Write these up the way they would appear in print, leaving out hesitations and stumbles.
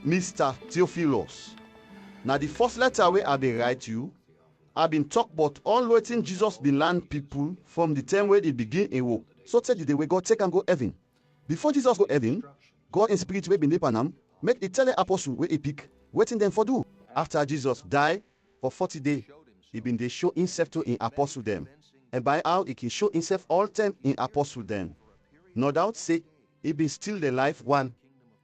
Mr. Theophilus. Now the first letter where I been write you, I been talk about all waiting Jesus been land people from the time where they begin in work. So tell the way God take and go heaven. Before Jesus go heaven, God in spirit way been Panam, make the tell the apostle where he pick, waiting them for do. After Jesus die for 40 days, he been they show himself to in Apɔsul Dɛn. And by how he can show himself all time in Apɔsul Dɛn. No doubt say he been still the life one.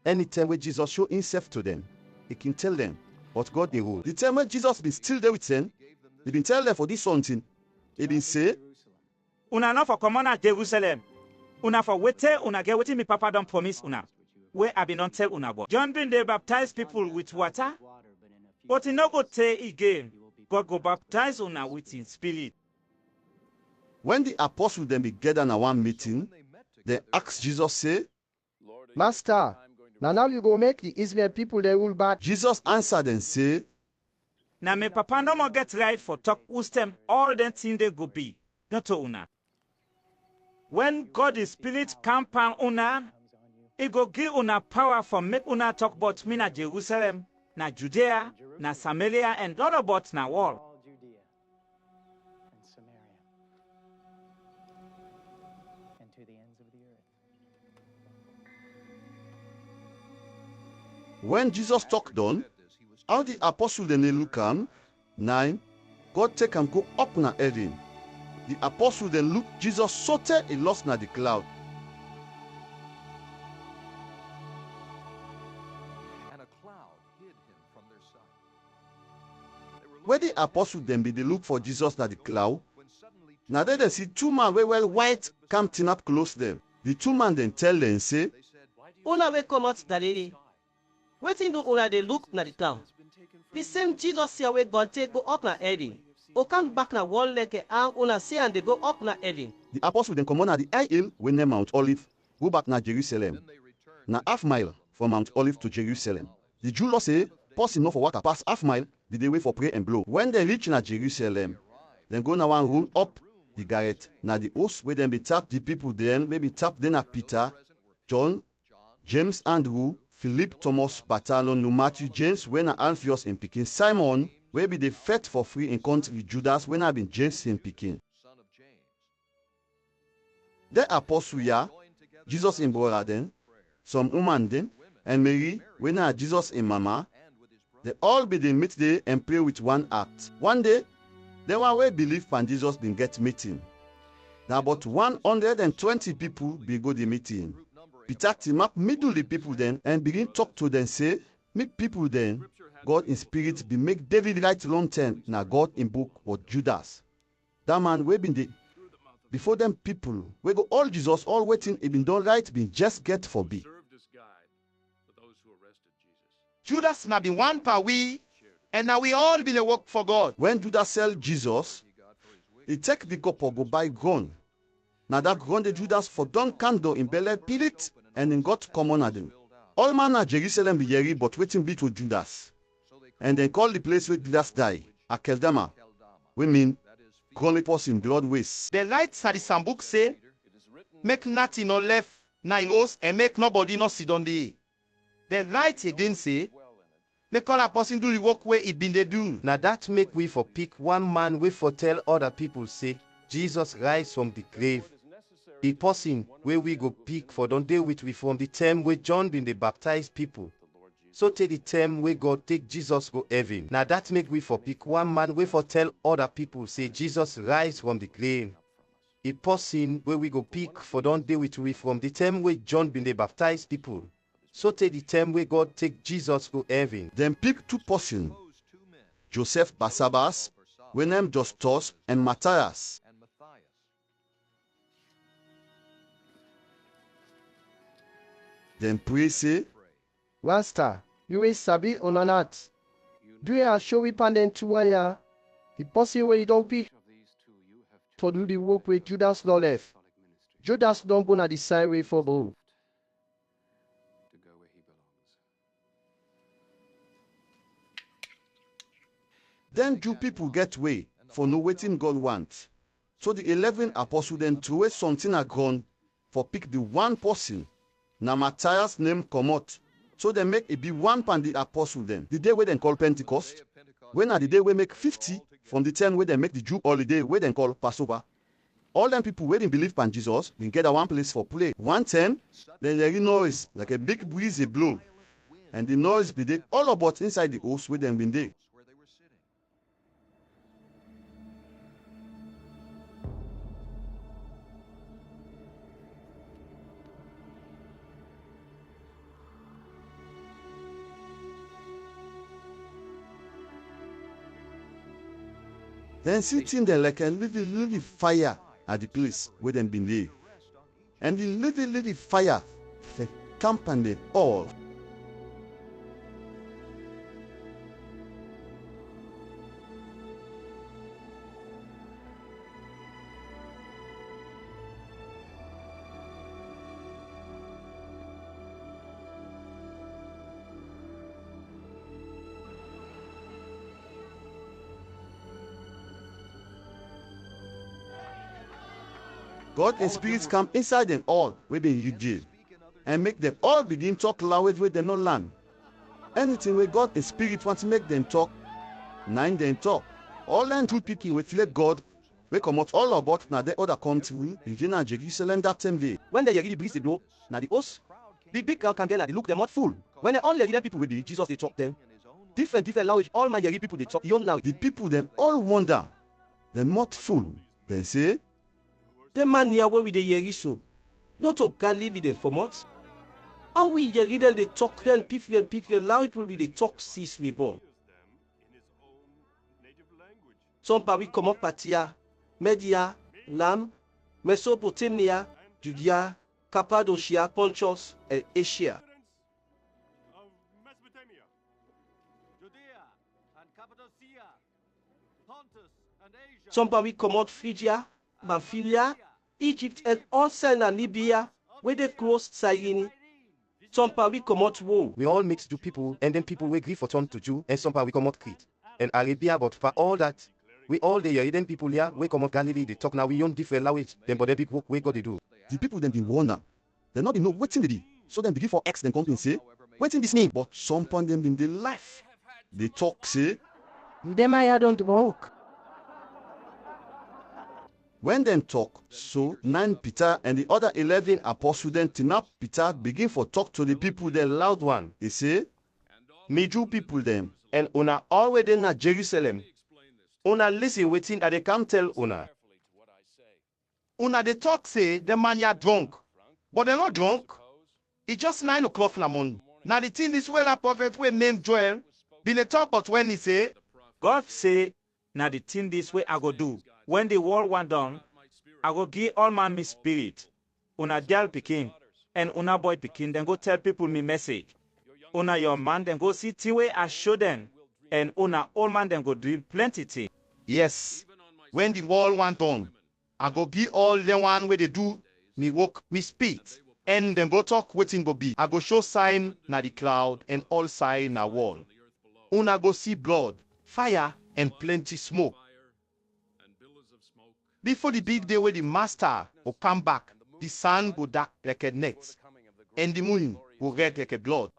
Anytime when Jesus show himself to them, he can tell them what God they rule. The time when Jesus been still there with them, he been tell them for this something. He been say, Una not for common at Jerusalem. Una for wait una get waiting me papa don't promise una. Where I been don't tell una about. John been they baptize people with water. But he no go tell again. God go baptize una with his spirit. When the apostles then be gathered in one meeting, they ask Jesus say, Master, now you go make the Israel people they rule back. Jesus answered and say, Now me papa no more get right for talk ustem all them thing they go be. Not to una. When God is spirit come on una, he go give una power for make una talk about me na Jerusalem, na Judea, na Samaria, and all about na world. When Jesus talked done, all the apostles then they look on, 9, God take and go up na heaven. The apostles then look Jesus so tell he lost na the cloud. And a cloud hid him from their sight. Where the apostles then be they look for Jesus na the cloud. Now they see two men well white come tin up close them. The two men then tell them say, Una we come out Galilee. Wetin do una dey look na the cloud? The same Jesus here wey God take go up na heaven. O come back na one leg and una see and they go up na heaven. the apostles then come on at the high hill when near Mount Olive, go back na Jerusalem. Na half mile from Mount Olive to Jerusalem. The Jew law say, person no for walk pass half mile, did they wait for pray and blow. When they reach na Jerusalem, then go na one room up the garret. Na the host where then be tap the people then, maybe tap then na Peter, John, James, Andrew, Philip, Thomas, Bartholomew, Matthew, James, when na Alphaeus in Pekin, Simon, where be the fed for free in country, Judas, when I been James in Pekin. The apostle ya, Jesus in brother then, some woman then, and Mary, when I Jesus in mama, they all be the meet day and pray with one act. One day, they one way believe pan Jesus been get meeting. Now about 120 people be go the meeting. Peter team up middle the people then and begin talk to them say, make people then, God in spirit be make David write long time, now God in book what Judas. That man we been the before them people, we go all Jesus, all waiting, it been done right, been just get for be. Judas na be one per we, and now we all be the work for God. When Judas sell Jesus, he take the cup or go buy gun. Now that gun the Judas for done candle in Bele Pilate and in God common at them. All man at Jerusalem be yeri but waiting be to Judas. And then call the place where Judas die, Akeldama. We mean, call it us in blood waste. The lights at the Sambuk say, make nothing no left, na in host, and make nobody no sit on the. The light again say, make all a person do the work where it been they do. Now that make we for pick one man we for tell other people say, Jesus rise from the grave. The person where we go pick for don't deal with we from the time where John been the baptized people. So take the time where God take Jesus go heaven. Now that make we for pick one man we for tell other people say Jesus rise from the grave. The person where we go pick for don't deal with we from the time where John been the baptized people. So take the time where God take Jesus go heaven. Then pick two person, Joseph Basabas, we name Justus and Matthias. Then pray say, Master, you will sabi or not. Do you show we pandent to wire? The person where you don't pick to do the work with Judas no left. Judas don't go na the side way for both. then Jew people get way for no waiting God wants. So the 11 apostles then throw something a ground for pick the one person na Matthias name comot. So they make it be one pan the apostle them. The day where they call Pentecost. When are the day we make 50 from the 10 where they make the Jew holiday where they call Passover. All them people where they believe pan Jesus, they get a one place for play. 110, then there is noise, like a big breeze they blow. And the noise be there all about inside the house where them been there. Then sitting there like a little fire at the place where them been there. And the little fire, they accompanied them all. God and spirits come inside them all where they in jail and make them all begin talk language where they not learn. Anything where God and spirit want to make them talk, nine them talk. All them two people with let God we come out all about now the other country in Jerusalem that same day. When they hear the breeze they blow, now the host, the big crowd can get they look them not full. When they only hear people with the Jesus they talk them. Different language, all my hear people they talk young now. The people them all wonder, they're not full. They say, the man here where we the hear so, not to Galilee the format. And we hear them they talk them people loud people they talk six people. Some we come up Patia, Media, Lam, Mesopotamia, Judea, Cappadocia, Pontus, and Asia. Some we come out Phrygia, Pamphylia, Egypt, and also in Libya, where they cross Cyrene. Some we come out Rome. We all mix Jew people, and then people we agree for turn to Jew, and some we come out Crete and Arabia, but for all that, we all the European people here, we come out Galilee, they talk now, we own different language, then but the big work we got to do. The people then be wonder, they not know what in the do. So then begin for X, then come and say, what's in this name? But some point them in the life. They talk, say, demasiado Wok. When them talk, so 9 Peter and the other 11 apostles then turn up Peter begin for talk to the people the loud one. He say, me Jew people them, and una already in Jerusalem. Una listen waiting that they can tell una. Una they talk say the man ya drunk, but they're not drunk. It's just 9 o'clock in the morning. Now the thing is well a prophet we named Joel, been a talk but when he say, God say, now the thing this way I go do. When the world went down, I go give all man me spirit. Una girl pikin and una boy pikin, then go tell people me message. Una your man, then go see the way I show them. And una old man, then go drill plenty thing. yes, when the world went on, I go give all the one where they do me work, me speak, and then go talk waiting go be. I go show sign na the cloud and all sign na wall. Una go see blood, fire, and plenty smoke. Before the big day where the master will come back, the sun go dark like a net, and the moon will red like a blood.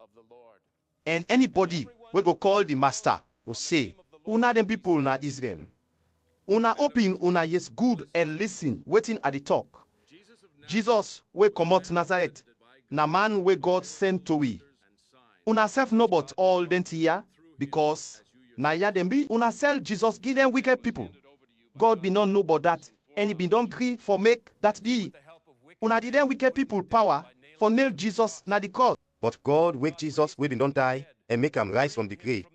And anybody will go call the master will say, una them people na Israel. Una open una yes good and listen, waiting at the talk. Jesus will come out Nazareth, na man where God sent to we. Una self know but all them here, because na ya them be una sell Jesus give them wicked people. God be not know about that, and he be don't agree for make that be. Una did them wicked people power for nail Jesus na the cross. But God wake Jesus we don't die and make him rise from the grave.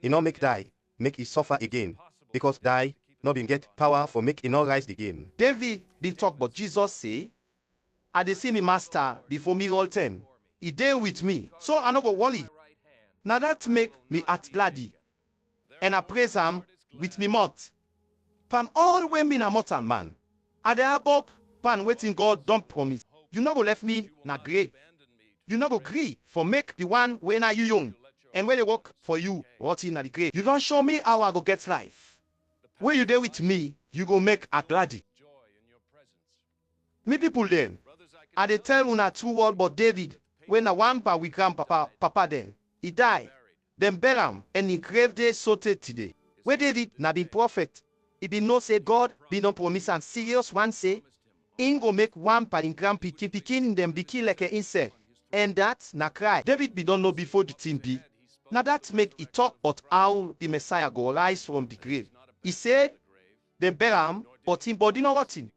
He not make die, make he suffer again. Because die, not been get power for make he not rise again. David did talk, but Jesus say, I dey see me master before me all time. He there with me, so I no go worry. Now that make me at gladdy, and I praise him with me mouth. Pan all when me na mortal man. At the above, pan waiting God don't promise. You no go left me na grave. You no go agree for make the one when are you young, and when they work for you rotting at the grave. You don't show me how I go get life. When you there with me, you go make a gladdy. Me people then, I dey tell una 2 words but David, when a one pa we grandpapa then, he died. Then Balaam and he grave day sorted today. Where did it na be prophet? He be no say God be no promise and serious one say, in go make one pa in grand pikin them be kill like an insect. And that na cry. David be don't know before the thing be. Now that make it talk about how the Messiah go rise from the grave. He said, the Balaam, but him body not rotting.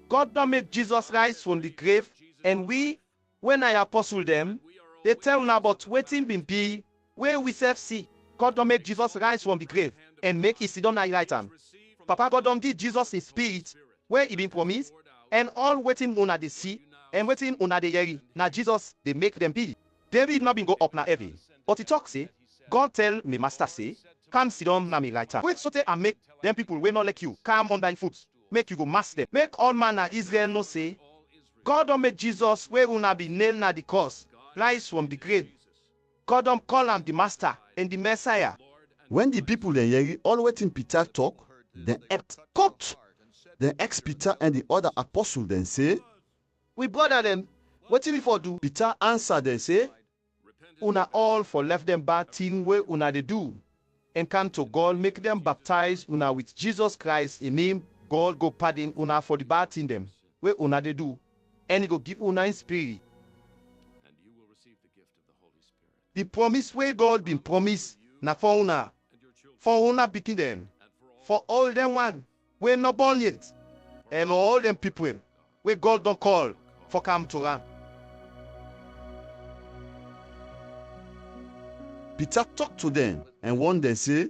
God don't make Jesus rise from the grave, and we, when I apostle them, they tell now about waiting been be, where we self see. God don't make Jesus rise from the grave, and make his sit on the right hand. Papa God don't give Jesus his spirit, where he been promised, and all waiting on the sea, and waiting on the hearing. Now Jesus, they make them be. David not been go up na heaven, but he talk say, God tell me master say, come sit down na me right hand. Wait so and make them people will not like you, come on thy foot, make you go mass them. Make all man na Israel no say, God don't make Jesus where una be nailed na the cross, rise from the grave. God don't call him the master and the Messiah. When the people then hear all waiting Peter talk, then act cut. Then ex Peter and the other apostle then say, We brother them, what we for do? Peter answer then say, Una all for left them bad thing where una they do, and come to God, make them baptize una with Jesus Christ in him. God go pardon una for the bad thing them where una they do, and he go give una in spirit. And you will receive the gift of the Holy Spirit. The promise where God been promised na for una begin them, for all them one we not born yet, and all them people where God don't call for come to run. Peter talk to them and one then say,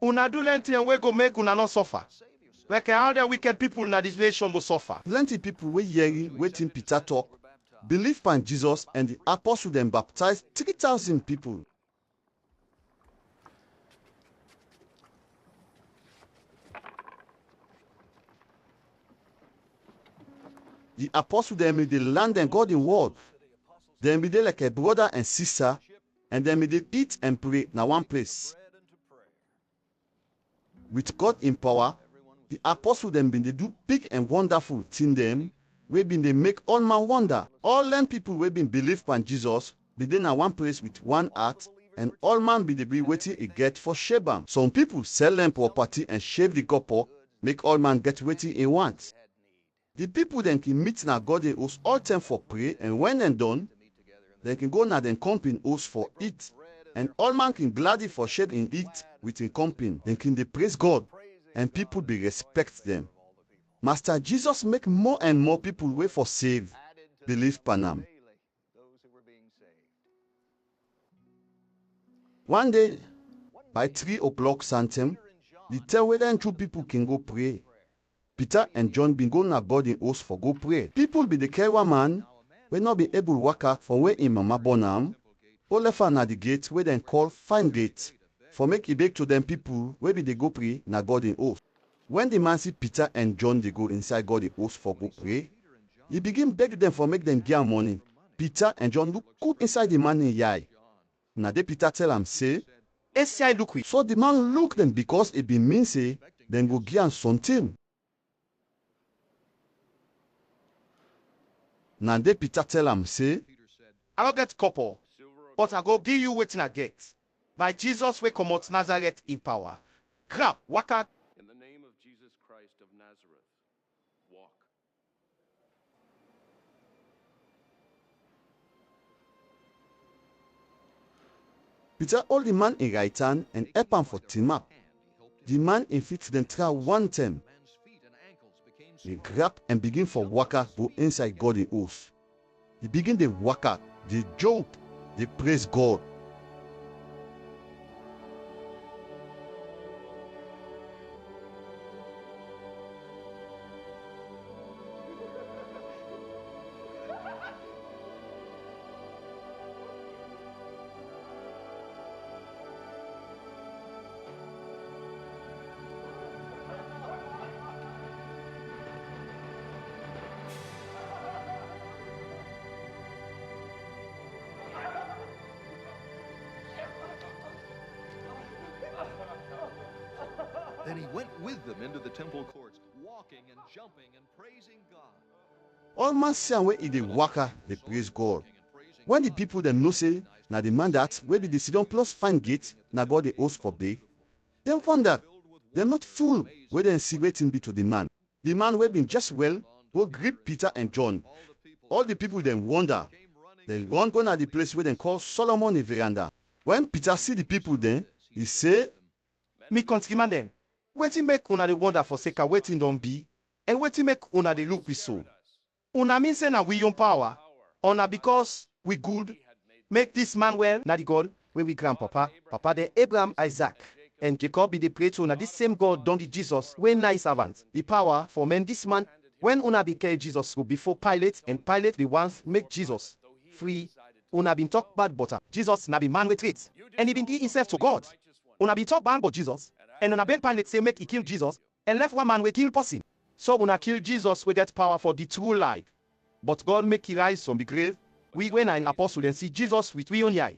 Una do anything we go make una not suffer. Like all the wicked people in this nation will suffer. Plenty people were hearing waiting Peter talk, believe in Jesus, and the apostle then baptized 3,000 people. The apostle then made the land and God in word. Then made like a brother and sister, and then made they eat and pray in one place. With God in power, the apostle then been they do big and wonderful thing them, we been they make all man wonder. All them people we been believe in Jesus, be they in one place with one heart, and all man be they be waiting a get for Shebam. Some people sell them property and shave the couple, make all man get waiting he wants. The people then can meet na God in host all time for pray, and when they're done, they can go na then company host for eat. And all man can gladly for share in eat with in company. Then can they praise God, and people be respect them. Master Jesus make more and more people wait for save, believe Panam. One day, by 3 o'clock Santem, the tell whether and 2 people can go pray. Peter and John been going about in house for go pray. People be the Kaiwa man, will not be able to work out for where in Mama Bonam, or left at the gate where they call fine gate, for make it back to them people where be they go pray na God in house. When the man see Peter and John they go inside God in house for go pray, he begin beg them for make them give money. Peter and John look good inside the man in eye. Now they Peter tell him say, SCI look with. So the man look them because it be mean say, then go give him something. Now they Peter tell him say, I don't get couple, but I go give you waiting I get. By Jesus we come out Nazareth in power. Grab, waka. In the name of Jesus Christ of Nazareth, walk. Peter hold the man in right hand and help him for team up. The man in feet then try one time. He grab and begin for waka go inside God in house. He begin the waka, the jump, they praise God. Then he went with them into the temple courts, walking and jumping and praising God. All man see am wey e dey waka dey praise God. When the people dem know say na the man that wey be the sidon plus fine gate na God dey host for big, dem wonder. Dem not fool wey dem see wetin be to the man. The man wey been just well go greet Peter and John. All the people dem wonder. Dem run go na the place wey dem call Solomon veranda. When Peter see the people dem, he say, Me countryman dem, wetin make una dey wonder for sake of wetin don be, and wetin make una dey look we so? Una mean say na we own power, or na because we good make this man well? Na the God wey we grandpapa, papa dem Abraham, Isaac, and Jacob be dey pray to na this same God don be Jesus wey na his servant. The power for men this man when una be carry Jesus go before Pilate, and Pilate the ones make Jesus free. Una been talk bad but Jesus na be man with treat, and he been give himself to God. Una been talk bad but Jesus, and una beg Pilate say make he kill Jesus, and left one man wey kill person. So una kill Jesus wey get power for the true life. But God make he rise from the grave. We when na in Apɔsul and see Jesus with we own eye.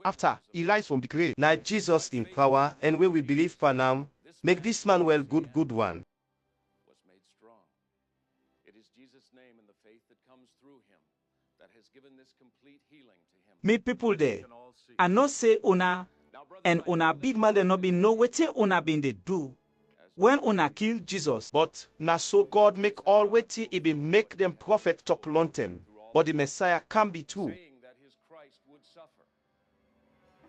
After he rise from the grave, Na Jesus in power, and we will believe for now, make this man well good one. was made strong. It is Jesus' name and the faith that comes through him that has given this complete healing to him. Me people there, I know say una and una big man dem no be know wetin una been dey do when una kill Jesus. But na so God make all wetin he been make them prophet talk long time. But the Messiah can be too. Saying that his Christ would suffer.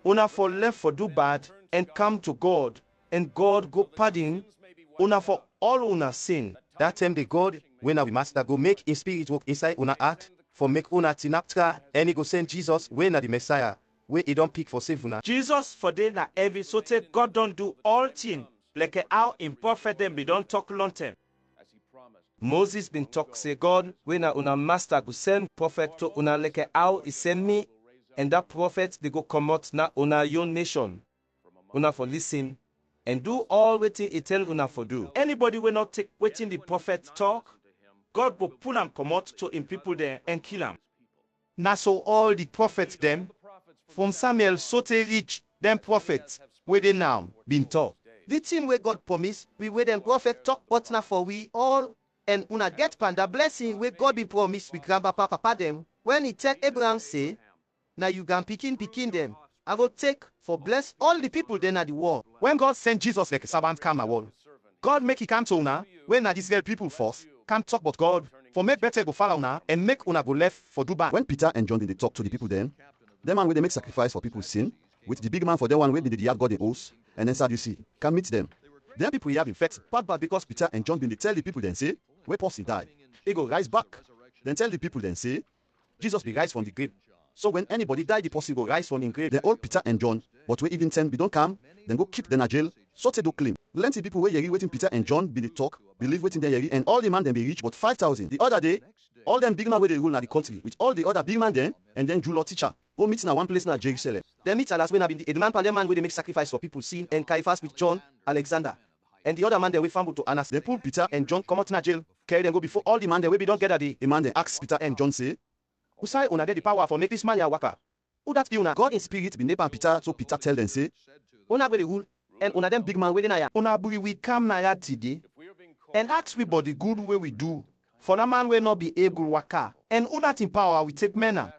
Una for left for do bad and come to God, and God go pardon una for all una sin. that time the God when our master go make his spirit work inside una heart for make una tinaptra, and he go send Jesus when na the Messiah wey he don't pick for save una. Jesus for dey na heavy so tey God don do all things like how im prophet dem be don talk long time. As he promised. Moses been talk say God when una master go send prophet to una like how he send me, and that prophet they go come out na una your nation. Una for listen and do all wetin he tell una for do. Anybody wey not take wetin the prophet talk, God go pull am comot to im people there and kill am. Na so all the prophets them from Samuel so they reach them prophets where they now been talk. The thing where God promise, we wait and prophet talk but na for we all, and una get panda blessing where God be promised with grandpapa papa them when he tell Abraham say, now you can picking them. I go take for bless all the people then at the war. When God sent Jesus like a servant come a wall, God make he come to una when na Israel people force can't talk but God for make better go follow una and make una go left for do bad. When Peter and John did they talk to the people then, the man where they make sacrifice for people's sin, with the big man for the one where they did the God they host, and then Sadducee can meet them. Then people here have been vexed bad because Peter and John been they tell the people then say, where Apostle died, he go rise back. Then tell the people then say, Jesus be rise from the grave. So when anybody die, the person go rise from the grave. Then all Peter and John, but we even send we don't come, then go keep them in jail, so they do claim. Plenty people where you waiting Peter and John be the talk, believe waiting there and all the man then be rich, but 5,000. The other day, all them big man where they rule na the country, with all the other big man then, and then Jew law teacher. Go meet in one place na Jerusalem. Then meet last when I been the man parliament where they make sacrifice for people sin, and Caiaphas with John, Alexander. And the other man they we fumble to Annas. They pull Peter and John come out in jail, carry them go before all the man they we be don't get a day. The man they ask Peter and John say, Who say una get the power for make this man ya waka? Who that be una? God in spirit be neighbor Peter, so Peter tell them say, Una where they rule, and una them big man where they na ya. Una buri we come na ya today and ask we about the good way we do. For that man will not be able waka. And who that in power we take mena.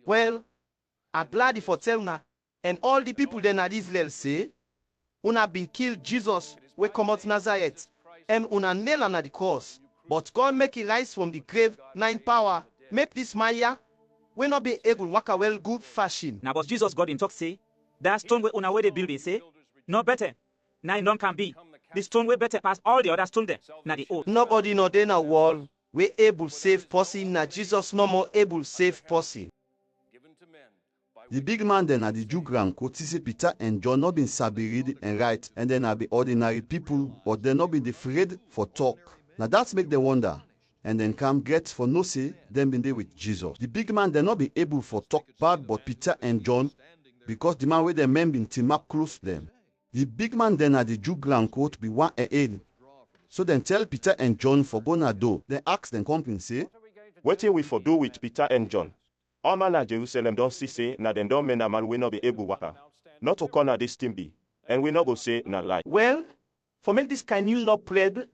Well, I'm glad for tell una, and all the people then at Israel say, una been killed Jesus we come out Nazareth, and una nail on the cross. But God make it rise from the grave, nine power, make this Maya, we not be able to walk a well good fashion. Now but Jesus God in talk say, that stone where una where they build they say, no better. Now it don't can be. The stone way better pass all the other stone there. Now the old. Nobody no dey na wall, we able save person, na Jesus no more able save person. the big man then at the Jew ground could see Peter and John not been sabi read and write, and then be ordinary people, but they not been afraid for talk. Now that's make them wonder, and then come get for no say them been there with Jesus. The big man they not be able for talk bad, but Peter and John, because the man with the men been team up close them. The big man then at the Jew ground court be one ahead. So then tell Peter and John for go na do. Then ask them come and say, What we for do with Peter and John? All man at Jerusalem don't see say, na them don't mean a man will not be able waka. Not to corner this thing be, and we not go say na lie. Well, for make this kind new law played,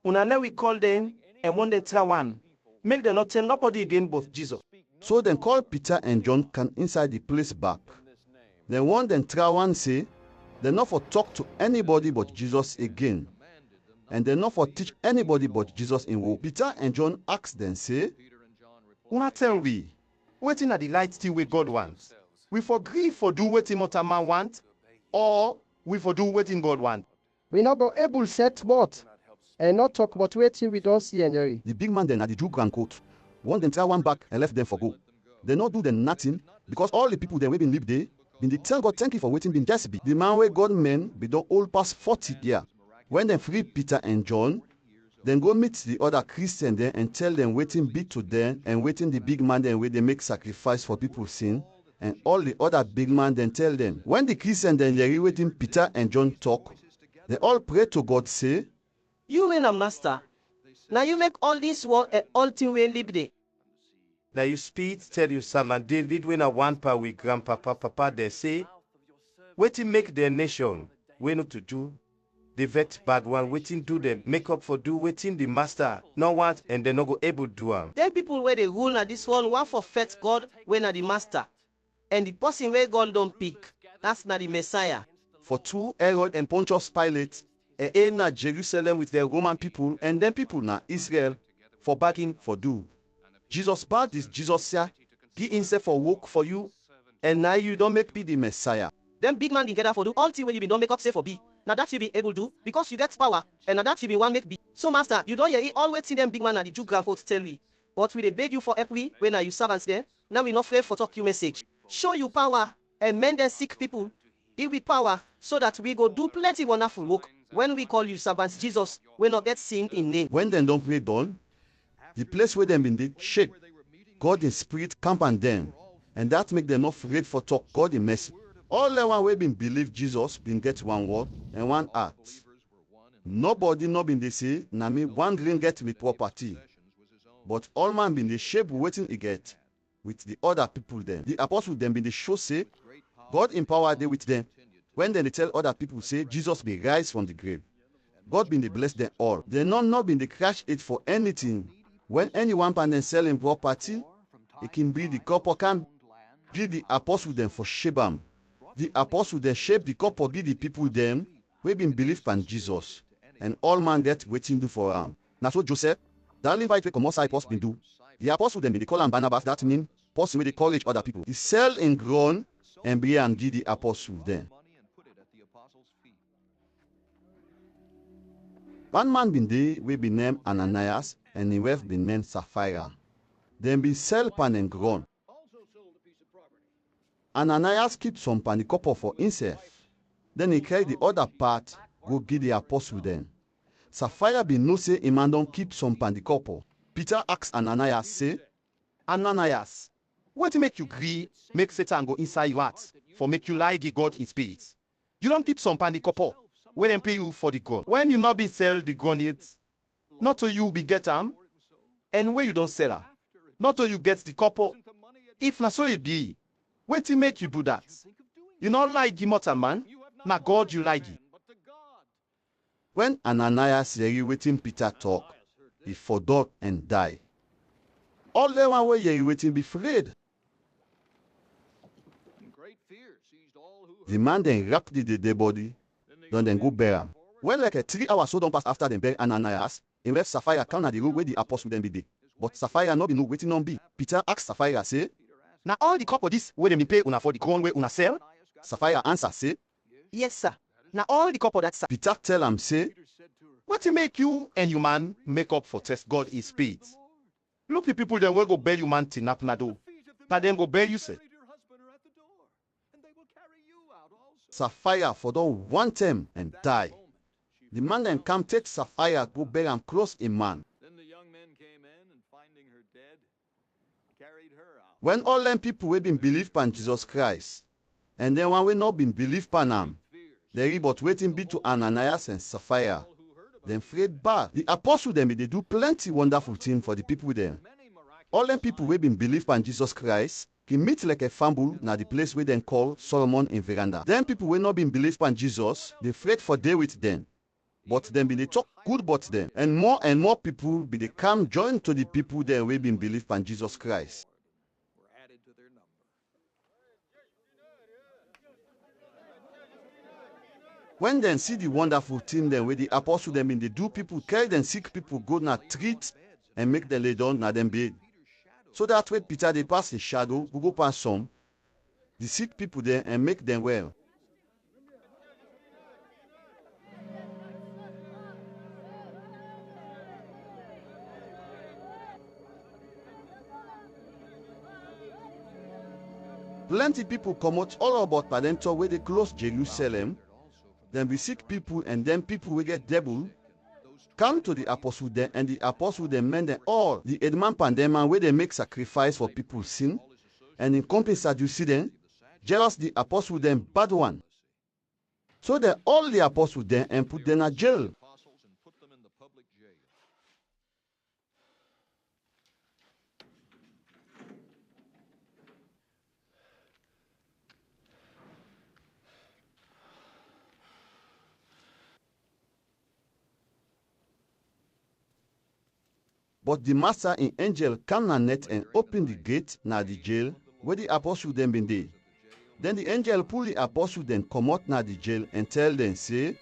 una now we call them and one they try one. make them not tell nobody again but Jesus. So then call Peter and John come inside the place back. Then one then try one say, they not for talk to anybody but Jesus again. And they not for teach anybody but Jesus in wok. Peter and John ask them say, Una tell we, waiting at the light still where God wants. We for agree for do waiting what a man want, or we for do waiting God want. We not go able set both and not talk about waiting we don't see and hear. the big man then had the two grand coat. One then try one back and left them for go. They not do them nothing because all the people they been live there, been they tell God thank you for waiting been just be. The man where God men be done all past 40 years. When they free Peter and John, then go meet the other Christian there and tell them waiting be to them and waiting the big man then where they make sacrifice for people's sin. And all the other big man then tell them. When the Christian then they waiting Peter and John talk, they all pray to God say, You when a master. Now you make all this work and all thing we live there. Now you speak, tell you some, and David when a one part with grandpapa, papa, they say, waiting make their nation, we not to do. The vet bad one, waiting do them, make up for do, waiting the master, no what, and they not go able to do them. Then people where they rule na this one for fet God when na the master. And the person where God don't pick, that's not the Messiah. for 2 Herod and Pontius Pilate, and in na Jerusalem with the Roman people, and then people na Israel for backing for do. Jesus bad this Jesus here, he himself for work for you, and now you don't make be the Messiah. Then big man together for do all thing when you be don't make up say for be. Now that you be able to because you get power, and now that you be one make be. So master, you don't hear it always see them big man and the Jew grandfolks tell me. But we they beg you for help we when are you servants there? Now we not afraid for talk you message. Show you power and mend them sick people. Give we power so that we go do plenty wonderful work. When we call you servants Jesus, we not get seen in name. When them don't pray done, the place where them been did shake. God in spirit camp on them, and that make them not afraid for talk God in mercy. All the one we been believe Jesus been get one word and one act. Nobody not been they say, na me one green get with property. But all man been the shape waiting he get with the other people then. The apostles them been the show say, God empowered they with them. When then they tell other people say, Jesus be rise from the grave. God been the bless them all. They not been the crash it for anything. When anyone can then sell him property, it can be the couple can be the apostle them for Shebam. The apostle then shape the couple be the people them we been believe in Jesus. And all man get waiting do for him. Now so Joseph, the only right way come outside post been do. The apostle them they call him Barnabas, that mean person where they encourage other people. He sell in grown and be and give the apostle then. One man been there we be named Ananias and his wife been named Sapphira. Then be sell pan and grown. Ananias keep some pan the couple for himself. Then he carry the other part go give the apostle then. Sapphira be no say a man don't keep some pan the couple. Peter asks Ananias say, Ananias, what make you agree, make Satan go inside your heart, for make you lie give God in spirit? You don't keep some pan the couple, when them pay you for the gun. When you not be sell the gun yet, not till you be get them, and when you don't sell her, not till you get the couple. If na so it be, what to make you do that? You not like the mortal man, na God you like it. when Ananias hear waiting Peter talk, he forgot and die. All the one way hear waiting be afraid. The man then wrap the dead body, then go bury him. When like a 3 hours so don't pass after them bury Ananias, he left Sapphira come at the road where the apostle then be there. But Sapphira not be no waiting on be. Peter asked Sapphira say, Now all the couple this where them pay una for the gun where una sell? Sapphira answer say, Yes, sir. Now all the couple that sir. Peter tell him say, What to make you and your man make up for test God is spirit? Look the people that will go bail you man tinap na do. But then go bail you say. Sapphira for don't want him and die. The man then come take Sapphira go bury him close a man. When all them people we been believe pan Jesus Christ, and then when we not been believe pan him, they but waiting be to Ananias and Sapphira. Then afraid bad. The apostle them they do plenty wonderful things for the people there. All them people we been believe pan Jesus Christ, he meet like a fumble na the place where they call Solomon in veranda. Then people we not been believe pan Jesus, they afraid for day with them. but them be they talk good about them. And more people be they come join to the people there we been believe in Jesus Christ. When them see the wonderful thing then where the apostle them in they do people, carry them sick people, go na treat and make them lay down na them bed. So that way Peter they pass his shadow, go pass some, the sick people there and make them well. Plenty people come out all about Padento where they close Jerusalem. Then we sick people and then people will get devil. Come to the Apɔsul Dɛn and the Apɔsul Dɛn men them all the Edman Pandema where they make sacrifice for people's sin. And in compensation you see them, jealous the Apɔsul Dɛn bad one. So they all the Apɔsul Dɛn and put them in jail. But the master in angel come na net and open the gate na the jail where the Apɔsul Dɛn been there. Then the angel pull the Apɔsul Dɛn come out na the jail and tell them say,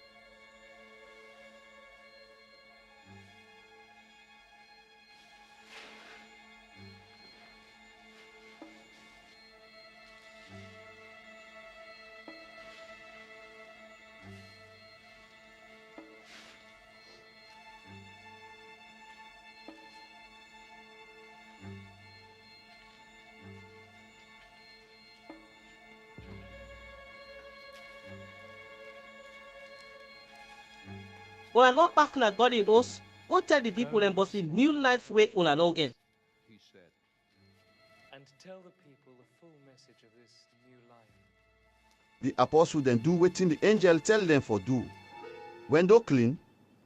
When I go back to God in us, go tell the people and boss the new life way on and again. He said, and to tell the people the full message of this new life. the Apɔsul Dɛn do wetin the angel tell them for do. When they clean,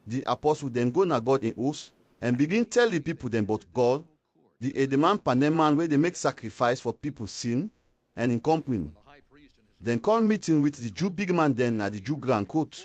the Apɔsul Dɛn go na God in us and begin tell the people them about God, the Edman Paneman where they make sacrifice for people's sin and in company. Then call meeting with the Jew big man then na the Jew grand court.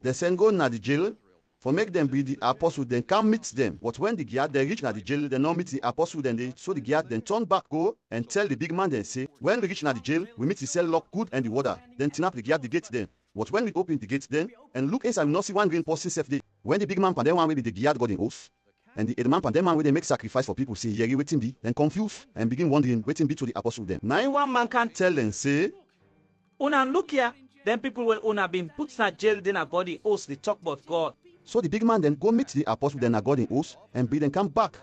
They send go na the jail for make them be the Apɔsul Dɛn come meet them. But when the guard they reach na the jail, they not meet the Apɔsul Dɛn. So the guard then turn back go and tell the big man then say, when we reach na the jail, we meet the cell lock good and the water. Then tin up the guard the gate then. But when we open the gate then and look inside, we not see one green person safe there. When the big man pandem one will be the guard God in oath. And the Edman pandem man where they make sacrifice for people say, yeah, waiting be, then confused and begin wondering waiting be to the Apɔsul Dɛn. Now one man can tell and say, Una look here, then people will una been put in a jail, then a God in host, they talk about God. so the big man then go meet the Apɔsul Dɛn na God in oath and be then come back.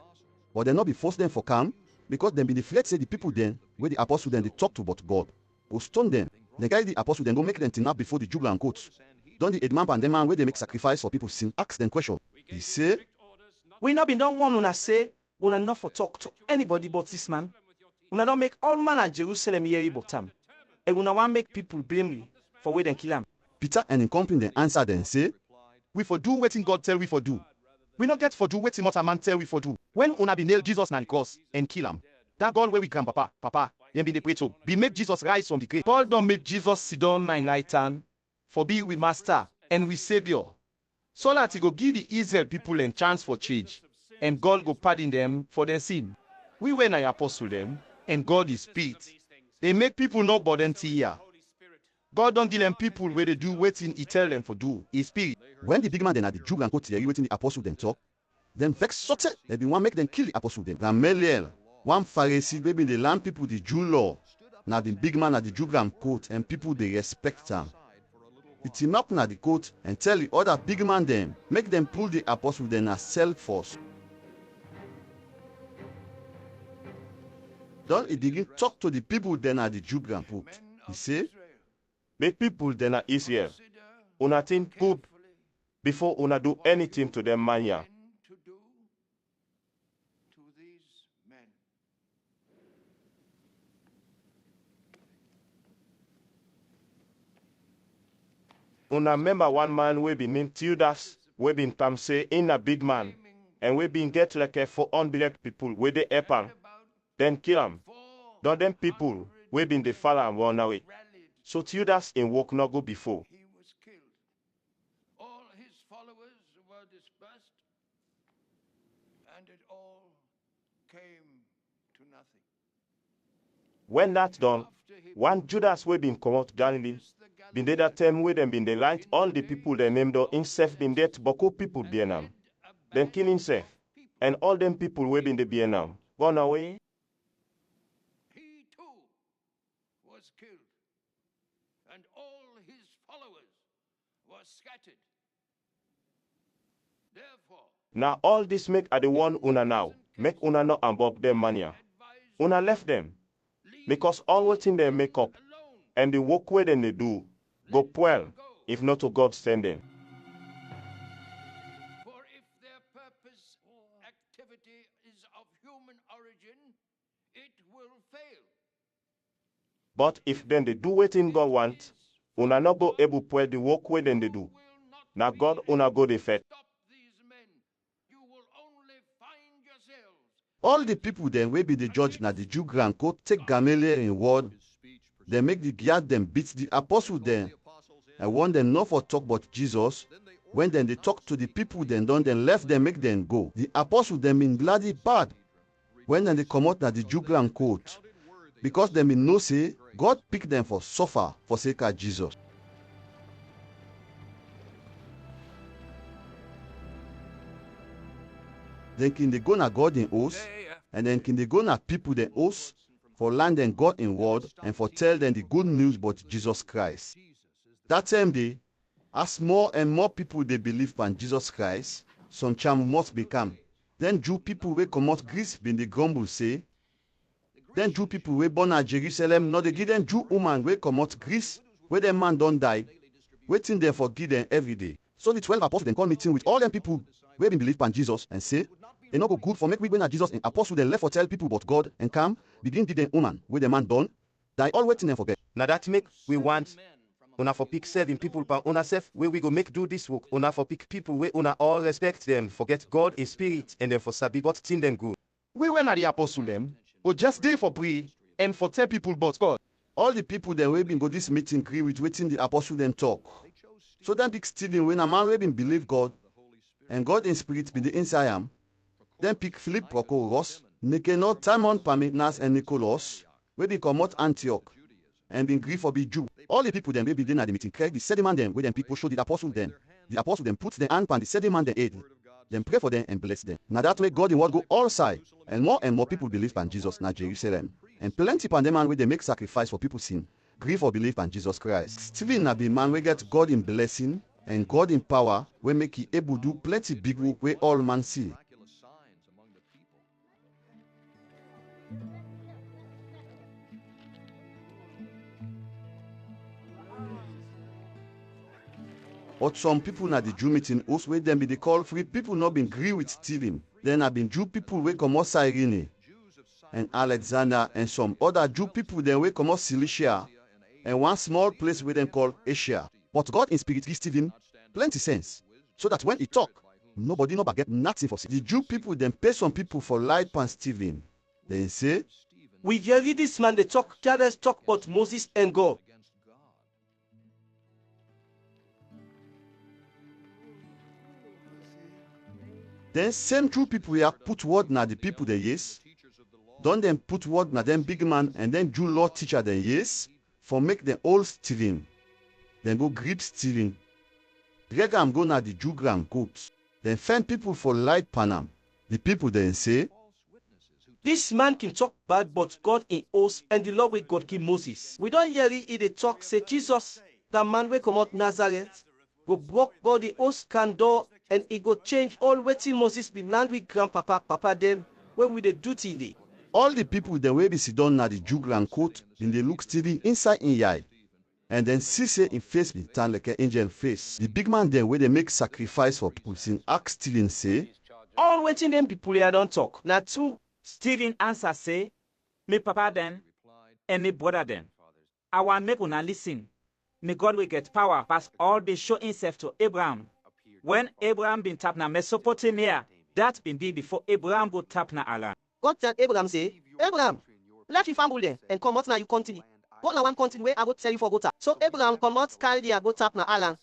But they not be forced them for come because them be the afraid say the people then where the Apɔsul Dɛn they talk to about God. Or stone them. They carry the Apɔsul Dɛn go make them tin up before the Jew and court. Don't the Edman pandem man where they make sacrifice for people sin ask them question. He say, We not been done one una say, una not for talk to anybody but this man. Una don't make all man at Jerusalem hear about him. And una want make people blame me for where they kill him. Peter and in company then answer then say, We for do wetin God tell we for do. We not get for do wetin mortal man tell we for do. When una be nail Jesus na the cross and kill him, that God where we can papa, then be the pray to, be make Jesus rise from the grave. Paul don't make Jesus sit down na right hand, for be we master and we savior. So that he go give the Israel people a chance for change, and God go pardon them for their sin. We were na Apɔsul Dɛn, and God is spirit. They make people not burden here. God don't give them people where they do waiting he tell them for do. His spirit. when the big man then at the Jew and court there waiting the Apɔsul Dɛn talk, then vex sorted, they be one make them kill the Apɔsul Dɛn. Gamaliel, one Pharisee maybe the land people the Jew law. Now the big man at the Jew and court and people they respect him. He team up na the court and tell the other big man them, make them pull the Apɔsul Dɛn as self force. Then he begin talk to the people then at the Jew and court. He say, Make people then are Israel. Una think good before una do anything to them man ya. Una remember one man we been named Judas, we been come say in a big man, and we been get like a for unbelieved people where they help him, then kill him. Don't them people we been the follow and run away. So Judas in work not go before. He was killed. All his followers When that's done, one Judas wey been comot Galilee, been dey that time wey dem been dey light all the people dem named himself been dead boko people bear am. Then kill himself, and all them people wey been dey bear am gone away. He too was killed, and all his followers were scattered. Therefore, Now all this make I the one una now, make una not above them mania. Una left them, because all wetin they make up, and the work wey dem dey do, go well, if not to God send them. for if their purpose activity is of human origin, it will fail. But if then they do wetin God want, una not go able to the work wey dem dey do. Now God una go dey fet. Stop these men. You will only find yourselves. All the people then will be the judge na the Jew grand court take Gamaliel in word. They make the guard them beat the apostle then. And want them not for talk but Jesus. When then they talk to the people then done then left them make them go. The apostle them in bloody bad. When then they come out na the Jew grand court. Because them in no say God pick them for suffer for sake of Jesus. Then can they go na God in host, and then can they go na people the host, for land and God in word, and for tell them the good news about Jesus Christ. That same day, as more and more people they believe in Jesus Christ, some charm must become. Then Jew people will come out Greece been the grumble say. Then Jew people will born at Jerusalem, not they give them Jew woman will come out Greece, where them man don't die, waiting there for give them every day. So the 12 apostles then call meeting with all them people who been believe in Jesus and say, it not go good for make we when Jesus and apostle then left for tell people about God and come begin did them woman where the man done die all waiting and forget. Now that make we want una for pick 7 people per una self where we go make do this work. Una for pick people where una all respect them, forget God is spirit, and then for sabi what thing them good. We went at the apostle them, or just there for pray and for tell people about God. All the people then we been go this meeting agree with waiting the apostle then talk. So then pick Stephen when a man we been believe God and God in spirit be the inside am. Then pick Philip Prochorus, Nicanor, Timon, Parmenas, and Nicholas, where they come out Antioch, and been grief for be Jew. All the people then will be there at the meeting. Craig the sediment them, where them people show the apostle then. The apostle then puts the hand on the sediment they aid. Then pray for them and bless them. Now that way God in what go all side, and more people believe in Jesus na Jerusalem. And plenty pan them man where they make sacrifice for people sin. Grief for belief in Jesus Christ. Stephen na be man we get God in blessing and God in power, we make he able do plenty big work where all man see. But some people na the Jew meeting host where them be they call free people not been agree with Stephen. Then have been Jew people where come out Cyrene and Alexander and some other Jew people then where come out Cilicia and one small place where them call Asia. But God in spirit give Stephen plenty sense. So that when he talk, nobody no get nothing for it. The Jew people then pay some people for light pan Stephen. Then say, We hear this man they talk, careless talk about Moses and God. then same true people here put word na the people they yes. Don't them put word na them big man and then Jew law teacher then yes. For make them all Stephen. Then go grip Stephen. Drag am go na the Jew grand court. Then find people for light panam. The people then say, This man can talk bad, but God in oath and the law with God give Moses. We don't hear it they talk, say Jesus, the man will come out Nazareth, go block God the oath can door, and he go change all waiting Moses be land with grandpapa, papa them, when we the duty day. all the people then will be sit down na the Jew grand court, then they look Stephen inside in eye. And then see say in face be turn like an angel face. The big man then where they make sacrifice for people sin ask Stephen say, All waiting them people here don't talk. Now two, Stephen answer say, me papa then, and me brother then. I want make una listen. May God will get power pass all they show himself to Abraham. When Abraham been tap na Mesopotamia, that been be before Abraham go tap na Alan. God tell Abraham say, Abraham, let your family there and come out now you continue. Go na one continue where I go tell you for go tap. So Abraham come out carry there go tap na Alan.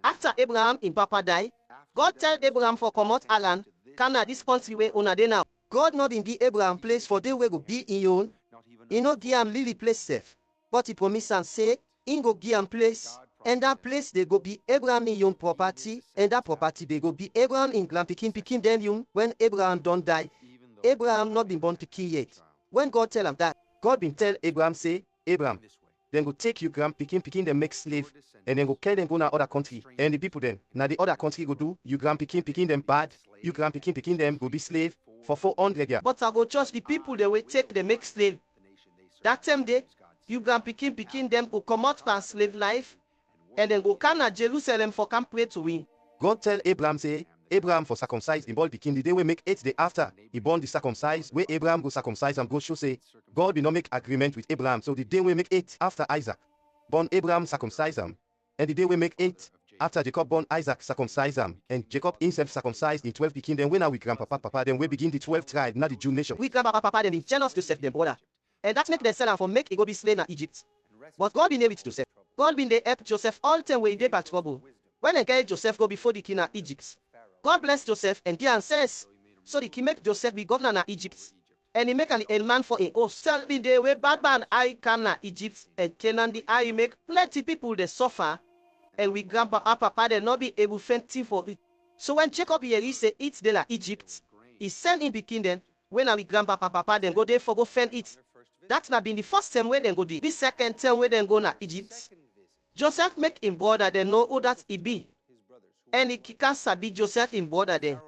After Abraham in papa die, God tell Abraham for come out Alan, come na this country where una dey now. God not in the Abraham place for they will go be in your own. He no give am lily place safe. But he promise and say, he go give am place. And that place they go be Abraham in your property. And that property they go be Abraham in grand pikin them young when Abraham don't die. Abraham not been born pikin yet. When God tell him that, God been tell Abraham say, Abraham, then go take you grand pikin them make slave. And then go carry them go na other country. And the people then, now the other country go do, you grand pikin them bad. You grand pikin them go be slave for 400 years. But I go trust the people they will take them make slave. That time day, you grand pikin them go come out from slave life. And then go come to Jerusalem for camp pray to win. God tell Abraham say, Abraham for circumcise the boy pikin the day we make 8 days after he born the circumcise where Abraham go circumcise and go show say God will not make agreement with Abraham. So the day we make 8 after Isaac born Abraham circumcise him, and the day we make 8 after Jacob born Isaac circumcise him, and Jacob himself circumcised in 12 pikin. Then when now we grandpapa then we begin the 12 tribe, not the Jew nation. We grandpapa then he jealous Joseph them brother, and that make them sell for make he go be slave in Egypt. But God been there with Joseph. God been there help Joseph all time when he did bad trouble. When they carry Joseph go before the king of Egypt. God bless Joseph and give says, so the king make Joseph be governor of Egypt. And he make an man for a host. Tell me the way bad man I come na Egypt and Canaan the I make plenty people they suffer. And we grandpapa they not be able to fend for it. So when Jacob here he say it's de la Egypt, he send him the kingdom. When we grandpapa then go there for go fend it. That's not been the first time where they go there. The second time where they go na Egypt. Joseph make him brother they know who that he be. And he can't sabi Joseph in border there.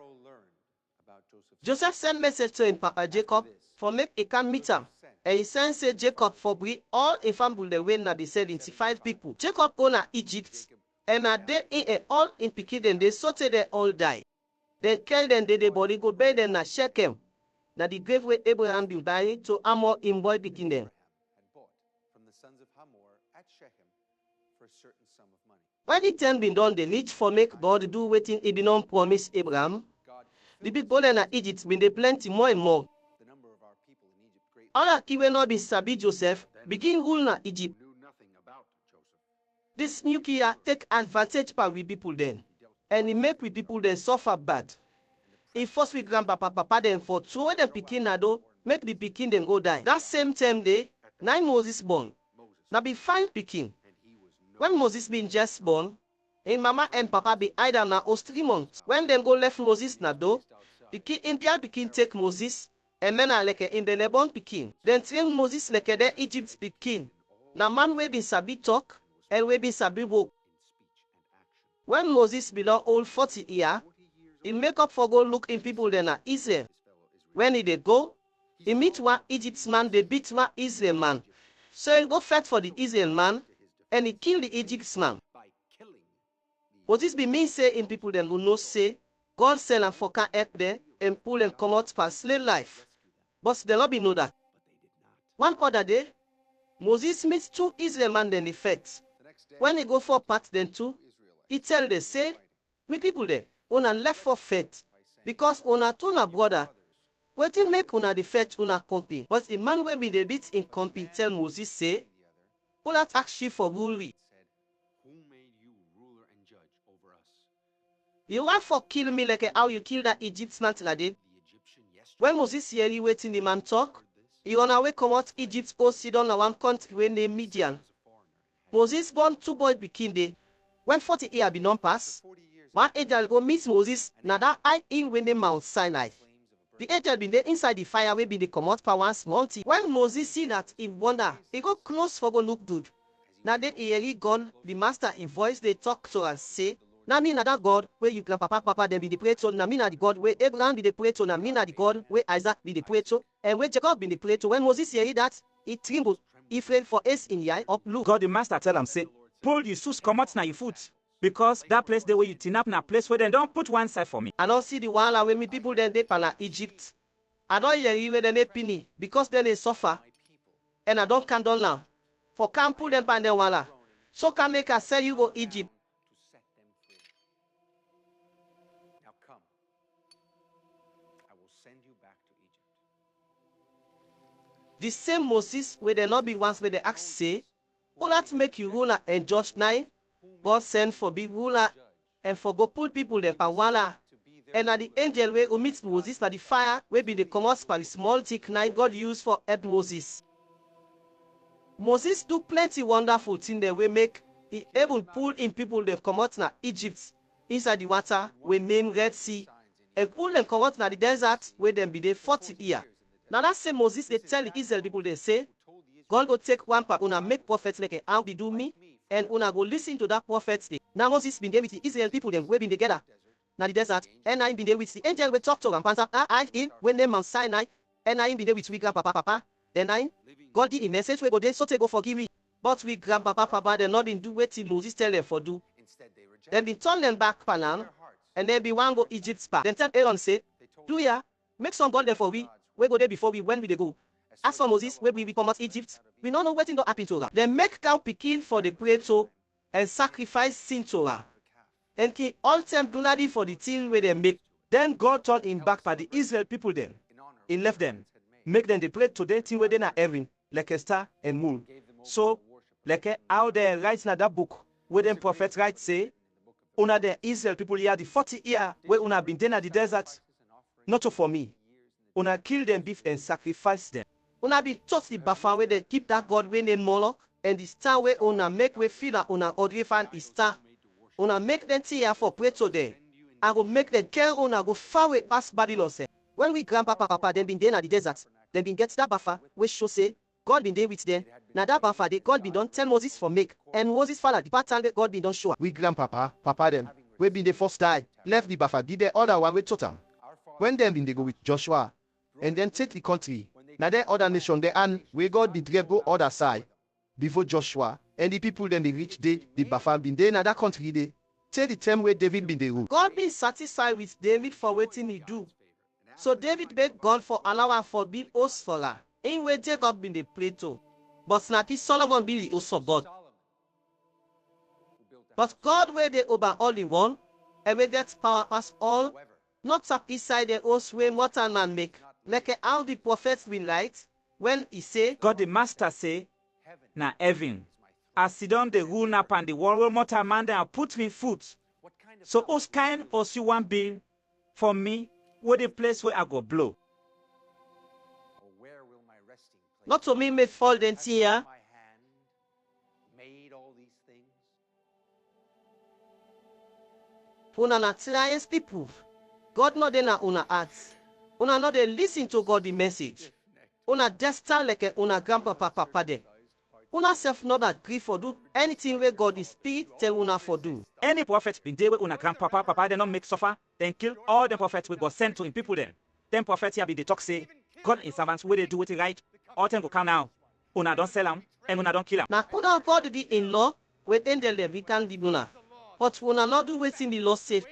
Joseph sent message to him Papa Jacob for make he can meet him. And he sent say Jacob for bring all a family the way na be 75 people. Jacob go na Egypt. And na they in all in pikin them they so they all die. Then kill them they body go bury them na Shechem. Na the grave where Abraham been buried to Hamor in boy pikin them. When the time been done, the need for make God do waiting he been not promise Abraham. The people in Egypt been they plenty more and more. All that he will not be sabi Joseph begin rule na Egypt. This new king take advantage by we people then, and he make we people then suffer bad. He force we grandpapa then for throw them pikin na do make the pikin then go die. That same time day, 9 Moses born. Now be 5 pikin. When Moses been just born, his mama and papa be either na 3 months. When them go left Moses na do, the king India pikin take Moses and men are like in the newborn pikin. Then train Moses like the Egypt pikin. Na man we be sabi talk and we be sabi walk. When Moses be now old 40 years, he make up for go look in people then na Israel. When he dey go, he meet one Egypt man, they beat one Israel man. So he go fight for the Israel man. And he killed the Egyptian. What this be mean say in people then who know say God send and for can help them and pull and come out for slave life. But they not be know that. One other day, Moses meets 2 Israel man then he fight. When he go for part then 2, he tell them say, we people there, una left for fight. Because una 2 na brother, wetin make una the fight una company. But the man will be the beat in company tell Moses say, who that actually for rule? You want for kill me like how you kill that Egyptian till I did? When Moses hear he waiting the man talk, he on away come out Egypt go sit down na one country when named Midian. Moses born 2 boys pikin day. When 40 years be non pass, one angel go meet Moses na that high in when named Mount Sinai. The angel been there inside the fire where been they come out for one small thing. When Moses see that, he wonder, he go close for go look good. Now then he hear gone, the master in voice they talk to and say, na me na that God where you papa them be the pray to, na me na the God where Abraham be the pray to, na me na the God where Isaac be the pray to, and where Jacob be the pray to. When Moses hear that, he trembled, he fled for ace in the eye up look. God the master tell him say, pull your shoes come out na your foot. Because that place the way you tin up na place where they don't put one side for me. I don't see the one where me people then they pana Egypt. I don't hear even they penny because then they suffer. And I don't can down now. For can't pull them pan the wala. So can make us sell you go Egypt. Now come. I will send you back to Egypt. The same Moses where they not be ones where they ask say, will that make you ruler and judge 9? God send for big ruler and for go put people there pan wala and na the angel wey go meet Moses na the fire wey bin dey comot for the small thick knife God use for help Moses. Moses do plenty wonderful things dem wey make he able pull in people dem comot na Egypt inside the water wey name Red Sea, and pull dem comot na the desert wey dem bin dey 40 years. Na that same Moses dey tell the Israel people dey say, God go take one part una make prophet like how be do me, and una go listen to that prophet dey. Now Moses bin dey with the Israel people dem wey bin together na the desert, and na him bin dey with the angel wey talk to am pass him wey name Mount Sinai, and na him bin dey with we grandpapa. Then na him God give him message wey go dey so take go forgive me. But we grandpapa dem not bin do wetin Moses tell them for do. Dem bin turn them back Panam, and then bin wan go Egypt back. Dem tell Aaron say, do ya make some God there for we wey go there before we when we dey go. As for Moses, when we come out Egypt, we don't know what don happen to her. They make cow pikin for the prey to and sacrifice sin to her. And he all time bloody for the thing where they make. Then God turned him back by the Israel people then. He left them. Make them the pray to them thing where they not heaven, like a star and moon. So, like how they write in that book, where them prophets write say, una the Israel people here the 40 year where una been there at the desert, not for me. Una kill them beef and sacrifice them. Una be touch the buffer where they keep that God wey name Moloch, and the star where una make we feel that una odre fan is star. Una make them tea for pray to them. I go make them care una go far way past Babylon. When we grandpapa them been there at the desert, them been get that buffer which show say God been there with them. Now that buffer they God been done tell Moses for make, and Moses follow the pattern that God been done show. We grandpapa, papa them, we been the first die, left the buffer, did the other one with totem. When them been they go with Joshua, and then take the country. Now the other nation they and we God the drive go other side before Joshua, and the people then they reach the buffer been there in that country they take the time where David been the rule. God been satisfied with David for waiting he do. So David begged God for allow for be host for her. In where Jacob been the pray to. But Snati Solomon be the host of God. But God where they obey all in one, and where that power pass all, not up inside the host where mortal man make. Like how the prophets been light when he say, God the master say, na heaven. I sit down the rule up and the world where mortal man there put me foot. So whose kind of you want be for me where the place where I go blow. Not to me may fall then here. Una na trials people. God not then una hearts. Una not they listen to God the message. Una just stand like una grandpapa papa de. Una self not agree for do anything where God is spirit tell una for do. Any prophet been there with una grandpapa papa they not make suffer, then kill all the prophets we God sent to in people then. Them prophets here be the talk say, God is servants where they do it right, all them go come now. Una don't sell them and una don't kill them. Now una God the in law with angel we can be una. But una not do waiting the law safe.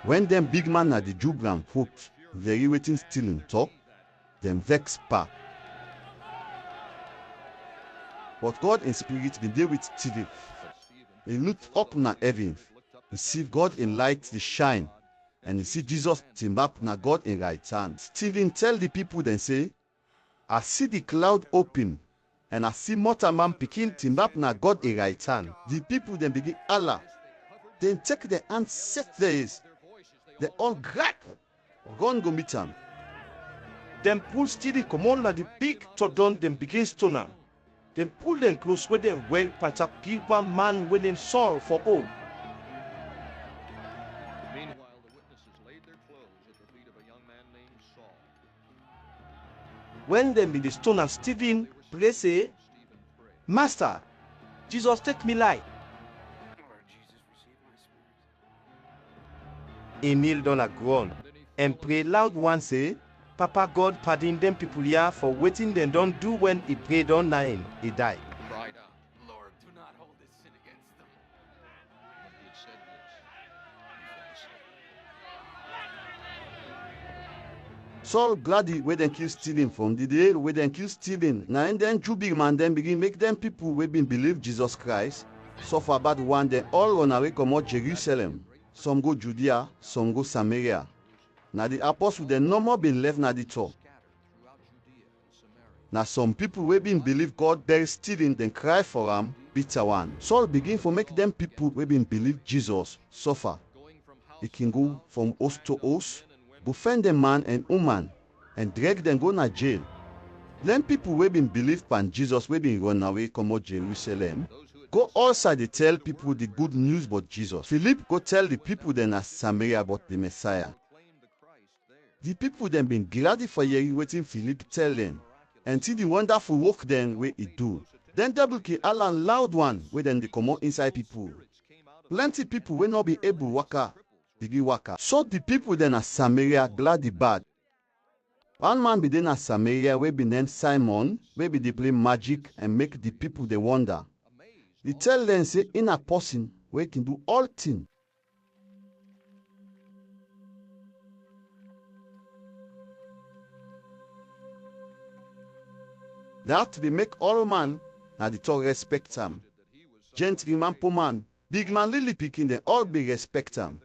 When them big man at the Jew ground folks very waiting still in talk, them vex back. But God in spirit been there with Stephen. He looked up na heaven, he see God in light the shine, and he see Jesus team up na God in right hand. Stephen tell the people then say, I see the cloud open, and I see mortal man picking team up na God in right hand. The people then begin Allah. Then take their hands set their ears. They all grab, run go meet him. Them pull steady come on like the big to down them begin stone am. Them pull them close where them well pat up people man when them sorrow for all. Meanwhile, the witnesses laid their clothes at the feet of a young man named Saul. When them be the stone and Stephen pray say, Master, Jesus take me life. He kneel down a ground and pray loud one say, Papa God pardon them people here for waiting them don't do when he prayed on 9, he died. Cried out, Lord, do not hold this sin against them. When he had said this, he fell asleep. Saul gladly where them kill Stephen from the day where them kill Stephen. Now and then Jew big man then begin make them people we been believe Jesus Christ. Suffer about one then all run away come out Jerusalem. Some go Judea, some go Samaria. Now the apostles they no more been left na the top. Now some people wey been believe God bury stealing then cry for am bitter one. Saul begin to make them people wey been believe Jesus suffer. He can go from house to house, befriend them man and woman, and drag them go na jail. Then people wey been believe pan Jesus wey been run away come out Jerusalem, go outside they tell people the good news about Jesus. Philip go tell the people then at Samaria about the Messiah. The people then been glad for hearing wetin Philip tell them, and see the wonderful work then wey he do. Then devil kill Alan loud one wey then they come out inside people. Plenty people will not be able waka, begin waka. So the people then at Samaria glad the bad. One man be then at Samaria wey be named Simon, wey be they play magic and make the people they wonder. He tell them say in a person wey can do all things. That they make all man na the talk respect him. Gentleman, poor man, big man, lily picking, they all be respect him.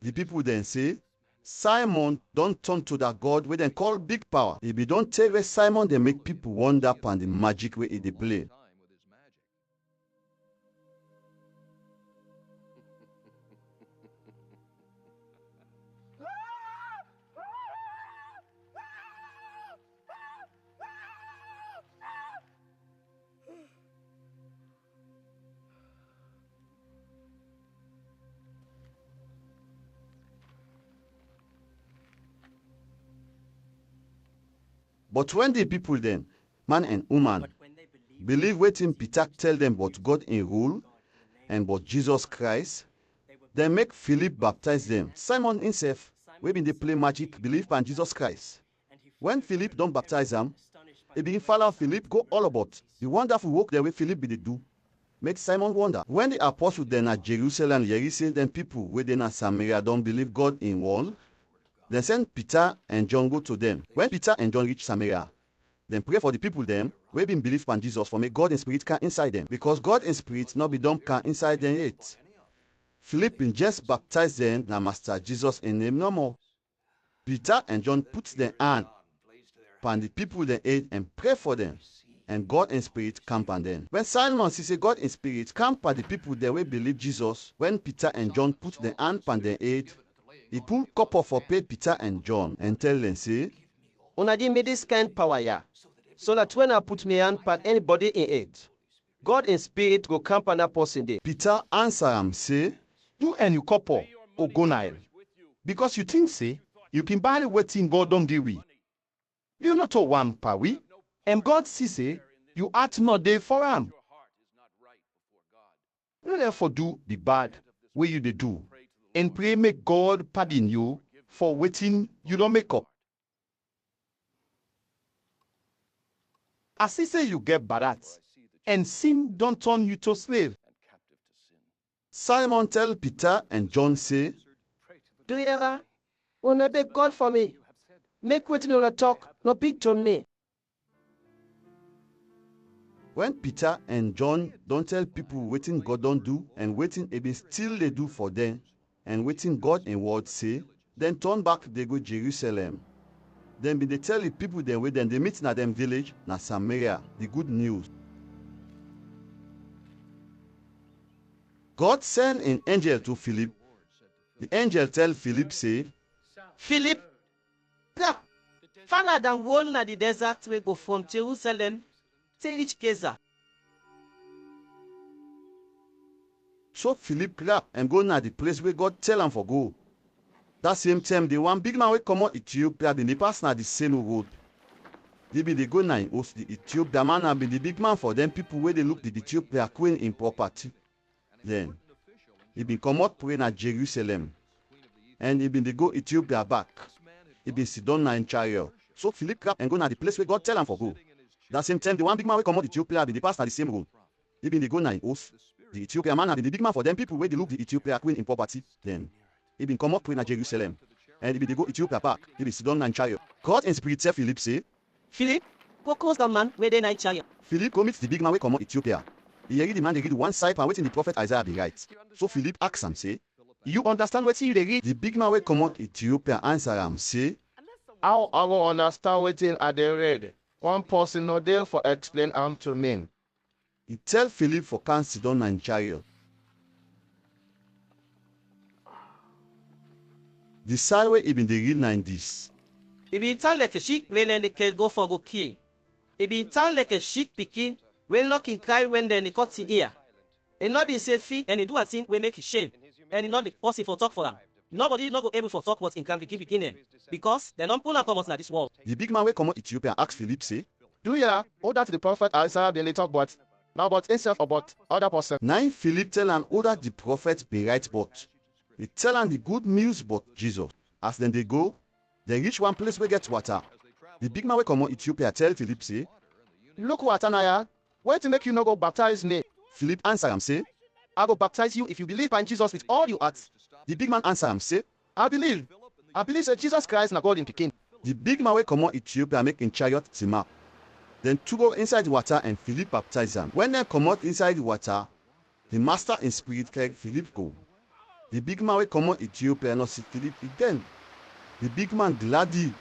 The people then say, Simon don't turn to that God we then call big power. If you don't tell Simon, they make people wonder upon the magic way they play. But when the people then, man and woman, believe wetin Peter tell them about God in rule and about Jesus Christ, they make Philip baptize them. Simon himself, we been they play magic, believe in Jesus Christ. When Philip don't baptize them, he begin follow Philip go all about the wonderful work that way Philip be they do. Make Simon wonder. When the apostles then at Jerusalem, then people within at Samaria don't believe God in one, then send Peter and John go to them. When Peter and John reach Samaria, then pray for the people them, we been believe in Jesus for make God in spirit can inside them. Because God in spirit not be dumb can inside them yet. Philip been just baptized them, now Master Jesus in name no more. Peter and John put their hand upon the people they ate and pray for them. And God in spirit camp on them. When Simon see God in spirit camp on the people that will believe Jesus, when Peter and John put their hand upon their head, he pull copper for pay Peter and John and tell them, say, Una give me this kind power ya, so that when I put my hand upon anybody in it, God in spirit go camp on that person there. Peter answer him, say, You and your couple or go Nile. Because you think, say, you can buy the waiting God don't give we. You not a one per we. And God see, say, you act not there for him. You therefore do the bad way you they do. And pray make God pardon you for waiting you don't make up. As he say you get barat, and sin don't turn you to slave. Simon tell Peter and John, say, Do you ever? Una beg God for me. Make wetin una talk, no big to me. When Peter and John don't tell people waiting God don't do and waiting it be still they do for them, and waiting God in word say, then turn back they go Jerusalem. Then be they tell the people then wait then they meet na them village, na Samaria, the good news. God sent an angel to Philip. The angel tell Philip, say, Philip, farther than one na the desert we go from Jerusalem to reach Gaza. So Philip clap and go na the place where God tell him for go. That same time, the one big man will come out Ethiopia, then they pass na the same road. They be they go na in host the Ethiopia man have been the big man for them people where they look the Ethiopia queen in property. Then he been come out pray na Jerusalem. And he been they go Ethiopia back. He been sit down na in chariot. So Philip clap and go na the place where God tell him for go. That same time, the one big man will come out Ethiopia, be they pass na the same road. He been they go na in host. The Ethiopian man have been the big man for them people where they look the Ethiopia queen in property. Then he been come up pray na Jerusalem. And he been they go Ethiopia back. He been sit down na in chariot. God in spirit tell Philip, say, Philip, go close the man where they night chariot. Philip go meet the big man will come out Ethiopia. He hear the man they read one side and waiting the prophet Isaiah be right. So Philip asks him, say, You understand what you they read? the big man will come out Ethiopia answer him, say, How I will understand waiting at the read? one person no there for explain to me. He tell Philip for can sit down in chariot. The side where he been the real 90s. It be time like a chic when the kid go for go kill. It be time like a chic pikin when looking cry when they cut in ear. And not be safe fee and he do a thing we make it shame. And it not be possible for talk for them. Nobody not go able for talk what in can be keep beginning. Because they don't pull up almost like this world. The big man will come out Ethiopia and ask Philip say, Do ya? Oh, that the prophet Isaiah they talk about. Now about himself about other person. Nine Philip tell him all that the prophet be right but. He tell him the good news about Jesus. As then they go, they reach one place where get water. The big man will come out Ethiopia tell Philip say, Look water now, where to make you no go baptize me? Philip answer him say, I go baptize you if you believe in Jesus with all your heart. the big man answer him say, I believe that Jesus Christ na God in Pekin. the big man will come out Ethiopia make in chariot team up. Then two go inside the water and Philip baptize him. When they come out inside the water, the master in spirit carry Philip go. The big man will come out Ethiopia and not see Philip again. The big man gladly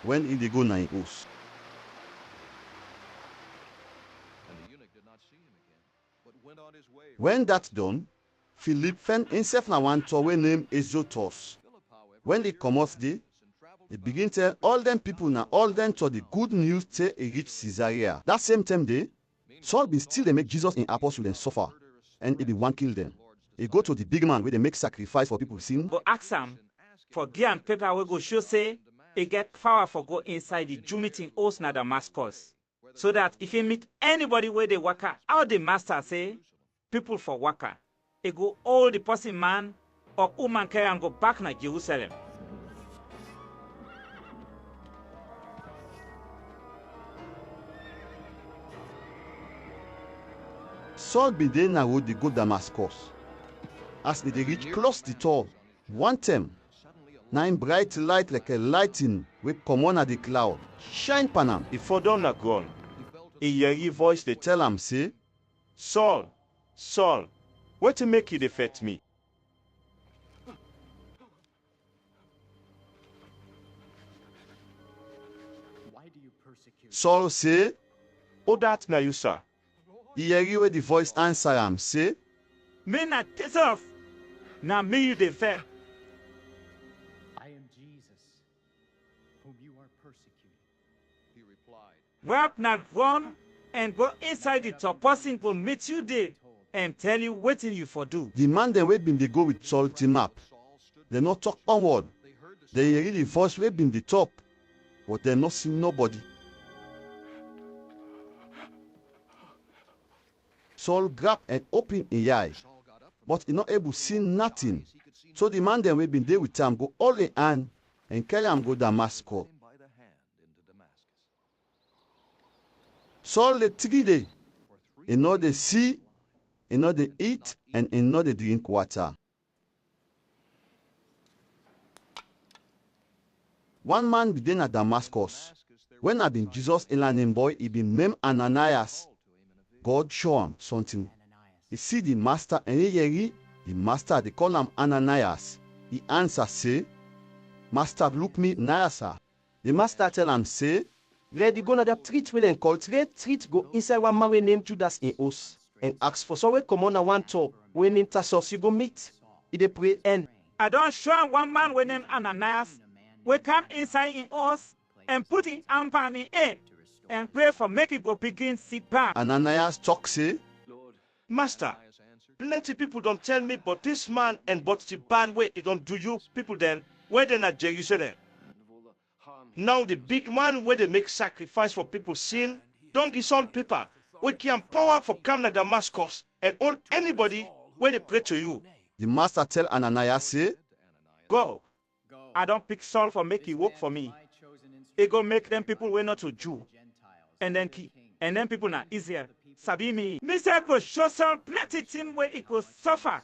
when he dey go na him house. When that done, Philip found himself na one tour wey name Azotus. When they come out there, he begin tell all them people na all them to the good news till he reach Caesarea. That same time day, Saul be still they make Jesus in Apɔsul Dɛn suffer, and he be one kill them. He go to the big man where they make sacrifice for people sin. Go ask him for gear and paper we go show say he get power for go inside the Jew meeting house na Damascus. So that if he meet anybody where they waka, how the master say, people for waka, he go all the person man or woman carry and go back na Jerusalem. Saul be there na road they go Damascus. As they reach close the door, one time, nine bright light like a lightning will come on at the cloud, shine pan am. He fall down na ground. He hear his voice they Tell am say, Saul, Saul, what to make you defect me? Saul say, Oh, that na you, sir. he hear where the voice answer am say, Me na take off. Na me you dey fear. I am Jesus, whom you are persecuting. He replied, Walk na ground and go inside the top person will meet you there and tell you what you for do. the man dem wey been dey go with Saul team up. They no talk onward. They hear the voice wey been the top, but they no see nobody. Saul grab and open his eye, but he not able to see nothing. So the man dem wey been there with him go all in hand and carry am go Damascus. by the hand into Damascus. Saul dey 3 days. He no dey see, he no dey eat, and he no dey drink water. One man be there at Damascus. When I been Jesus in him boy, he been named Ananias. God show him something. He see the master and he hear the master they call him Ananias. He answer say, Master look me Ananias sir. The master tell him say, Ready go na that street where they call street go inside one man we named Judas in house and ask for someone come on a one top when in Tassos you go meet. He dey pray and I don't show one man with name Ananias. We come inside in us and put in arm on in head and pray for make it go begin sit back. Ananias talk say, Master, plenty people don't tell me but this man and but the bad way it don't do you people then where they at Jerusalem. Now the big man where they make sacrifice for people sin, don't give some people we can power for come to Damascus and all anybody where they pray to you. the master tell Ananias say, Go. I don't pick Saul for make it work for me. It go make them people we not to Jew. And then people not easier. Sabi me. Me say go show Saul plenty thing where it go suffer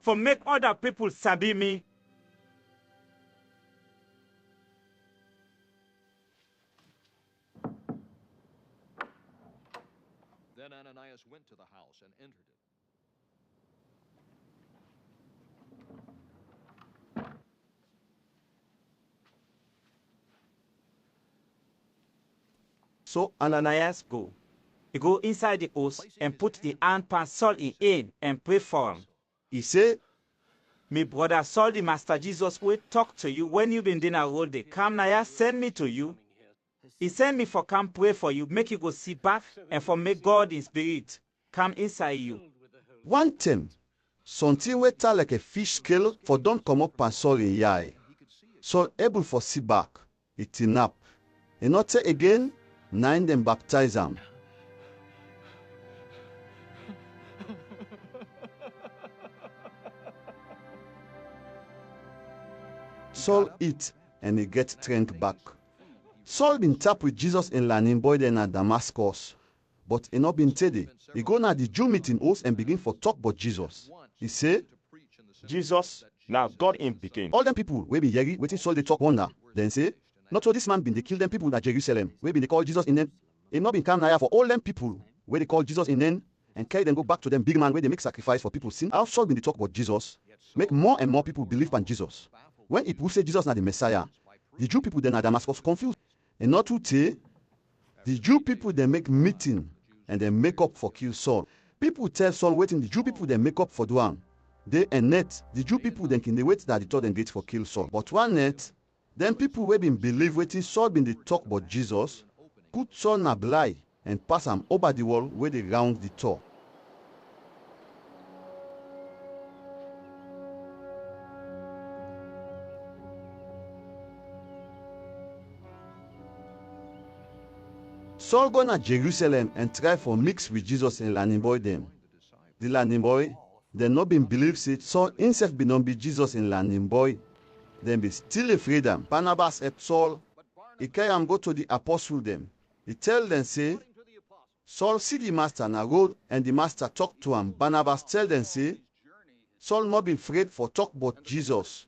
for make other people sabi me. Then Ananias went to the house and entered it. So Ananias go. He go inside the house and put the hand pan Saul in and pray for him. He say, Me brother Saul, the Master Jesus will talk to you when you been dinner all day. Come nigh, send me to you. He send me for come pray for you, make you go see back, and for make God in spirit come inside you. one thing, something wey tall like a fish scale for don come up and Saul in eye. Saul able for see back, he tin up. He not say again, nine them baptize him. Saul eat and he get strength back. Saul been tap with Jesus in learning boy then at Damascus, but he not been steady. He go na the Jew meeting house and begin for talk about Jesus. He say, Jesus, now God in begin. all them people wey be yeri waiting Saul they talk wonder. Then say, not so this man been they kill them people at Jerusalem, wey been they call Jesus in them. He not been come nigh for all them people where they call Jesus in them and carry them go back to them big man where they make sacrifice for people sin. How Saul been they talk about Jesus, make more and more people believe in Jesus. When people say Jesus not the Messiah, the Jew people then at Damascus confused. And not to say, the Jew people they make meeting and they make up for kill Saul. People tell Saul waiting, the Jew people they make up for Duan. They and net, the Jew people then can they wait that the third and gate for kill Saul. But one net, then people wey been believe waiting Saul been they talk about Jesus, put Saul na blind and pass him over the wall where they round the door. Saul go na Jerusalem and try for mix with Jesus and learning boy them. The learning boy, they not been believe say Saul himself be not be Jesus and learning boy. Then be still afraid them. Barnabas help Saul. He carry him go to the apostle them. He tell them say, Saul see the master na road and the master talk to him. Barnabas tell them say, Saul not be afraid for talk about Jesus.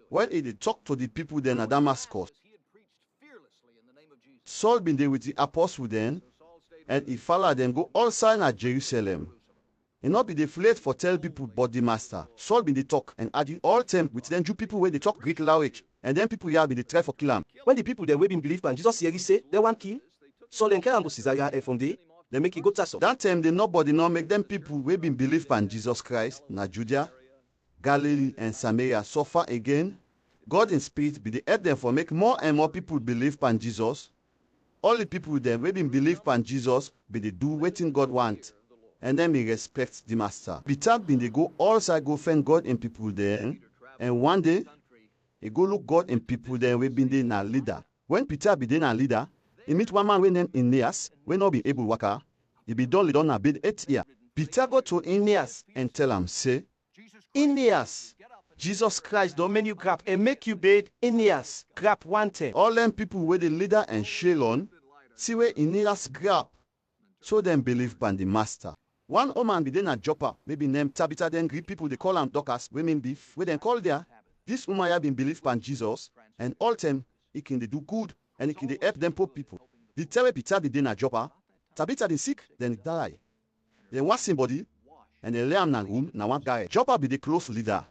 When he did talk to the people then at Damascus. Saul been there with the apostle then, and he follow them go all side at Jerusalem. He not be deflated for tell people about the master. Saul been they talk and argue all time with them Jew people where they talk Greek language, and then people here been they try for kill him. When the people they wey been believe in Jesus here say they want kill, Saul then carry am to Caesarea and from there they make it go Tarsus. That time they nobody not make them people wey been believe in Jesus Christ na Judea, Galilee and Samaria suffer again. God in spirit be the help them for make more and more people believe in Jesus. All the people them wey been believe in Jesus be they do wetin God want. And then he respects the master. Peter been they go all side go find God in people there. And one day, he go look God in people there we been there na leader. When Peter be there na leader, he meet one man we name Aeneas, we not be able to work. He be done lead on a bed 8 years. Peter go to Aeneas and tell him, say, Aeneas, Jesus Christ don't make you grab and make you bed. Aeneas, grab one time. all them people where the leader and Sharon, see where Aeneas grab. So them believe in the master. One woman be then a Joppa, maybe named Tabitha, then Greek people they call them Dorcas, women beef, where then call there. This woman have been believe in Jesus, and all time he can they do good and he can they help them poor people. The time Peter be then a Joppa, Tabitha they sick, then he die. Then one somebody, and they lay him in a room, now one guy. Joppa be the close leader.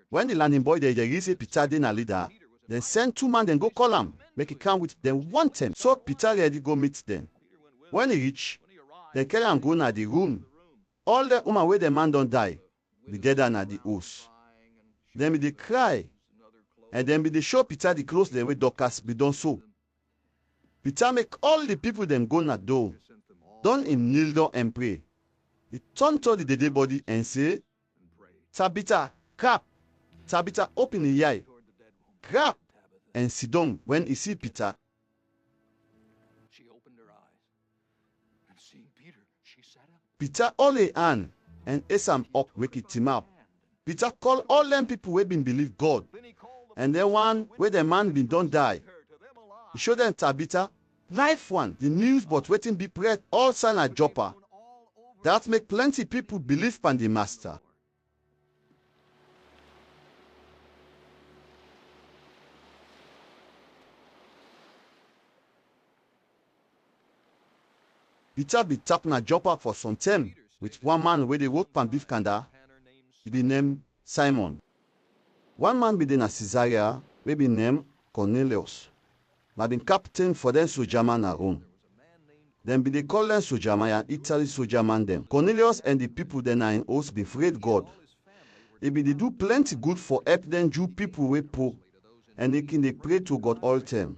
When the landing boy they say Peter then a leader, then send 2 men then go call him, make it come with them 1 time. So Peter ready go meet them. When he reach, they carry him go na the room. All the woman where the man don't die, be dead na the house. Then be they cry, and then be they show Peter the clothes them with Dorcas be done so. Peter make all the people them go na door. Don him kneel down and pray. He turn to the dead body and say, Tabitha, crap. Tabitha open the eye, crap, and sit down. When he see Peter, She opened her eyes, and seeing Peter, she sat up. Peter all a hand and ace him up, wake it him up. Peter call all them people who been believe God. And then one where the man been don't die. He show them Tabitha, life one, the news but waiting be spread all sign at Joppa. That make plenty people believe in the master. Peter be tapping a Joppa for some time with one man where they work pan beef kanda. He be named Simon. One man be in a Caesarea, we be named Cornelius. But been captain for them so German at home. Then be they call them sojaman and Italy sojaman them. Cornelius and the people then are in host be afraid God. They be they do plenty good for help them Jew people we poor, and they can they pray to God all time.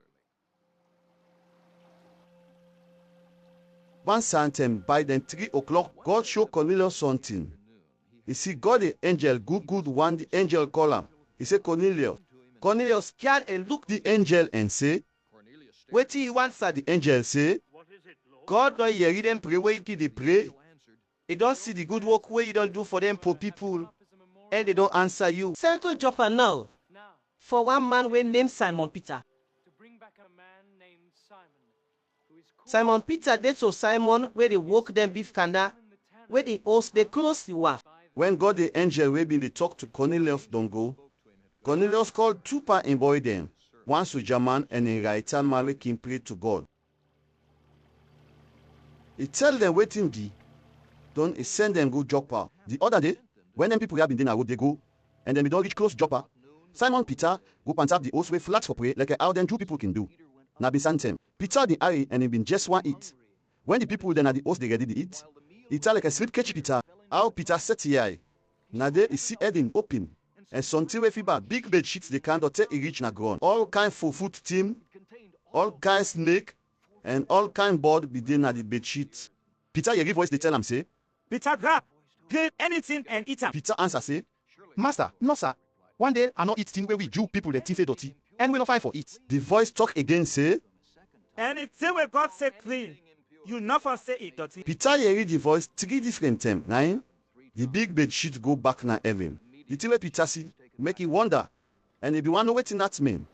One time by then 3 o'clock, God show Cornelius something. He see God the angel, good one, the angel call him. He say Cornelius. Cornelius scared and look the angel and say, what he wants that the angel say, God don't hear them pray where they pray. He don't see the good work where you don't do for them poor people, and they don't answer you. Send to Joppa now for one man we named Simon Peter. Simon Peter did so Simon where they woke them beef kanda, where they host they close the war. When God the angel we been they talk to Cornelius don't go. Cornelius called 2 pa and boy them, one sojaman and a writer man can pray to God. He tell them waiting be, don't he send them go Joppa. The other day, when them people have been there, they go, and then we don't reach close Joppa. Simon Peter go and tap the host way flat for pray like how them Jew people can do. Now be santem. Peter the hurry and he been just one eat. When the people then at the host they ready to eat, he tell like a sleep catch Peter. How Peter set here. Now there is see heading open. And something with fever, big bed sheets they can't take reach na ground. All kind for food team, all kind snake, and all kind bird be there at the bed sheets. Peter hear voice they tell him say, Peter grab anything and eat them. Peter answer say, Master, no sir. One day I not eat thing where we Jew people they think say dirty, and we not find for it. The voice talk again say, anything where God say clean, you not for say it dirty. Peter hear the voice 3 different times. Nine, the big bed sheet go back na heaven. The thing where Peter see, make he wonder, and if you want to wait in that mean.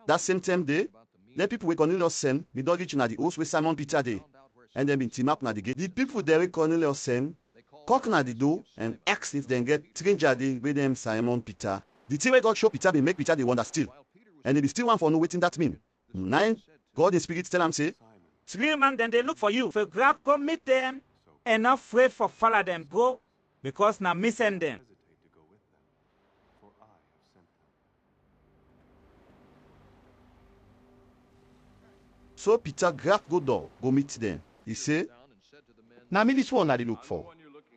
That same time day, then people we Cornelius send, we don't reach na the house where Simon Peter day, and then been team up na the gate. The people there Cornelius send, cock na the door and ask if they get stranger day with them Simon Peter. The thing where God show Peter be make Peter they wonder still, and they be still one for no waiting that mean. 9, God the Spirit tell him say, 3 man then they look for you. For grab go meet them, and not afraid for follow them go, because now missing them. So Peter grab go door, go meet them. He say, Now me this one I dey look for.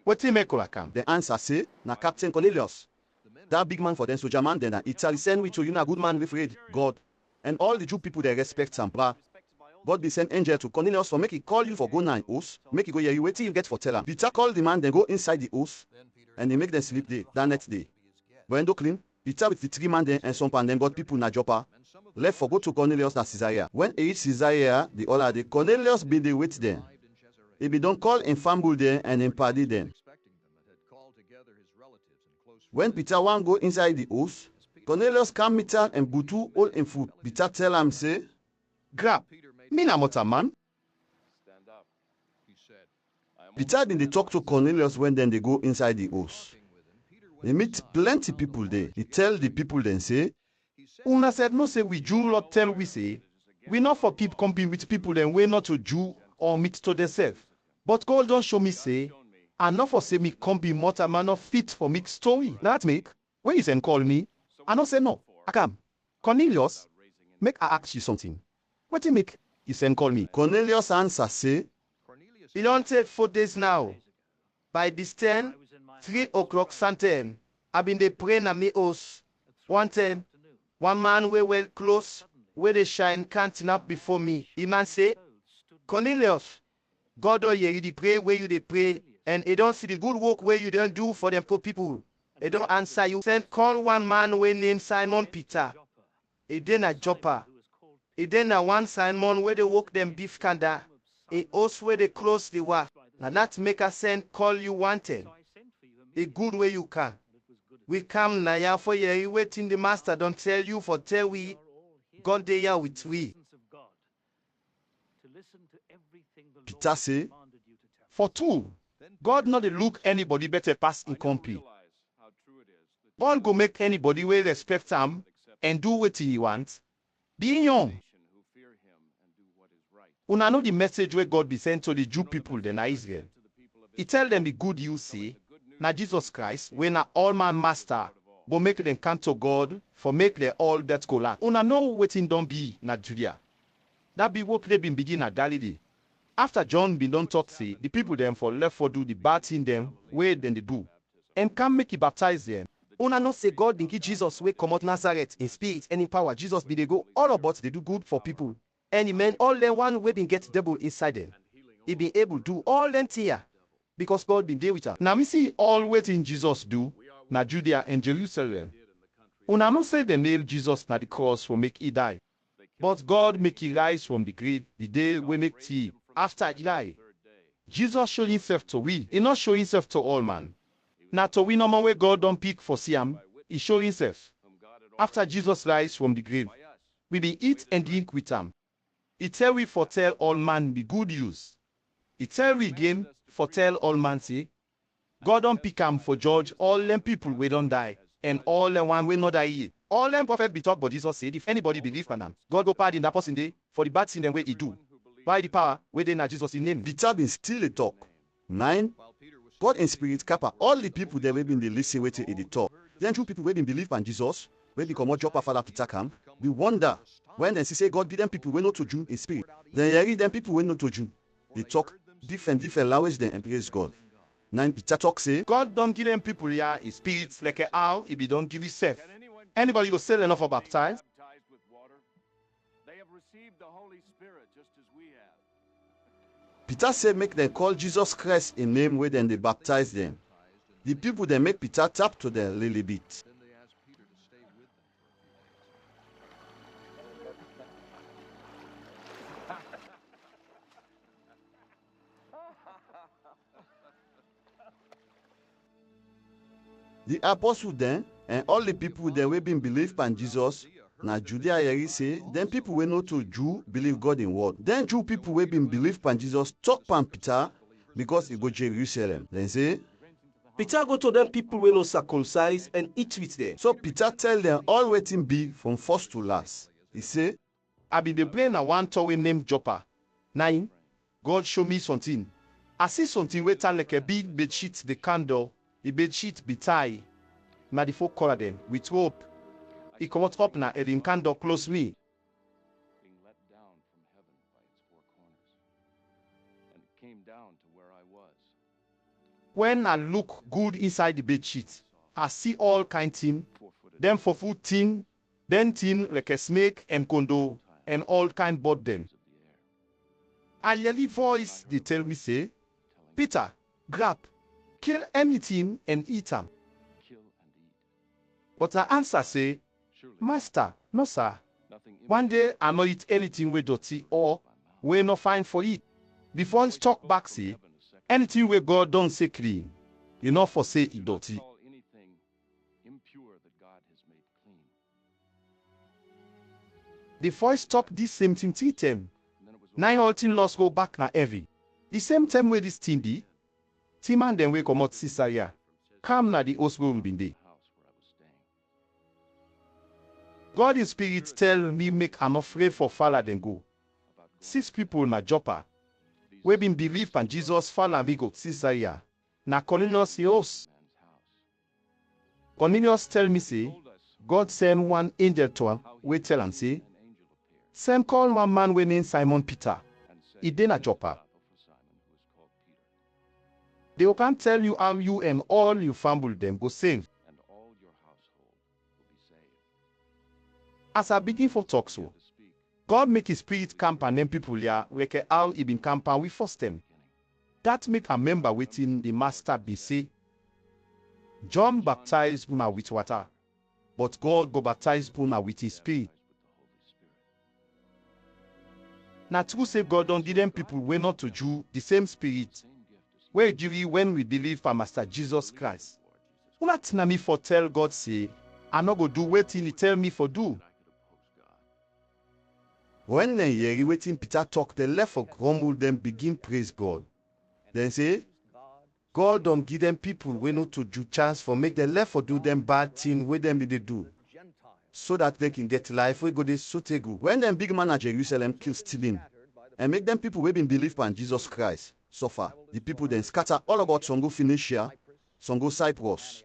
What he make all come? the answer say, na Captain Cornelius. That big man for them soldier man then na Italy send we to you na good man we afraid God. And all the Jew people they respect and bra. God be send angel to Cornelius for make he call you for go na in house, make he go hear you wait till you get for tell him. Peter call the man then go inside the house, and they make them sleep day that next day. When do clean, Peter with the 3 man then and some pan them got people na Joppa. Left for go to Cornelius na Caesarea. When he reach Caesarea, the other day, Cornelius be the wait them. He be don't call in famble there and in party them. When Peter want go inside the house, Cornelius come meet her and butu all in food. Peter tell him say, Grab. Me na mota man. Peter been they talk to Cornelius when then they go inside the house. They meet plenty people there. He tell the people then say, Una said no say we Jew lot tell we say, we not for people compete with people and we not to Jew or meet to themselves. But God don't show me say, and not for say me come be mortal man not fit for me story. That make, when you send call me, I not say no. I come. Cornelius, make I ask you something. What you make, you send call me. Cornelius answer say, It don't take 4 days now. By this 3 o'clock Santem, I been dey pray na me house. One time, one man we well close, where the shine can't up before me. He man say, Cornelius, God don't hear you dey pray where you dey pray, and he don't see the good work where you don't do for them poor people. He don't answer you. Send call one man we named Simon Peter. He then a Joppa. He then a one Simon where they work them beef kanda. He also where they close the war. Now that make us send call you wanted. A good way you can. We come now ya for you waiting the master don't tell you for tell we God they are with we. Peter say, For 2, God not dey look anybody better pass in company. God go make anybody will respect him and do what he wants. Be young. Una know the message where God be sent to the Jew people then Israel. He tell them the good you see, na Jesus Christ, when na all man master, but make them come to God for make them all that go lack. Una know what in don't be na Judea. That be what they been begin at Galilee. After John been done talk say, the people them for left for do the bad thing them, way then they do. And can make he baptize them. Una know say God bin give Jesus wey comot Nazareth in spirit and in power. Jesus bin dey go all about dey do good for people. And he meant all them one wey bin get devil inside them. He been able do all them things because God been there with her. Now we see all waiting Jesus do, na Judea and Jerusalem. Una no say they nail Jesus na the cross for make he die. But God make he rise from the grave the day we make tea after he die. Jesus show himself to we, he not show himself to all man. Now to we no man where God don't pick for Siam, he show himself. After Jesus rise from the grave, we be eat and drink with him. He tell we for tell all man be good news. He tell we again for tell all man say, God don't pick him for judge all them people we don't die, and all them one we not die yet. All them prophets be talk, but Jesus said, if anybody believe in them, God go pardon that person day for the bad sin them way he do. By the power where they na Jesus in name. Peter been still a talk. 9. God in spirit kappa all the people that we been dey listen waiting in the talk. Then two people we been believe in Jesus, when they come out job after Peter come, we wonder when they say God be them people we know to Jew in spirit. Then you read them people we know to Jew. They talk different language then and praise God. 9 Peter talk say God don't give them people here his spirits like a owl if he don't give himself. Anybody go sell enough for baptized? With water, they have received the Holy Spirit just as we have. Peter say make them call Jesus Christ a name where then they baptize them. The people then make Peter tap to them a little bit. Then they asked Peter to stay with them The Apɔsul Dɛn and all the people that we been believe in Jesus, na Judea here say, then people we know to Jew believe God in word. Then Jew people we been believe in Jesus talk pan Peter because he go Jerusalem. Then say, Peter go to them people wey no circumcised and eat with them. so Peter tell them all waiting be from first to last. He say, I been the plane a one toy named Joppa. 9. God show me something. I see something where turn like a big bed sheet the candle, the bed sheet be tie. Na the folk color them with rope. He come up na and the candle close me. being let down from heaven by its four corners. And it came down to where I was. When I look good inside the bed sheet, I see all kind thing. Them for food thing, then thing like a snake and condo and all kind bird them. I hear voice they tell me say, Peter, grab, kill anything and eat them. Kill and eat. But I answer say, Surely Master, no sir. nothing One day I no eat anything we dirty or we no fine for it. The voice talk back say, anything where God don't say clean, you not for say it dirty. call anything impure that God has made clean. The voice talk this same thing 3 times. And then it was 9 all thing lost go back na heavy. The same time where this team be, team and then we come out Caesarea. Come na the host room been there. the house where I was staying. God in spirit tell me make I'm afraid for follow them go. 6 people na Joppa. We been believe in Jesus follow me go Caesarea. Na Cornelius the host. Man's house. Cornelius tell me say, Told us God send one angel to him. We tell and say, an angel appeared send call one man we named Simon Peter. and said, He dey na Joppa. for Simon, who is called Peter, They can tell you you and all you family them go save. and all your household will be saved. As I begin for talk so, To speak God make his spirit camp and them people here like how he been camp and we first them. That make a member waiting the master be say, John baptized una with water, but God go baptize una with his spirit. with the Holy Spirit. Now true say God don't give them people we not to Jew the same spirit. Same gift as Where do we when we believe for Master Jesus Christ? Una tina me for tell God say, I no go do waiting he tell me for do. I could oppose God. when they hear waiting Peter talk, the left for grumble them begin praise God. Then say, God don't give them people we know to do chance for make the left for do them bad thing with them they do. So that they can get life we go they so take good. when them big man at Jerusalem kill Stephen and make them people we been believe in Jesus Christ suffer, the people then scatter all about some go Phoenicia, some go Cyprus,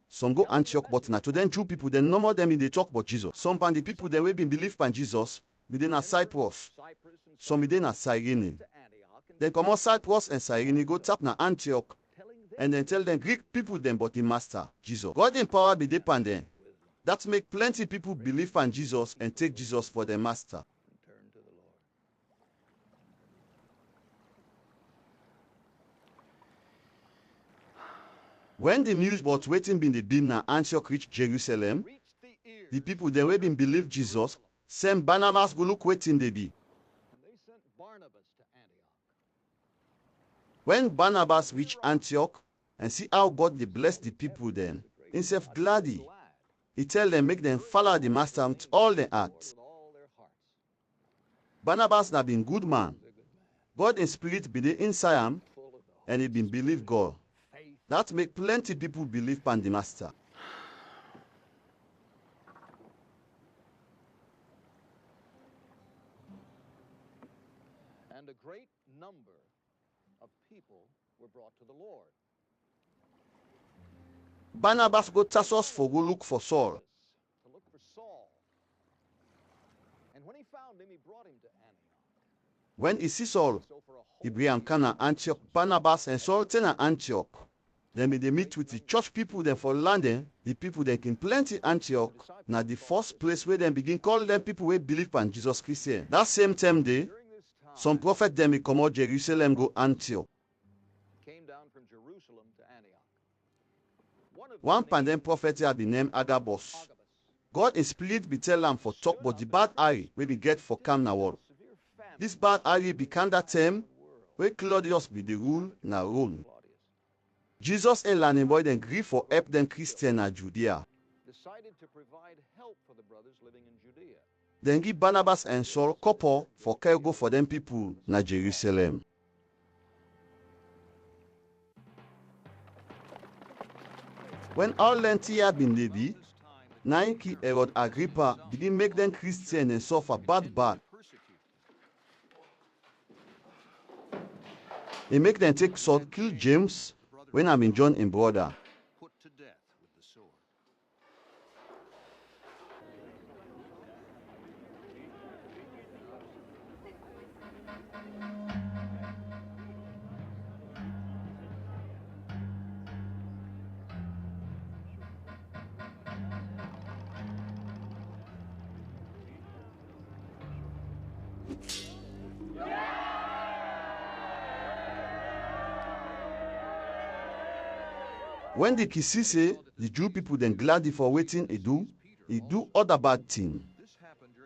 some go Antioch, but now to them Jew people then no more them in they talk about Jesus. Some pan the people then we been believe in Jesus, we then at Cyprus, some we then at Cyrene. Then come out Cyprus and Cyrene, go tap na Antioch, and then tell them Greek people them but the master, Jesus. God in power be dependent. That make plenty people believe in Jesus and take Jesus for their master. When the news about waiting been the beam na Antioch reach Jerusalem, the people they wey been believe Jesus send Barnabas go look waiting they be. When Barnabas reach Antioch and see how God they bless the people then, himself gladly, he tell them make them follow the master with all their heart. Barnabas na been good man. God in spirit be the inside him and he been believe God. That make plenty people believe pan the master. And a great number of people were brought to the Lord. Barnabas go Tarsus for go look for Saul. To look for Saul. And when he found him, he brought him to Antioch. When he see Saul, So for a whole he bring him come na Antioch. Barnabas and Saul turn na Antioch. Then they meet with the church people then for London. The people they can plenty Antioch. Now the first place where they begin call them people who believe in Jesus Christ. That same time day, during this time some prophet them come out Jerusalem go Antioch. came down from Jerusalem to Antioch. One pandem prophet had been named Agabus. God in spirit be tell them for talk about the bad eye we be get for come na world. This bad eye become that term where Claudius be the rule na Rome. Jesus and learning boy then agree for help them Christian na Judea. Decided to provide help for the brothers living in Judea. Then give Barnabas and Saul couple for cargo for them people na Jerusalem. When all lengthy had been they be, Nike Herod Agrippa begin make them Christian and suffer bad. He make them take sword kill James when I mean John in brother. Put to death with the sword. When the Kisi say the Jew people then glad for waiting he do other bad thing.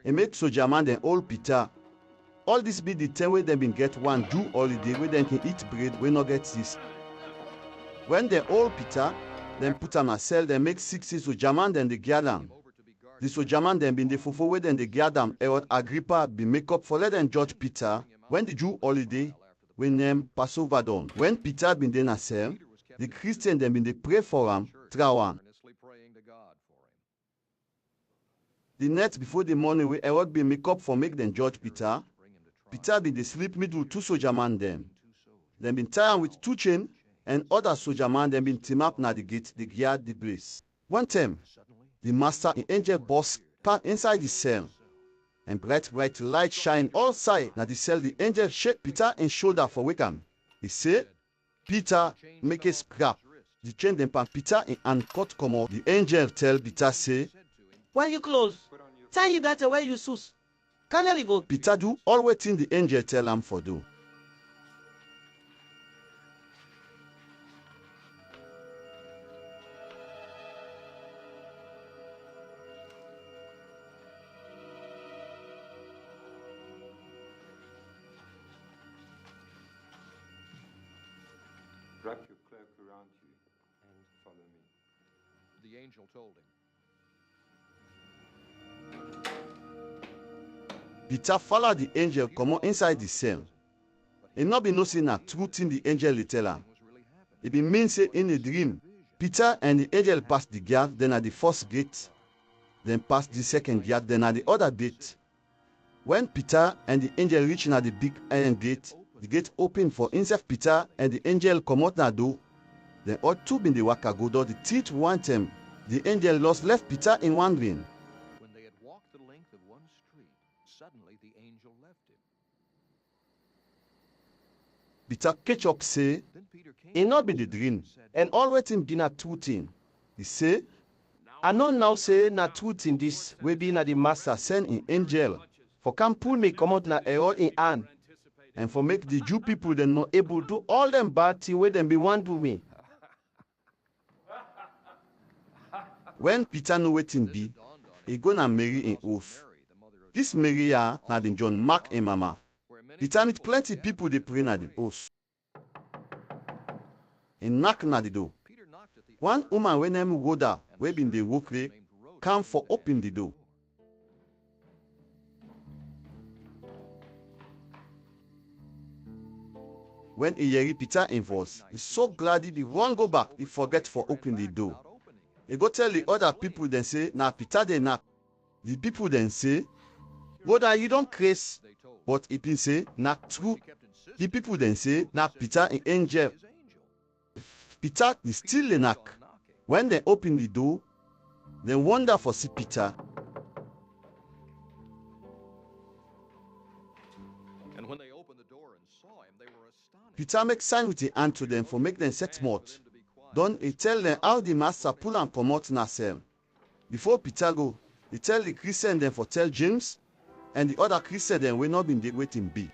He make soldier man then old Peter. All this be the time where they been get one Jew holiday where they can eat bread when not get this. When they old Peter, then put him a cell, then make 60 soldier man then they gather. The soldier man then been the fufu where then they gather. Herod Agrippa be make up for let them judge Peter. When the Jew holiday, we name Passover done. When Peter been in a cell, the Christian then been they pray for him, throw him. Earnestly praying to God for him. The night before the morning where Herod be make up for make them judge Peter, Peter been they sleep middle two soldier man them. Then been tie him with two chain and other soldier man then been team up na the gate, the guard the place. One time, the master in angel boss pan inside the cell. And bright light shine all side na the cell the angel shake Peter in shoulder for wake him. He say, Peter make a scrap. The chain them pan Peter in hand cut come out. The angel tell Peter say, When you close, tell you that where you sus. Can you go? Peter do all waiting the angel tell him for do. Wrap your cloak around you and follow me. The angel told him. Peter follow the angel come out inside the cell. He not be no say na truth in the angel he tell him. It be mean say in a dream, Peter and the angel pass the guard, then at the first gate, then pass the second gate, then at the other gate. When Peter and the angel reach at the big iron gate, the gate open for inside Peter and the angel come out na door. Then all two been the waka go door, the teeth want him. The angel lost left Peter in wondering. When they had walked the length of one street, suddenly the angel left him. Peter catch up say, "It not be the dream, and all wetin be na two thing." He say, "I know now say na two thing this wey be na the master send in angel for come pull me comot na Herod in hand, and for make the Jew people dem not able do all them bad thing wey dem be want do me." When Peter know wetin be, he go na Mary in oath. This Mary na the John Mark and mama. Peter meet plenty people dey pray na the house. He knock na the door. One woman wey name Rhoda wey been dey work there come for open the door. When he hear Peter in voice, he so glad he run go back, he forget for open the door. He go tell the other people then say, "Na Peter dey knock." The people then say, "Rhoda, you don't craze." But he been say, "Knock true." The people then say, "Na Peter in angel." Peter is still a knock. When they open the door, they wonder for see Peter. And when they opened the door and saw him, they were astonished. Peter make sign with the hand to them for make them set mouth. Then he tell them how the master pull and come out na cell. Before Peter go, he tell the Christian them for tell James, and the other Christian them will not been there waiting be.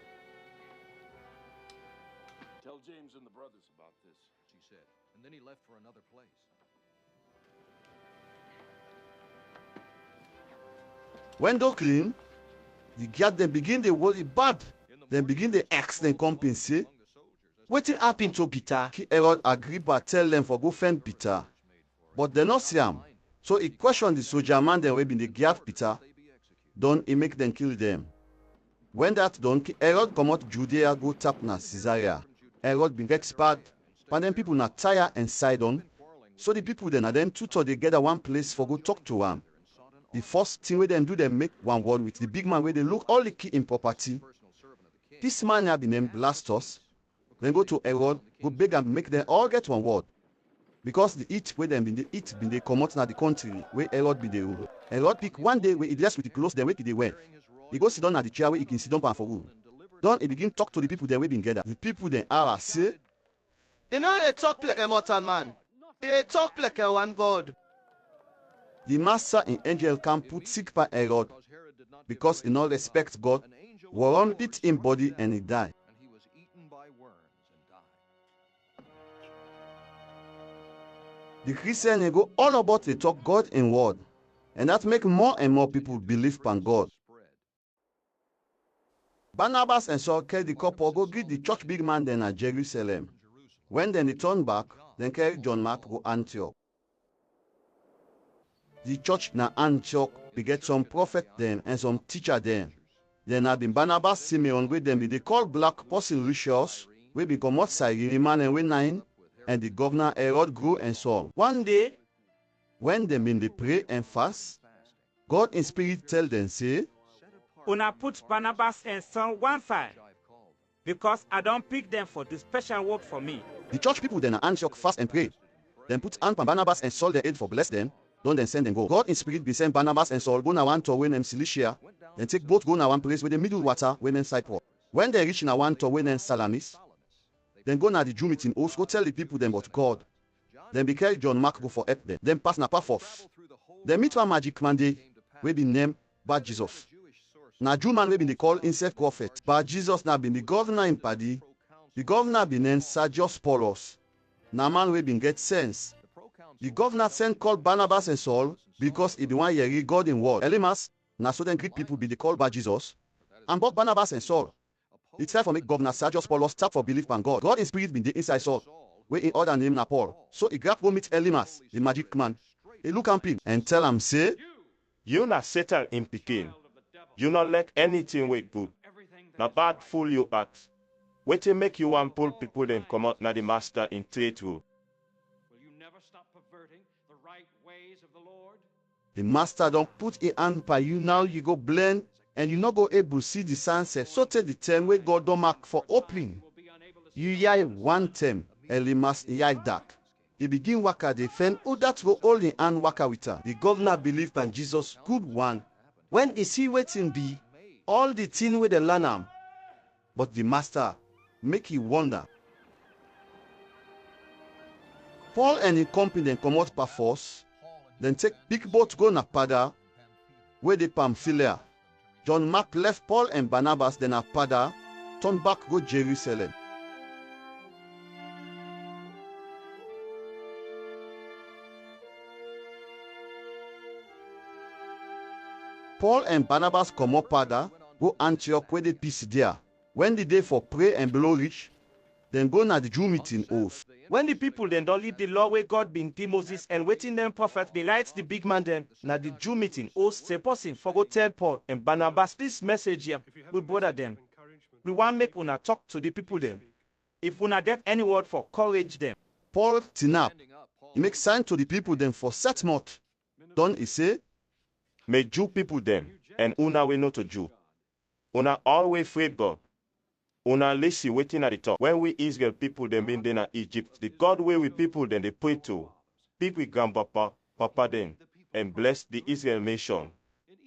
Tell James and the brothers about this, she said. And then he left for another place. When they clean, the guard them begin they worry bad. Then begin they ask them compensate. Wetin happen to Peter? Herod Agrippa tell them for go find Peter, but they not see him. So he questioned the soldier man them wey been the guard Peter. Then he make them kill them. When that done, Herod come out Judea go tap na Caesarea. Herod been get bad, but then people na Tyre and Sidon. So the people then and them two together one place for go talk to him. The first thing we then do, them make one word with the big man where they look all the key in property. This man have been named Blastus. Then go to Herod, go beg and make them all get one word. Because the eat where them been they eat been they come out na the country where Herod be the rule. Herod pick one day where he dress with the clothes them where they wear. He go sit down at the chair where he can sit down for rule. Then he begin talk to the people them where been gather. The people then are say, You know they talk like a mortal man. They talk like a one God. the master and angel can put sick by Herod because he not respect God. Warren beat him body and he die. And he was eaten by worms and died. The Christian they go all about they talk God in word, and that make more and more people believe in God. Barnabas and Saul carry the couple go give the church big man then at Jerusalem. When then they turn back, then carry John Mark go Antioch. The church na Antioch beget some prophet then and some teacher then. Then have been Barnabas Simeon with them they call black Apɔsul Lucius, we become outside man and we 9, and the governor Herod grew and Saul. One day, when them in the pray and fast, God in spirit tell them say, Una put Barnabas and Saul one side, because I don't pick them for the special work for me. the church people then at Antioch fast and pray. Then put hand on Barnabas and Saul their aid for bless them. Don't then send them go. God in spirit be send Barnabas and Saul go na one tour when them Cilicia. Then take boat go na one place with the middle water when them Cyprus. When they reach na one tour when them Salamis, then go na the Jew meeting house go tell the people them about God. Then be carry John Mark go for help them. Then pass na Paphos. Then meet one magic man dey we be named Bar Jesus. Na Jew man we been they call himself prophet. Bar Jesus na been the governor in Paddy. The governor been named Sergius Paulus. Na man we been get sense. The governor sent called Barnabas and Saul because he be one year God in word. Elimas, na so then Greek people be they called by Jesus. And both Barnabas and Saul. It's time for make governor Sergius Paulus start for belief in God. God in spirit been the inside Saul. We in other name na Paul. So he grab go meet Elimas, the magic man. He look at him and tell him say, You na Satan in Pekin. You not let anything wait good. Na bad fool you at. Wetin make you want pull people then come out na the master in trade rule. Will you never stop perverting the right ways of the Lord? the master don't put a hand by you now you go blend and you not go able see the sunset. So take the term where God don't mark for opening. You hear one term, Elimas hear dark. He begin waka the fen, who that go all in hand waka with her. The governor believed in Jesus, good one. When he see waiting be, all the thing with the learn am. But the master make he wonder. Paul and his company then comot per force, then take big boat go na Pada, where dey Pamphylia. John Mark left Paul and Barnabas then na Pada, turn back go Jerusalem. Paul and Barnabas comot Pada, go Antioch where dey Pisidia. When the day for pray and blow reach, then go na the Jew meeting house. When the people then don't leave the law where God been give Moses and waiting them prophet, they write the big man them, na the Jew meeting host say person for go tell Paul and Barnabas this message here, we bother them. We want make una talk to the people them. If una get any word for courage them. Paul tinap, he make sign to the people them for 7 months. Don he say, May Jew people them, and una we know to Jew. Una always afraid God. Una lazy waiting at the top. When we Israel people them been in Egypt, the God way we people then they pray to, speak with grandpapa, papa then, and bless the Israel nation.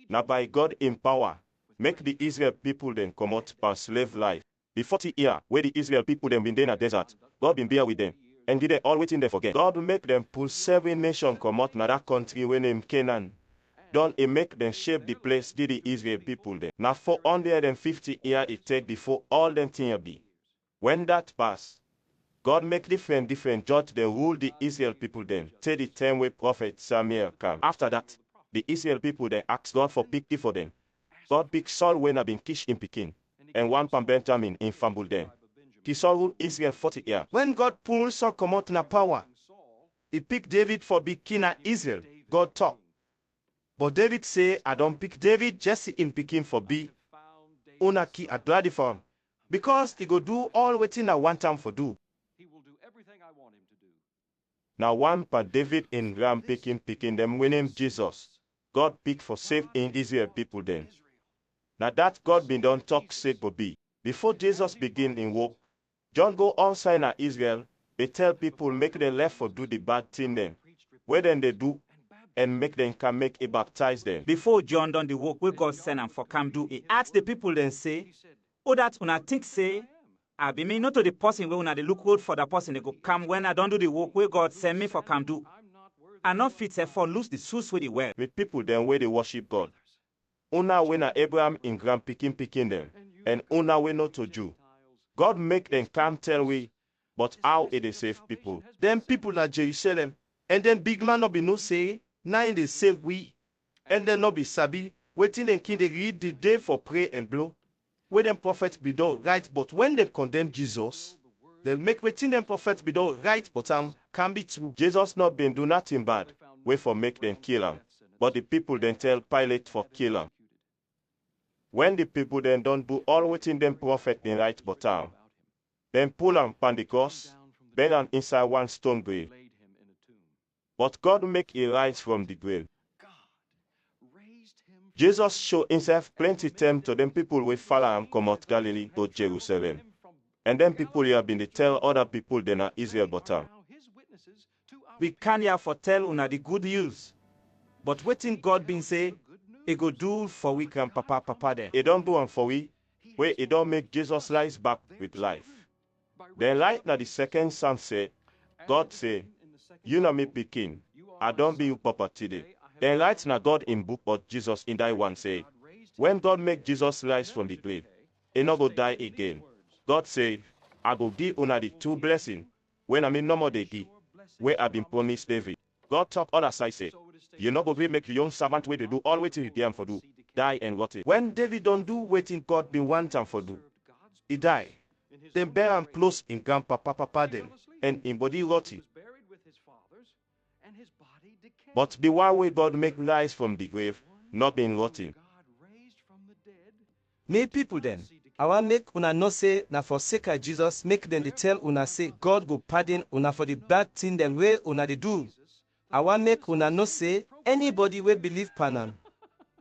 Now by God in power, make the Israel people then come out from slave life. The 40 year where the Israel people them been in a desert, God been there with them. And did they all waiting there forget? God make them pull 7 nations come out na that country when named Canaan. Don't it make them shape the place did the Israel people there. Now 450 years it take before all them things be. When that pass, God make different judge they rule the Israel people then. Till the time where prophet Samuel come. After that, the Israel people then ask God for pity for them. God pick Saul when I been Kish in Pekin, and one from Benjamin in Fambul then. Saul rule Israel 40 years. When God pull Saul come out na power, he pick David for be king of Israel. God talk. But David say, I don't pick David, Jesse in Pekin for be una ki a glad for him. Because he go do all waiting at one time for do. He will do everything I want him to do. Now one per David in Ram picking them when him Jesus. God pick for save in Israel people then. Now that God been done talk said for be. Before Jesus begin in work, John go outside na Israel, they tell people make them left for do the bad thing then. Where then they do and make them can make a baptize them. Before John done the work we God send him for come do, he asked the people then say, oh that una think say, I be me not to the person where una they look good for the person they go come when I don't do the work where God send me for come do. I not fit say for lose the shoes with the well. With people then where they worship God. Una when Abraham in grand picking them, and una we not to Jew. God make them come tell we, but how it is save people. Them people at Jerusalem, and then big man no be no say, now in they save we, and then no be sabi, waiting and king they read the day for pray and blow. Where them prophets be done right, but when they condemn Jesus, they make waiting them prophets be done right, but can be true. Jesus not been do nothing bad, wait for make them kill him. But the people then tell Pilate for kill him. When the people then don't do all waiting them prophet in right but then pull him pan the cross, bend him inside one stone grave. But God make a rise from the grave. Jesus show himself plenty time to them people with follow him come out Galilee to Jerusalem. And then people here been they tell other people they are Israel but we can here for tell una the good news. But waiting God been say, he go do for we can papa there. He don't do them for we, where he don't make Jesus rise back with life. Then like na the second psalm said, God say, you know me picking, I don't be you papa today. Then like na God in book but Jesus in that one say, when God make Jesus rise from the grave, he not go die again. God say, I go give una the 2 blessings, when I mean no more they give, where I been promised David. God talk other side say, you not go be make your young servant where they do all waiting with them for do, die and rot it. When David don't do waiting God been one time for do, he die. Then bear him close in grandpapa them, and in body rotty. But the one way God make rise from the grave, not being rotting. May people then, I want make una no say na for sake of Jesus, make them they tell una say God go pardon una for the bad thing them way una they do. I want make una no say anybody will believe panan.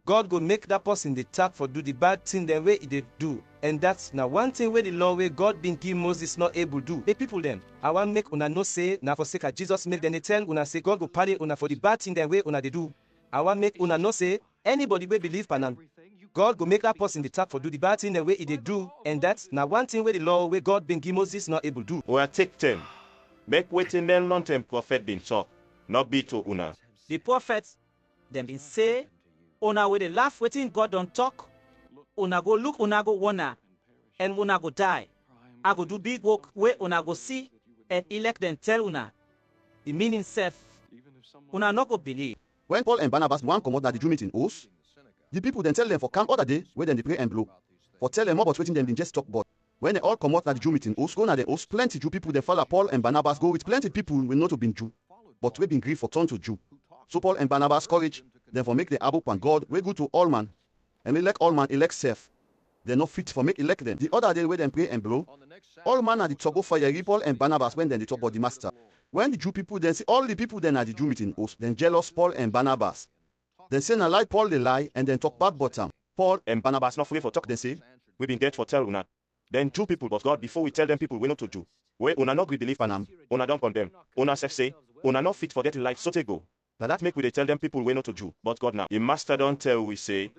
God go make that person the tap for do the bad thing them way they do. And that's now one thing where the law where God been give Moses not able to do. The people them, I want make una no say na for sake of Jesus make them they tell una say God go pardon una for the bad thing them way una they do. I want make una no say anybody will believe panan. God go make that person the talk for do the bad thing the way he dey do, and that's now one thing where the law where God been give Moses not able do. We take them. Make waiting them long time prophet been talk, not be to una. The prophets, them been say, una with the laugh waiting God don't talk, una go look, una go wonder, and una go die. I go do big work where una go see, and elect them tell una. The meaning self, una no go believe. When Paul and Barnabas want come out at the Jew meeting house, the people then tell them for come other day where then they pray and blow. For tell them about waiting them just talk about. When they all come out at the Jew meeting house, go na the house, plenty Jew people they follow Paul and Barnabas go with plenty people we not to been Jew, but we been grieved for turn to Jew. So Paul and Barnabas courage, then for make the able and God we go to all man, and elect all man elect self. They're not fit for make elect them. The other day where them pray and blow, all man at the talk for Paul and Barnabas when then they talk about the master. When the Jew people then see all the people then at the Jew meeting host, then jealous Paul and Barnabas. Then say na lie Paul they lie and then talk bad about them. Paul and Barnabas not free for talk then say, we been get for tell una. Then Jew people but God before we tell them people we not to Jew. Where una not we believe Panam, una don't condemn. Una self say, una not fit for get life so they go. Now that make we they tell them people we not to Jew. But God now, the master don't tell we say,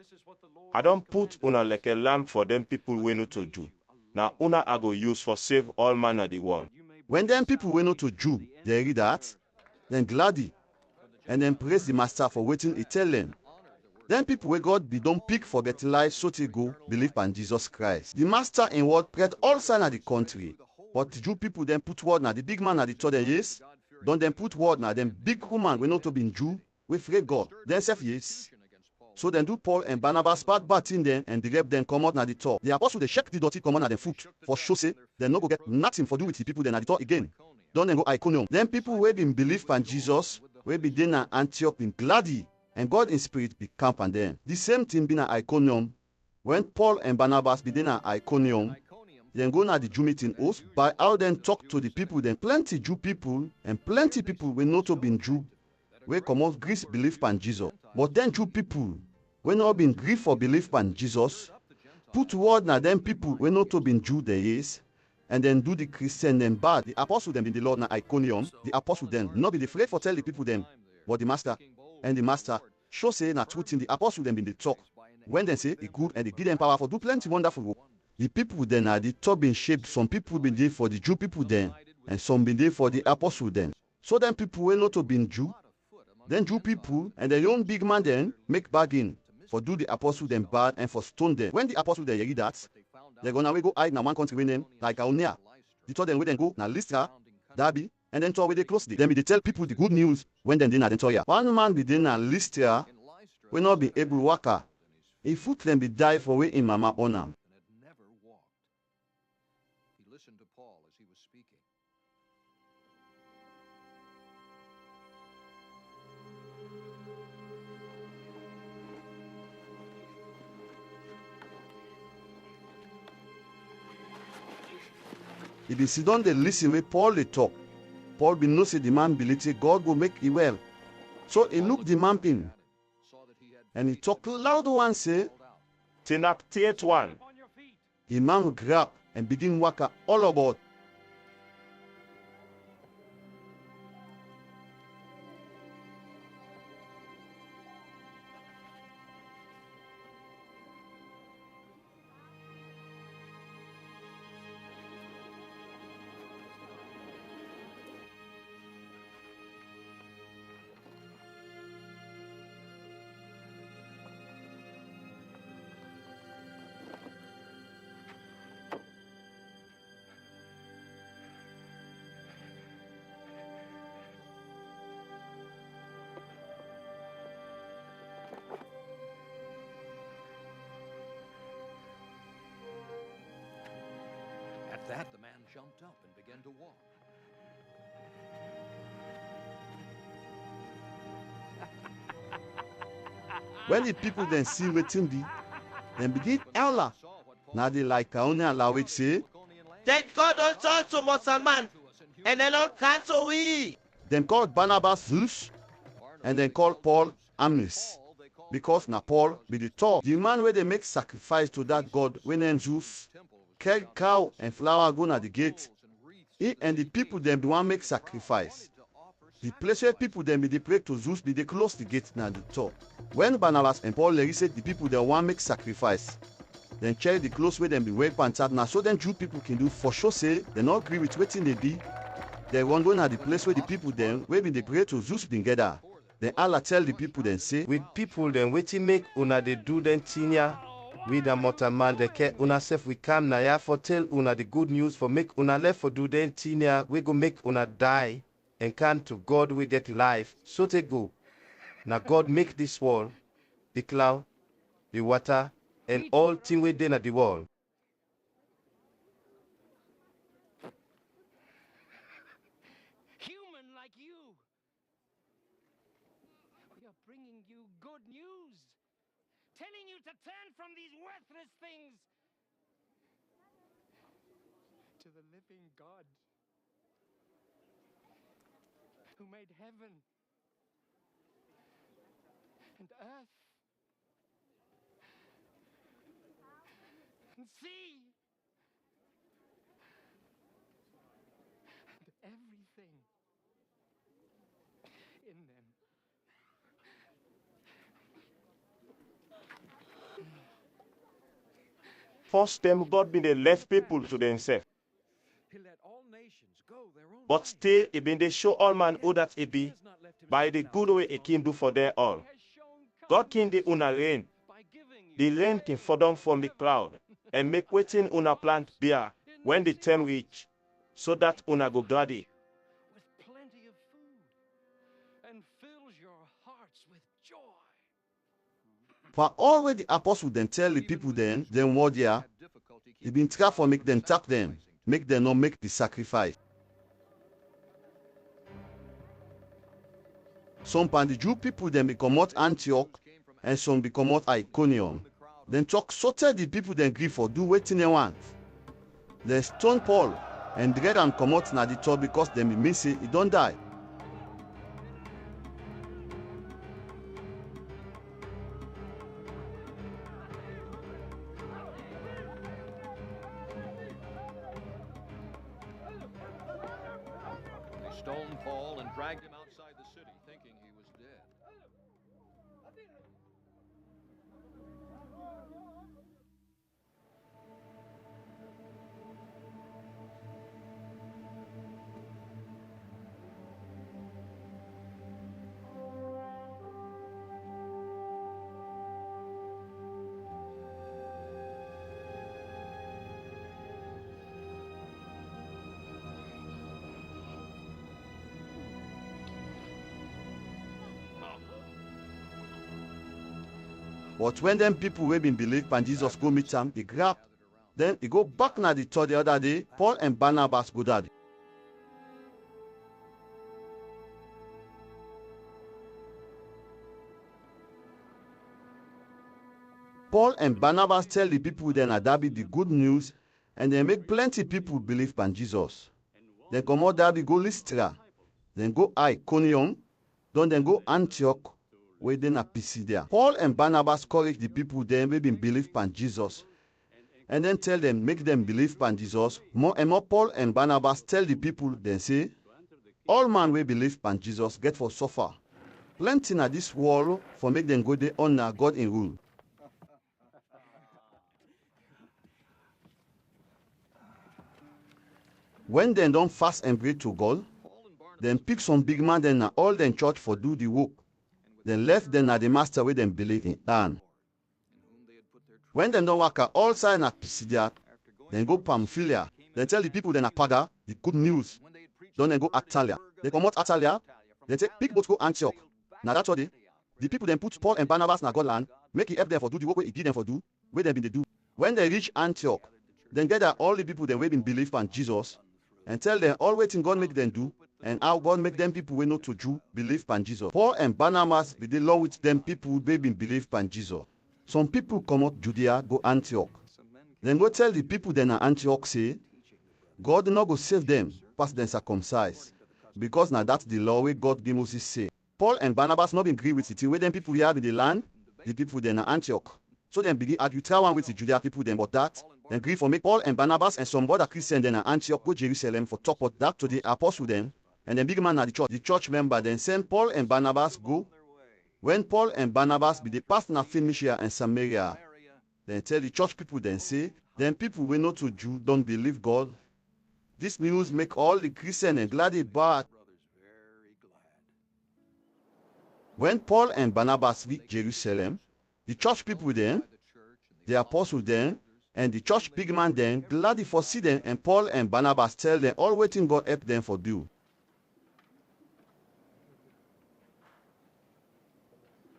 I don't put una like a lamb for them people we not to Jew. Now una I go use for save all man of the world. When them people we not to Jew, they read that, then gladly, and then praise the master for waiting he tell them. Then people where God be don't pick for get life so they go believe in Jesus Christ. The master in word spread all sign of the country. But the Jew people then put word now the big man at the told them yes. Don't then put word now them big woman we not to be Jew, we afraid God. Then say yes. So then do Paul and Barnabas part bat in them and the rep then come out na the top. The apostle they check the dirty come on at the foot for show say they no go get nothing for do with the people then at the top again. Don't then go Iconium. Then people where been believe in Jesus, where be then at Antioch been gladdy and God in spirit be camp on them. The same thing been at Iconium. When Paul and Barnabas be then at Iconium, then go na the Jew meeting host by how then talk to the people then plenty Jew people and plenty people we not to been Jew. We come out Greece believe in Jesus. But then Jew people we not been grief for belief in Jesus, put word na them people we not to been Jew there is, and then do the Christian them bad. The apostle them in the Lord na Iconium, the apostle them not be afraid for tell the people them, but the master show say na truth in the apostle them in the talk. When they say the good and they give them power for do plenty wonderful work. The people then are the top been shaped, some people been there for the Jew people then, and some been there for the apostle then. So then people we not to been Jew, then Jew people and the young big man then make bargain for do the apostle them bad and for stone them. When the apostle they hear that, they're gonna we go hide na one country with them like Aonia. The third then we then go na Lystra, Derby, and then talk with they closely. Then they tell people the good news when then na then tell ya. One man be then na Lystra, we not be able worker. He foot them be die for way in mama honor. He listened to Paul as he was speaking. He be sit down they listen where Paul they talk. Paul be know say the man believe say God will make it well. So he look the man in and he talk loud one say, Tinap Tiet one. the man grab and begin work all about. At that, the man jumped up and began to walk. When the people then see waiting be, then begin ella. Now they like only allow it say, Then God don't talk to Muhammad, and then don't cancel we. then called Barnabas Zeus, and then called Paul Amnis. Because now Paul be the top, the man where they make sacrifice to that God when then Zeus, carry cow and flour go na the gate. He and the people them the one make sacrifice. The place where people then be dey pray to Zeus be dey close the gate na the top. When Barnabas and Paul dey say the people dem wan make sacrifice, dem carry the clothes wey dem be wear pantad na so dem Jew people can do for sure say dem no agree with wetin dey be. Dem wan go na the place where the people dem wey bin dey pray to Zeus bin gather. Then Allah tell the people then say, with people dem wetin make una dey do dem thing ya, we the mortal man dey care una sef we come na ya for tell una the good news for make una left for do dem thing ya, we go make una die and come to God we get life. So they go. Now God make this world, the cloud, the water, and all thing we dey na the world. Human like you. We are bringing you good news. Telling you to turn from these worthless things to the living God who made heaven and earth and sea and everything in them. First time God been they left people to themselves. He let all nations go their own But way. still, he been they show all man who that he be by the good way he can do for them all. God can the una rain. By giving you The rain can fall down from the cloud and make waiting una plant bear when the time reach, so that una go gladdy. with plenty of food and fills your hearts with joy. for all wey the apostle dem tell the people dem word here, e bin try for make dem tap dem, make dem no make the sacrifice. Some pan the Jew people dem be comot Antioch and some be comot Iconium. Dem talk so tell the people dem gree for do wetin dem want. Dem stone Paul and drag am comot na the top because dem be mean say e don die. They stoned Paul and dragged him outside the city, thinking he was dead. But when them people wey been believe pan Jesus go meet am, e grab. Then e go back na the church the other day. Paul and Barnabas go there. Paul and Barnabas tell the people then at Derby the good news, and they make plenty people believe pan Jesus. Then come out Derby go Lystra, then go Iconium, then go Antioch, where they na Pisidia. Paul and Barnabas encourage the people then we been believe pan Jesus, and then tell them make them believe pan Jesus. More and more Paul and Barnabas tell the people then say, all man we believe pan Jesus get for suffer. Plenty na this world for make them go there honor God in rule. When they don't fast and pray to God, then pick some big man then na all them church for do the work. Then left them na the master where them believe in hand. When they don't work all side na Pisidia, then go Pamphylia. Then tell the people then Apaga the good news. Then they go Atalia. They come out Atalia. They take big boat go Antioch. Now that's what the people then put Paul and Barnabas na God land, make it help them for do the work where he give them for do, where they been they do. When they reach Antioch, then gather all the people then we been believe on Jesus, and tell them all waiting God make them do, and how God make them people we know to Jew believe pan Jesus. Paul and Barnabas be the law with them people we been believe pan Jesus. Some people come out Judea go Antioch. Then go tell the people then at Antioch say, God no go save them past them circumcised, because now that's the law where God give Moses say. Paul and Barnabas not agree with it. Where them people here in the land, the people then at Antioch. So then begin argue try one with the Judea people then but that. Then agree for make Paul and Barnabas and some other Christians then at Antioch go Jerusalem for talk about that to the apostle then. and then big man at the church member then send Paul and Barnabas go. When Paul and Barnabas be the pass na Phoenicia and Samaria, then tell the church people then say, then people we know to Jew don't believe God. This news make all the Christian and glad about. When Paul and Barnabas reach Jerusalem, the church people then, the Apɔsul then, and the church big man then glad for see them, and Paul and Barnabas tell them all waiting God help them for do.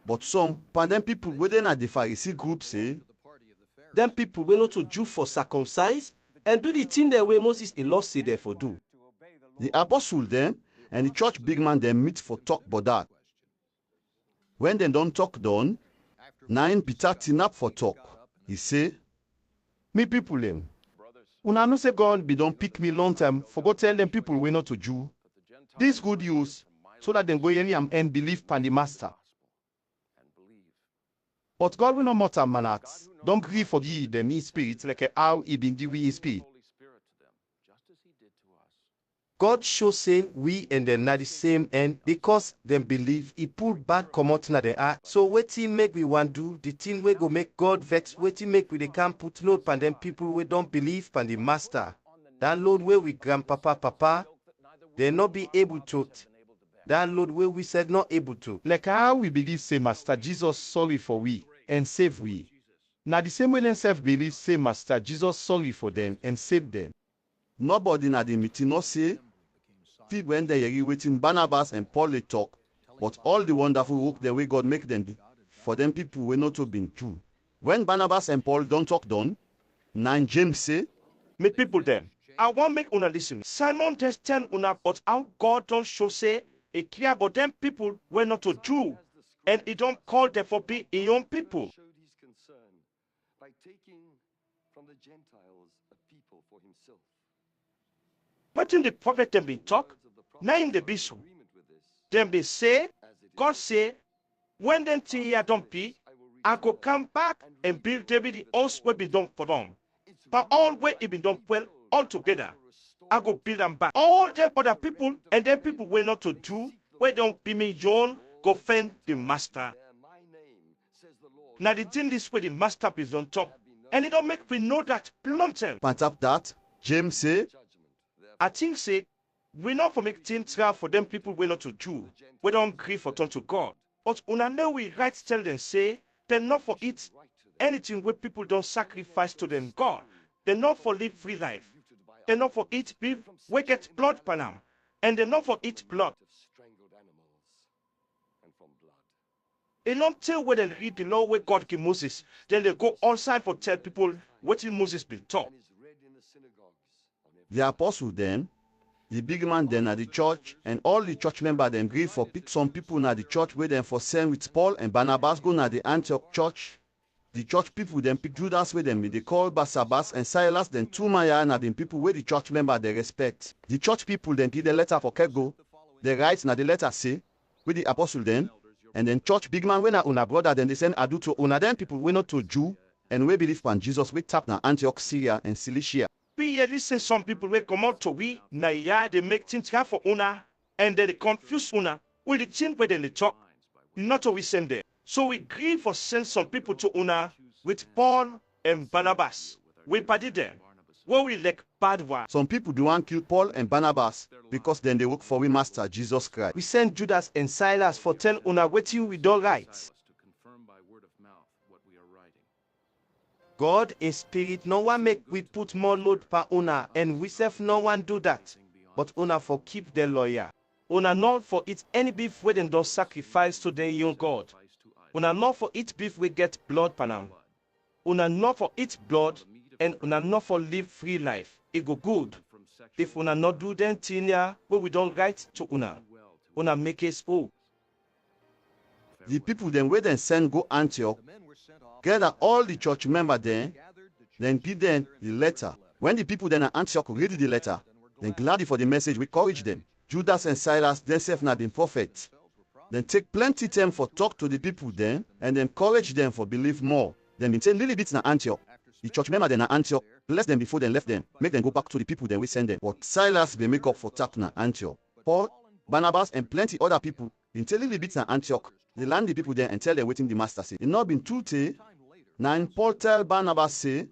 But some pandem people within at the Pharisee group say, them people we not to Jew for circumcise and do the thing the way Moses in law say therefore do. The Apɔsul then and the church big man then meet for talk about that. When they don't talk done, nine Peter tin up for talk. He say, Me people them. Una no say God be don't pick me long time for go tell them people we not to Jew. This good use so that them go any and believe pan the master. But God will not matter manats. Don't grieve for ye them his spirit like how he been give his spirit. God show say we and them na the same end because them believe he pull bad come out na the heart. So wetin make we want do the thing we go make God vex. Wetin make we they can't put load pan them people we don't believe pan the master. That load where we grandpapa papa they not be able to. That load where we said not able to. Like how we believe say Master Jesus sorry for we and save we. Now the same way them self believe say Master Jesus sorry for them and save them. nobody na the meeting no say, fit when they hear waiting Barnabas and Paul they talk, but all the wonderful work the way God make them do, for them people we not to been true. When Barnabas and Paul don't talk done, 9 James say, Me people them, I want make una listen. Simon just tell una but how God don't show say it clear about them people were not to Jew, and he don't call them for be a young people. Showed his concern by taking from the Gentiles a people for himself. But in the prophet them be talk, now in the bishop, them be say, God say, when them thing here don't be, I go come back and build David the house will be done for them. But all way it be done well all together. I go build them back. All them other people and them people will not to do, where don't be me John, go find the master. Now the thing this way the master is on top, and it don't make we know that bluntly. on top that, James say, I think say we not for make things try for them people we not to do. We don't grieve for turn to God. But una know we right tell them say they not for eat anything where people don't sacrifice to them God. They not for live free life. They not for eat beef we get blood panam. And they not for eat blood. They don't tell where they read the law where God give Moses. Then they go outside for tell people what Moses been taught. the Apɔsul then, the big man then at the church, and all the church members then agree for pick some people na the church where them for send with Paul and Barnabas go na the Antioch church. The church people then pick Judas with them, they call Barsabbas and Silas, then 2 Maya na the people where the church member they respect. The church people then give the letter for Kego. They write na the letter say, with the Apɔsul then, and then church big man when na una brother then they send adu to una then people we not to Jew, and we believe pan Jesus we tap na Antioch, Syria and Cilicia. We hear say some people will come out to we, na ya they make things hard for una, and then they confuse una with the thing where they talk, not to we send them. So we agree for send some people to una with Paul and Barnabas. We party them, where we like bad one. Some people do want kill Paul and Barnabas because then they work for we master Jesus Christ. We send Judas and Silas for tell una wetin we don't write. To confirm by word of mouth what we are writing. God in spirit, no one make we put more load per una, and we self no one do that. But una for keep the lawyer. Una not for eat any beef where them don't sacrifice to their young God. Una not for eat beef we get blood panam. Una not for eat blood, and una not for live free life. It go good. If una not do them thing here, where we don't write to una make it spoke. The people then where then send go Antioch, gather all the church members then give them the letter. When the people then at Antioch read the letter, then glad for the message we encourage them. Judas and Silas themselves not been prophets. Then take plenty time for talk to the people then, and encourage them for believe more. Then been say little bits na Antioch. The church member then at Antioch, bless them before they left them, make them go back to the people then we send them. But Silas be make up for tap na Antioch. Paul, Barnabas, and plenty other people been telling the bits in Antioch. They land the people there and tell them waiting the master say. It not been too tay. Now in Paul tell Barnabas say,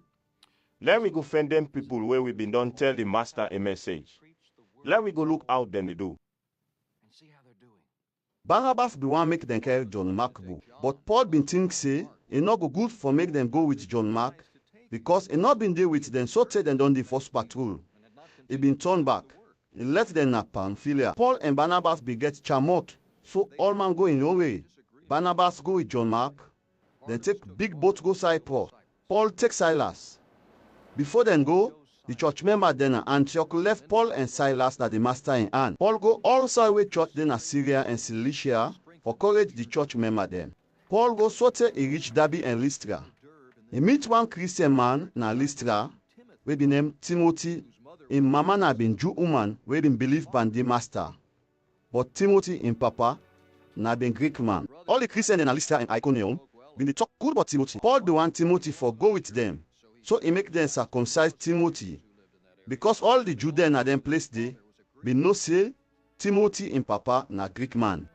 Let we go find them people where we been done tell the master a message. Let we go look out them they do. Barnabas be want make them carry John Mark go. But Paul been think say, it not go good for make them go with John Mark, because it not been there with them so tell them done the first patrol. It been turned back. He let them na Pamphylia. Paul and Barnabas be get chamot, so all man go in your way. Barnabas go with John Mark, then take big boat go Cyprus. Paul take Silas. Before then go, the church member then at Antioch left Paul and Silas that the master in hand. Paul go also way church then at Syria and Cilicia for courage the church member then. Paul go sote he reach Derbe and Lystra. He meet one Christian man na Lystra, we be named Timothy. In mama na been Jew woman we been believe pan the master. But Timothy in papa na been Greek man. All the Christians in Lystra and Iconium been they talk good about Timothy. Paul do want Timothy for go with them. So he make them circumcise Timothy. Because all the Jew then at them place they be no say Timothy in papa na Greek man.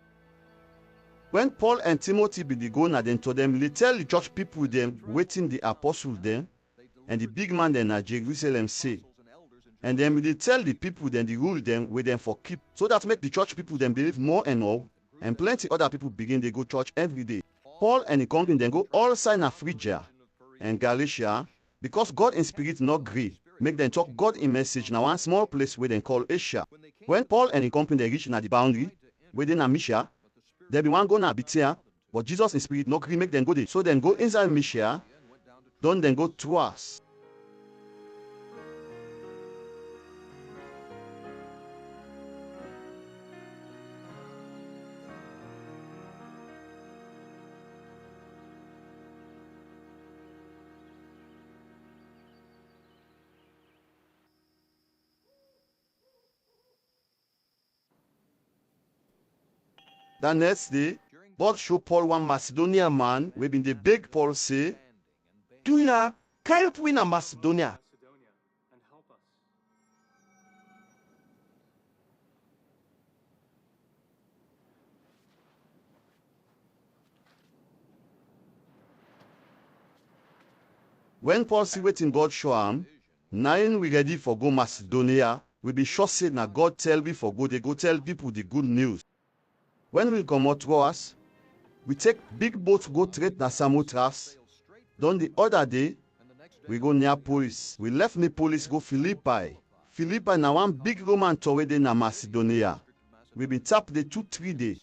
When Paul and Timothy be the go na them to them, they tell the church people them waiting the apostle them and the big man then at Jerusalem say. And then they tell the people then the rule them with them for keep. So that make the church people then believe more and more. And plenty other people begin they go church every day. Paul and the company then go all sign of Phrygia and Galatia, because God in spirit not agree, make them talk God in message now one small place where they call Asia. When Paul and the company they reach na the boundary, within a Misha, they be one go na Bitia, but Jesus in spirit not agree make them go there. So then go inside Misha, don't then go to us. The next day, God show Paul one Macedonian man, we been the big Paul say, Do ya help we na Macedonia? when Paul see waiting God show him, nine we ready for go Macedonia, we be sure say na God tell we for go, they go tell people the good news. When we come out to us, we take big boat go trade na Samothrace. Then the other day, we go Neapolis. We left Neapolis go Philippi. Philippi na one big Roman tower dey na Macedonia. We been tap the 2-3 days.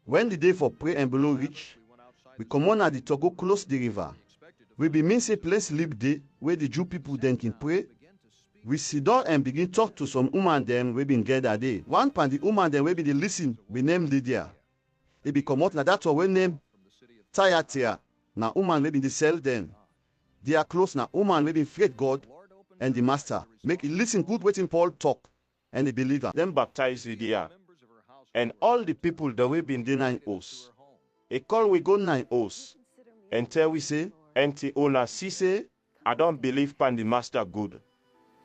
When the day for pray and below reach, we come on at the Togo close the river. We be mean say place live day where the Jew people then can pray. We sit down and begin talk to some woman them we been get that day. One pan the woman them we be the listen, we name Lydia. It be come out na that one we name Thyatira. Na woman we been the sell them. They are close na woman we been afraid God and the master. Make it listen good waiting Paul talk and the believer. Them baptize Lydia. And all the people that we been denying us. A call we go 9 us. And tell we say, Enti ona si say, I don't believe pan the master good.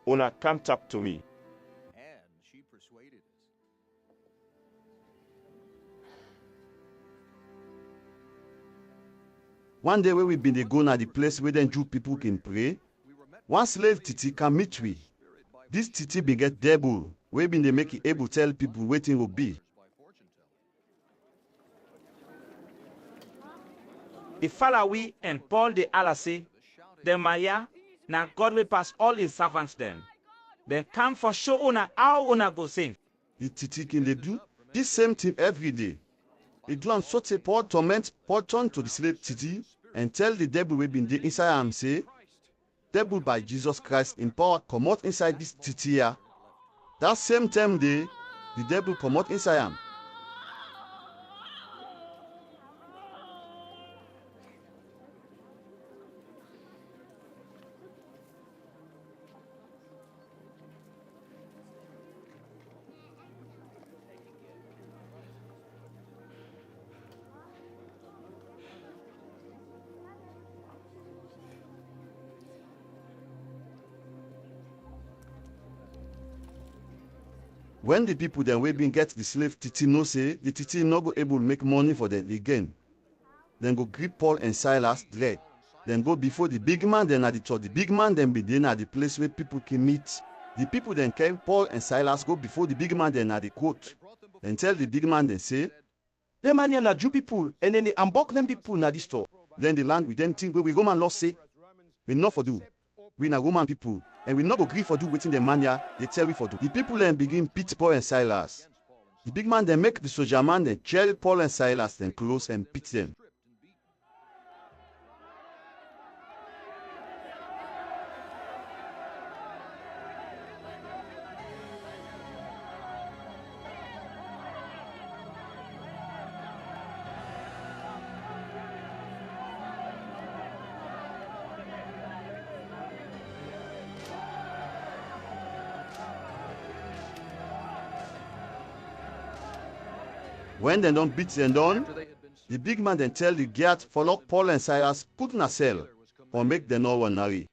Una come talk to me. And she persuaded us. One day when we been dey go na the place where then Jew people can pray, one slave titi can meet we. This titi been get devil, we been dey make it able tell people waiting will be. The Falawi and Paul de Alasi, the Maya, now God will pass all his servants them. Then come for show una how una go sing. The titi can they do this same thing every day. He do am so say Paul torment, Paul turn to the slave titi and tell the devil we been dey inside am say, devil by Jesus Christ in power come out inside this titi here. That same time day, the devil come out inside am. When the people then we been get the slave titi no say, the titi no go able make money for them again. Then go grip Paul and Silas dread. Then go before the big man then at the church. The big man then be then at the place where people can meet. The people then came, Paul and Silas go before the big man then at the court. Then tell the big man then say, them man here na Jew people, and then they unbox them people na this store. then the land with them think where we Roman law say, we not for do. We na Roman people, and we not go agree for do waiting the man here, they tell we for do. The people then begin beat Paul and Silas. The big man then make the soldier man then carry Paul and Silas then close and beat them. When they don't beat them down, the big man then tell the guard for lock Paul and Silas put in a cell or make them all one marry.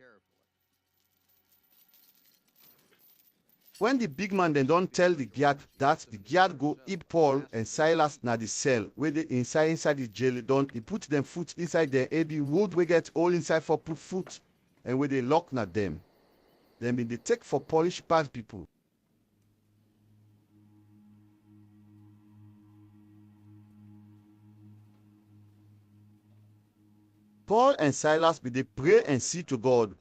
When the big man then don't tell the guard that, the guard go eat Paul and Silas na the cell where they inside the jail don't he put them foot inside their AB wood we get all inside for put foot and where they lock na them. Then be they take for Polish bad people. Paul and Silas be they pray and see to God.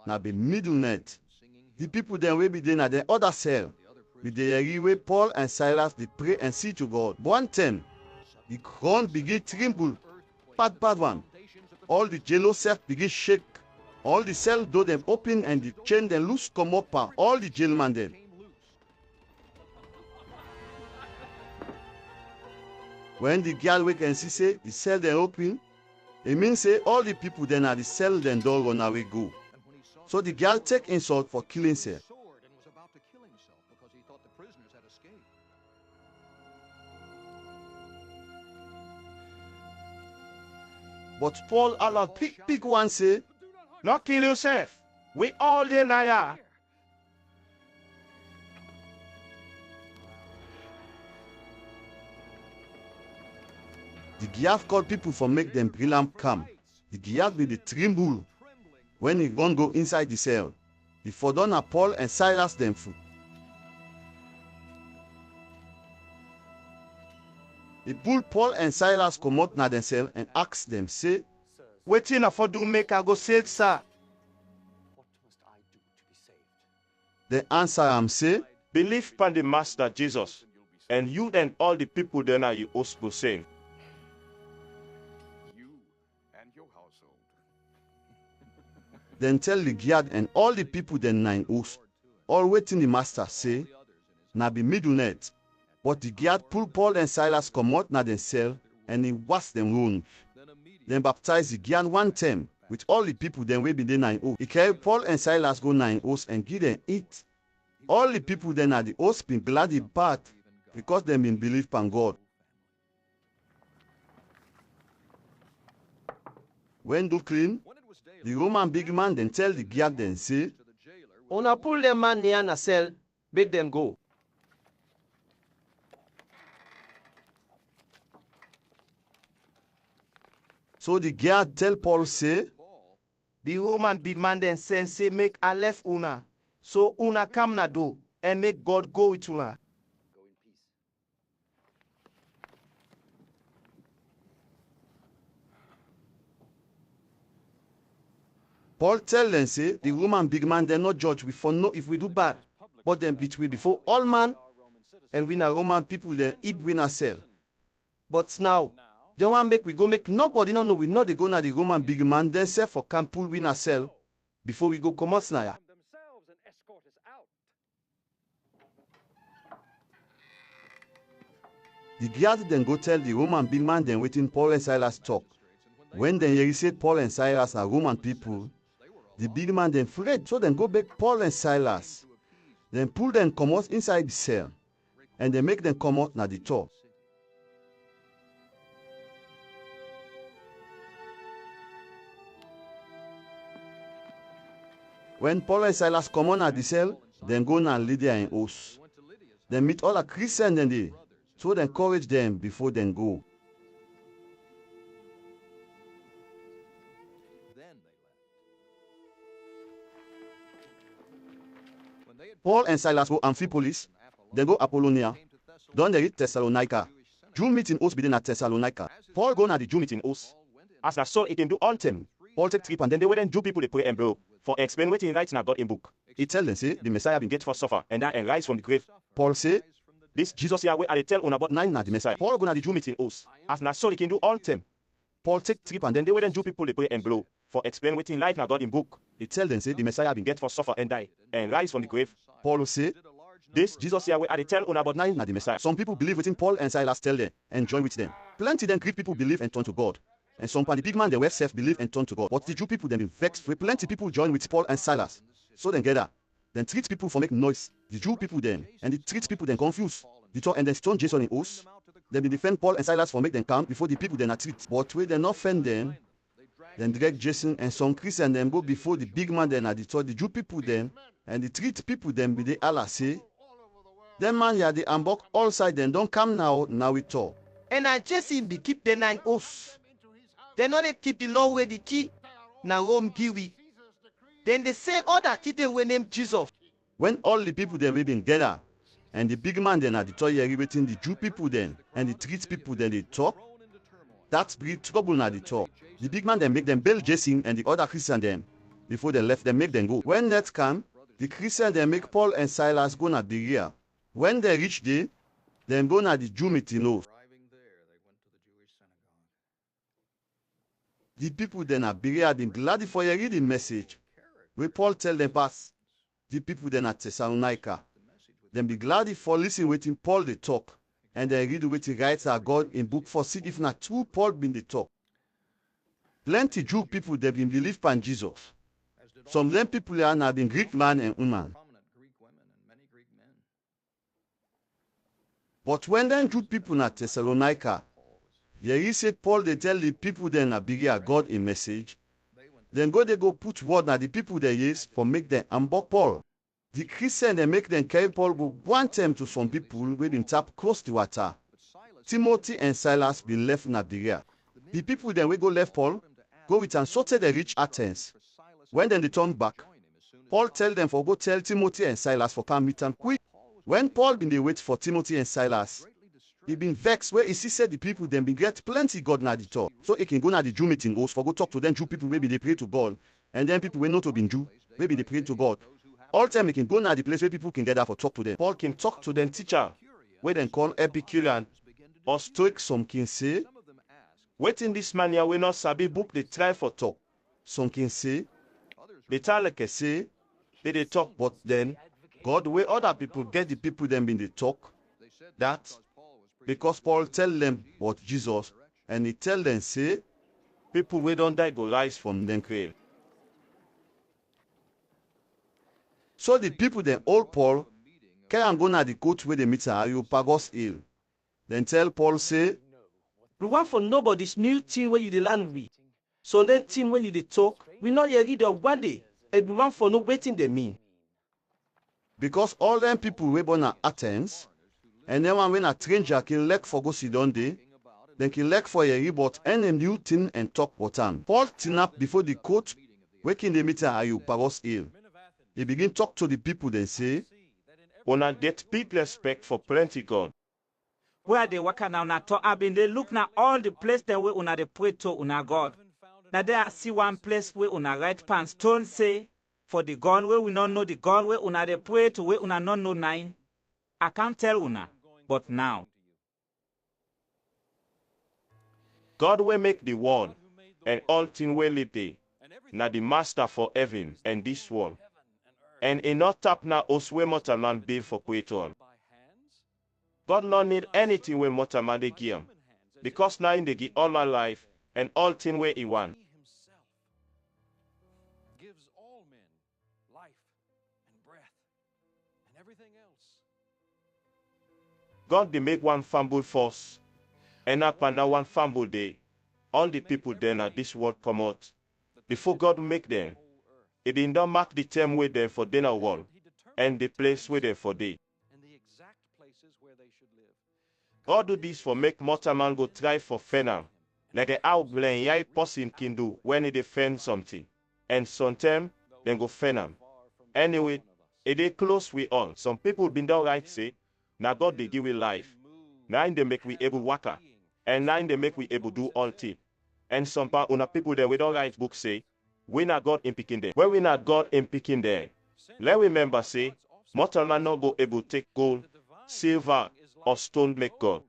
Now be middle net. The people then will be then at the other cell. Be they agree with Paul and Silas they pray and see to God. One time, the ground begin tremble. Bad one. All the jail cells begin shake. All the cells do them open and the chain then loose come up. All the jailmen then. When the guard wake and see say the cell then open, it means say all the people then at the cell then don't run away go. So the girl take insult for killing himself. But Paul allowed big one say, Not kill yourself. We all the liar. The Giav called people for make them brilliant come. The Giav be the tremble when he won't go inside the cell. He for done a Paul and Silas them food. He pulled Paul and Silas come out na the cell and asked them, say, Waiting for do make I go save, sir. They answer him, say, Believe upon the Master Jesus, and you and all the people then are you also saved. Then tell the guard and all the people then 9 hosts, all waiting the master say, na be middle net. But the guard pull Paul and Silas come out na the cell and he wash them wound. Then baptize the guard one time with all the people then will be the 9 hosts. He carry Paul and Silas go 9 hosts and give them eat. All the people then at the host been glad the path because they been believe upon God. When do clean, the Roman big man then tell the guard then say, Una pull them man near na cell, make them go. So the guard tell Paul say, The Roman big man then say make I left una. So una come na do and make God go with una. Paul tell them say, the Roman big man they not judge we for know if we do bad, but then beat we before all man, and we na Roman people then eat we na sell. But now, they want make we go make nobody no know we know they go na the Roman big man then sell for camp pull we na sell before we go come out na ya. The guard then go tell the Roman big man then waiting Paul and Silas talk. When they hear say Paul and Silas are Roman people, the big man then fled, so then go back Paul and Silas. Then pull them come out inside the cell, and they make them come out na the top. When Paul and Silas come on at the cell, then go na Lydia and host. Then meet all the Christians then they, so they encourage them before they go. Paul and Silas go Amphipolis, then go Apollonia, then they reach Thessalonica. Jew meeting host begin at Thessalonica. Paul go na the Jew meeting host. As na so it can do all them. Paul take trip and then they wait Jew people they pray and bro. For explain what he writes in God in book. He tell them say the Messiah been get for suffer and die and rise from the grave. Paul say this Jesus here where they tell on about 9 na the Messiah. Paul go na the Jew meeting host. As na so he can do all them. Paul take trip and then they wait Jew people they pray and blow. For explain what in life na God in book. He tell them say the Messiah been get for suffer and die and rise from the grave. Paul say this Jesus here where they tell on about 9 na the Messiah. Some people believe within Paul and Silas tell them and join with them. Plenty then Greek people believe and turn to God. And some the big man they were self-believe and turn to God. But the Jew people then be vexed with plenty people join with Paul and Silas. So then gather. Then treat people for make noise. The Jew people then. And the treat people then confuse. The talk and then stone Jason in host. Then they defend Paul and Silas for make them come before the people then are treat. But when they not offend them, then drag Jason and some Christian then go before the big man then at the talk. The Jew people then and the treat people then be the Allah say. Them man here they ambok all side then don't come now we talk. And I Jesse be keep the 9 oaths. They not they keep the law where the key. Now Rome give we. Then they say all that keep them name Jesus. When all the people then we been gather, and the big man then at the toy here waiting the Jew people then and the treat people then they talk. That's breed trouble na the talk. The big man then make them bail Jason and the other Christian then. Before they left them make them go. When that come, the Christian then make Paul and Silas go na Berea. When they reach there, then go na the Jew meeting house. The people then at Berea been glad for you read the message. Where Paul tell them pass. The people then at Thessalonica. Then be glad for listen waiting Paul they talk. And they read what he writes our God in book 4 see if not true Paul been the talk. Plenty Jew people they been believe in Jesus. Some of them people are now been Greek man and woman. But when them Jew people at Thessalonica, they said Paul they tell the people then at Berea God a message. Then they go put word na the people they use for make them ambok Paul. The Christian they make them carry Paul go one time to some people where been tap close the water. Timothy and Silas be left na Berea. The people then we go left Paul, go with and so they reach Athens. When then they turn back, Paul tell them for go tell Timothy and Silas for come meet them quick. When Paul been they wait for Timothy and Silas, he been vexed where he see said the people then been get plenty God na the talk. So he can go na the Jew meeting house for go talk to them Jew people maybe they pray to God. And then people will not to be Jew, maybe they pray to God. All time he can go na the place where people can gather for talk to them. Paul can talk to them teacher, where then call Epicurean or Stoic some can say. Waiting this man here we not sabi book they try for talk. Some can say, they tell like I say, they talk but then God where other people get the people them in the talk. That because Paul tell them about Jesus and he tell them say people we don't die go rise from them grave. So the people then old Paul can go na the coach where they meet Areopagus hill. Then tell Paul say We want for nobody's new team where you the land with. So then team when you the talk, we not yet read of one day. And we want for no waiting they mean. because all them people we born at Athens and then when a stranger can lek for go sit down there, then can lek for a report and a new thing and talk about him. Paul tin up before the court, waking the meeting Areopagus hill. He begin talk to the people then say, Una get big respect for plenty God. Where they work now na to abin they look na all the place that we una they pray to una God. Now there see one place where una right pan stone say for the God where we not know the God where una they pray to where una not know nine. I can't tell una, but now. God will make the world and all things will live there. Na the master for heaven and this world. And in not tap na us we mortal be for creator. God not need anything when mortal man they give him. Because now in they give all our life and all things where he want. Gives all men life and breath and everything else. God they make one fumble first. And upon that one fumble day, all the people then at this world come out. Before God make them, it did not mark the time where they for dinner world and the place where they for day. And the exact place God do this for make mortal man go try for fenam. Like a outblend yai person can do when he defend something. And sometimes then go fenam. Anyway, it is close with all. Some people been down right say, now God they give we life. Now they make we able waka. And now they make we able do all things. And some people that we don't write book say, we not God in picking there. When we not God in picking there, let remember say, mortal man not go able take gold, silver, or stone make God.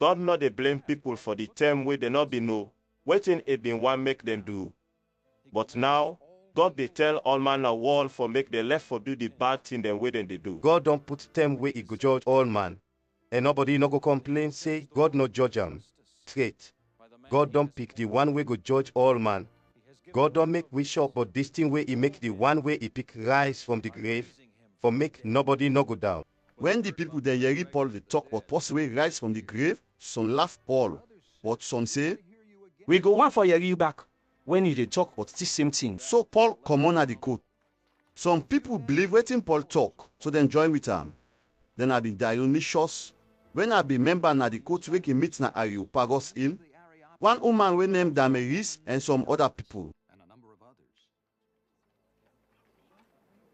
God not they blame people for the term where they not be know, waiting it been one make them do. But now, God they tell all man a wall for make the left for do the bad thing them way they do. God don't put them where he go judge all man. And nobody no go complain say God no judge him. Straight. God don't pick the one way go judge all man. God don't make we short, but this thing way he make the one way he pick rise from the grave for make nobody no go down. When the people then hear Paul they talk about possibly rise from the grave, some laugh Paul, but some say, We go one for you back when you dey talk about this same thing. so Paul come on at the quote. Some people believe waiting Paul talk, so then join with him. Then I be Dionysius. When I be member na the quote we can meet na Areopagus Hill. One woman we named Damaris and some other people.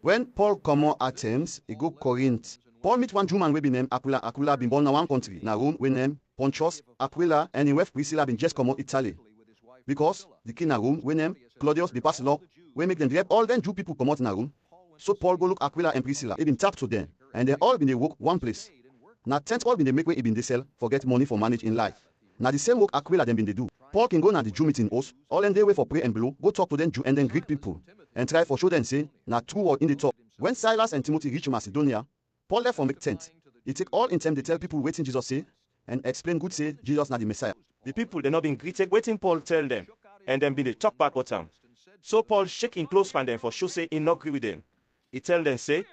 When Paul come on Athens, he go Corinth. Paul meet one Jew we be named Aquila. Aquila been born in one country. Na Rome we named Pontius. Aquila and in West Priscilla been just come on Italy. Because the king na Rome we named Claudius be pass law. We make them drive all them Jew people come out na Rome. So Paul go look Aquila and Priscilla. He been tapped to them. And they all been they work one place. Now 10th all been they make way he been they sell for get money for manage in life. Now the same work Aquila them been they do. Paul can go na the Jew meeting house. All them they wait for pray and below. Go talk to them Jew and then Greek people. And try for show them say na true word in the talk. When Silas and Timothy reach Macedonia, Paul left from the tent. He take all in time they tell people waiting Jesus say and explain good say Jesus na the Messiah. The people they not been greeted waiting Paul tell them. And then be they talk back what time. So Paul shake in close pan them for show say he not agree with them. He tell them say,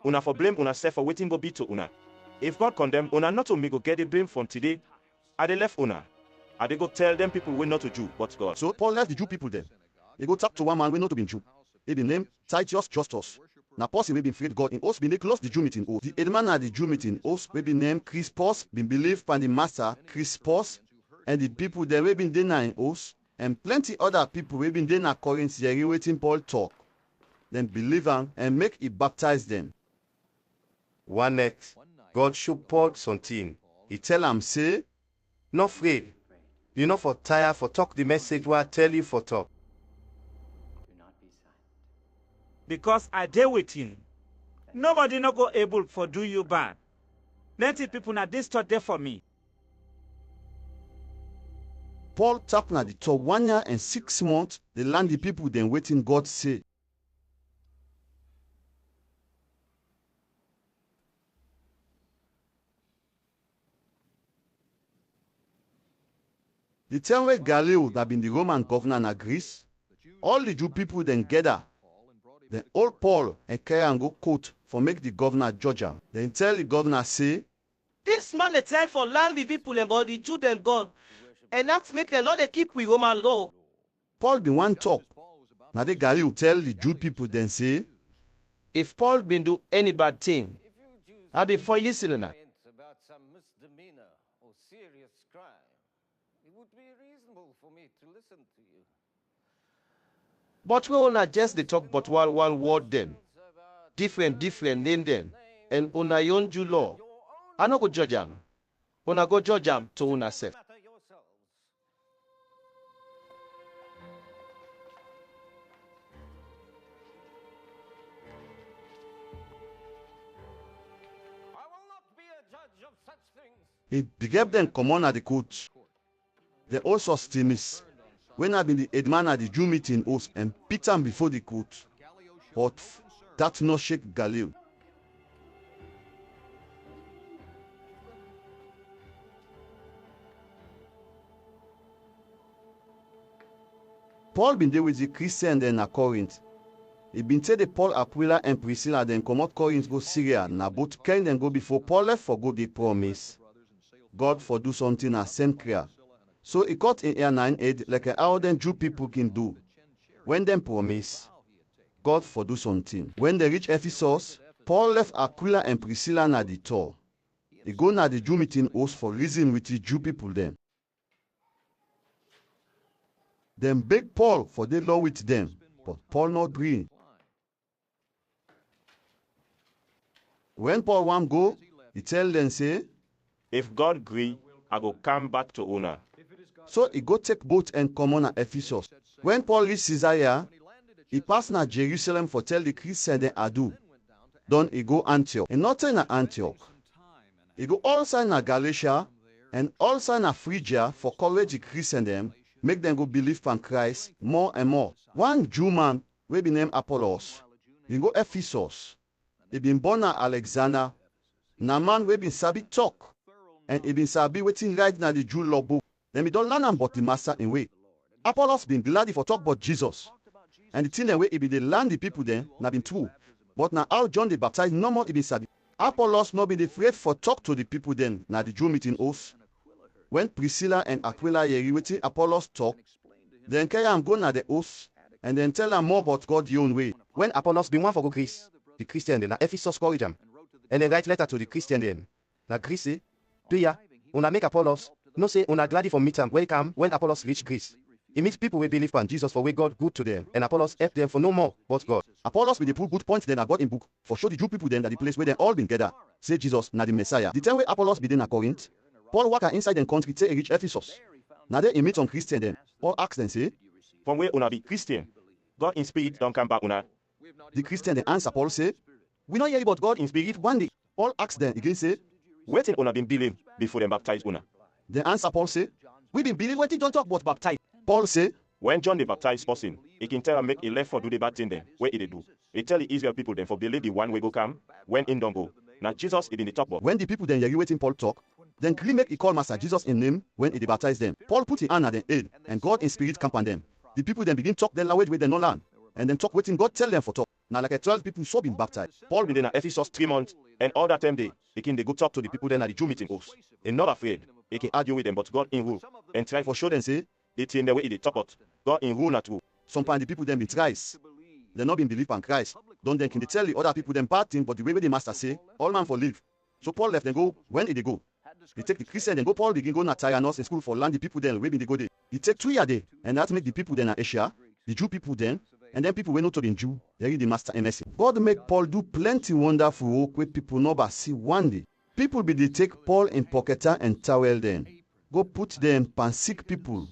una for blame una self for waiting go be to una. If God condemn una not to me go get the blame from today, are they left una? Are they go tell them people we not to Jew but God? So Paul left the Jew people there. He go talk to one man we not to be Jew. He been named Titus Justus. Now Paul we been afraid God in host been they close the Jew meeting host. The headman at the Jew meeting host we been named Crispus been believed by the master Crispus and the people there we been denying host and plenty other people we been there na Corinth hearing waiting Paul talk. Then believe him and make he baptize them. One night, God show Paul something. He tell him say, No afraid. You not for tire for talk the message what I tell you for talk. Because I deal with him. Nobody no go able for do you bad. Plenty people na this thought there for me. Paul tap na the top 1 year and 6 months, the land the people then waiting God say. The time where Gallio that been the Roman governor na Greece, all the Jew people then gather. Then old Paul and carry and go court for make the governor judge am. Then tell the governor say, This man dey try for land the people and body Jew them God. And that's make them not they keep with Roman law. Paul been one talk. Now the Gallio tell the Jew people then say, If Paul been do any bad thing, are they for you still not? About some misdemeanor or serious crime, it would be reasonable for me to listen to you. But we all not just the talk but one word them. Different name them. And una yon Jew law. I no go judge them. Una go judge them to una self. I will not be a judge of such things. he began them come on at the court. They also Stimis. When I been the headman at the Jew meeting host and picked him before the court. But that no shake Gallio. Paul been there with the Christian then at Corinth. He been tell the Paul Aquila and Priscilla then come out Corinth go Syria. Na both can then go before Paul left for go the promise. God for do something as same clear. So he cut in air 9 8 like how them Jew people can do. When them promise, God for do something. When they reach Ephesus, Paul left Aquila and Priscilla na the tour. He go na the Jew meeting house for reason with the Jew people them. Them beg Paul for the law with them, but Paul not green. When Paul want go, he tell them say, If God gree, I go come back to Una. so he go take boat and come on at Ephesus. When Paul reach Caesarea, he pass na Jerusalem for tell the Christians they ado. Then he go Antioch. And not in Antioch. He go also na Galatia and also na Phrygia for college the Christians them, make them go believe in Christ more and more. One Jew man will be named Apollos. He go Ephesus. He been born na Alexander. Na man will be sabi talk. And he been sabi waiting right na the Jew law book. Then he don't learn about the master in way. Apollos been glad for talk about Jesus. And the thing that way he be the land the people then na been true. But now how John the Baptist no more he been sabi. Apollos not been afraid for talk to the people then na the Jew meeting house. When Priscilla and Aquila hear waiting Apollos talk, then carry am go na the house and then tell them more about God the own way. When Apollos been one for go Greece, the Christian then na Ephesus courage am. And then write letter to the Christian then. Na Greece say, do ya, una make Apollos, no say una glad for meet am welcome when Apollos reach Greece. He meets people who believe in Jesus for way God good to them, and Apollos help them for no more but God. Apollos with the prove good points then I got in book for show the Jew people then that the place where they all been gathered. Say Jesus na the Messiah. The time where Apollos be in Corinth, Paul walk inside the country till he reach Ephesus. Now there he meet some Christian then. Paul ask them say, From where Una be Christian, God in spirit don't come back Una. the Christian then answer Paul say, we not hear about God in spirit one day. Paul ask them again say, Waiting Una been believe before them baptize Una. the answer Paul say, we been believe what he don't talk about baptize. Paul say, When John the Baptist person, he can tell him make a left for do the bad thing then, where he do. He tell the Israel people then for believe the one way go come, when in don't go. Now Jesus is in the top box. when the people then hear waiting Paul talk, then Krio make he call Master Jesus in name when he baptize them. Paul put his hand at the aid, and God in spirit camp on them. The people then begin talk their language where they no learn, and then talk waiting God tell them for talk. Now like 12 people so been baptized. Paul been in Ephesus 3 months, and all that time they can they go talk to the people then at the Jew meeting house. They not afraid. They can argue with them, but God in rule. And try for For sure then say, they think the way they talk about. God in rule not true. some part the people then been tries. They not been believe in Christ. Don't then can they tell the other people them bad thing, but the way the master say, all man for live. So Paul left them go, when did they go? They take the Christian then go Paul begin go na Tyrannus in school for land the people then where they go there. He take 3 a day, and that make the people then in Asia, the Jew people then, and then people we not to be Jew, they read the master MSc. God make Paul do plenty wonderful work where people never see one day. People be they take Paul in pocketa and towel then. Go put them pan sick people.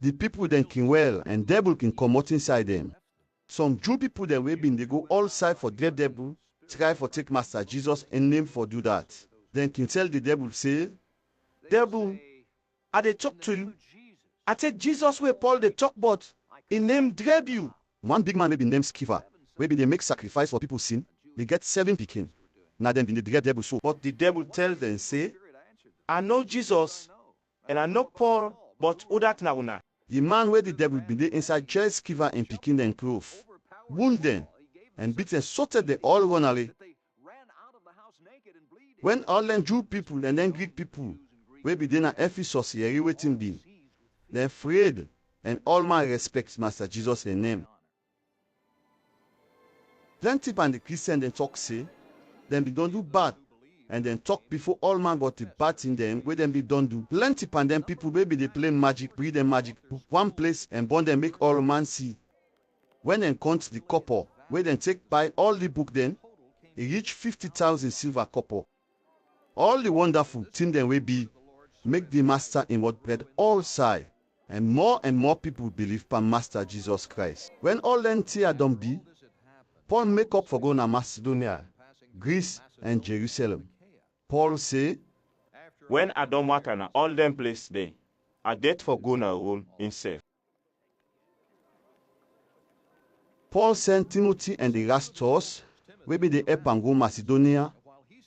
The people then can well and devil can come out inside them. Some Jew people then we been they go all side for grave devil, try for take Master Jesus and name for do that. Then can tell the devil say, devil, I they talk to you. I take Jesus where Paul they talk about. In name drive you. One big man may be named Skiver. Maybe they make sacrifice for people's sin. They get 7 picking. Now then the dread devil so. But the devil tell them say, I know Jesus, and I know Paul, but who that na Una? the man where the devil be there inside jail Skiver and picking them clothes. Wound them and beat them so that they all run away. When all them Jew people and then Greek people will be there in Ephesus here waiting be, they're afraid and all man respect Master Jesus in name. Plenty and the Christian then talk say, then be don't do bad, and then talk before all man but the bad thing them where them be don't do. Plenty and them people maybe they play magic, breed them magic, put one place and burn them make all man see. When them count the copper, where then take by all the book then, it reach 50,000 silver copper. All the wonderful thing then will be make the master in what bread all side, and more people believe pan Master Jesus Christ. When all them tear don't be, Paul make up for going to Macedonia, Greece, and Jerusalem. Paul say, When I don't work on all them place there, I did for go na home himself. Paul sent Timothy and the Erastus, where be the help and go Macedonia,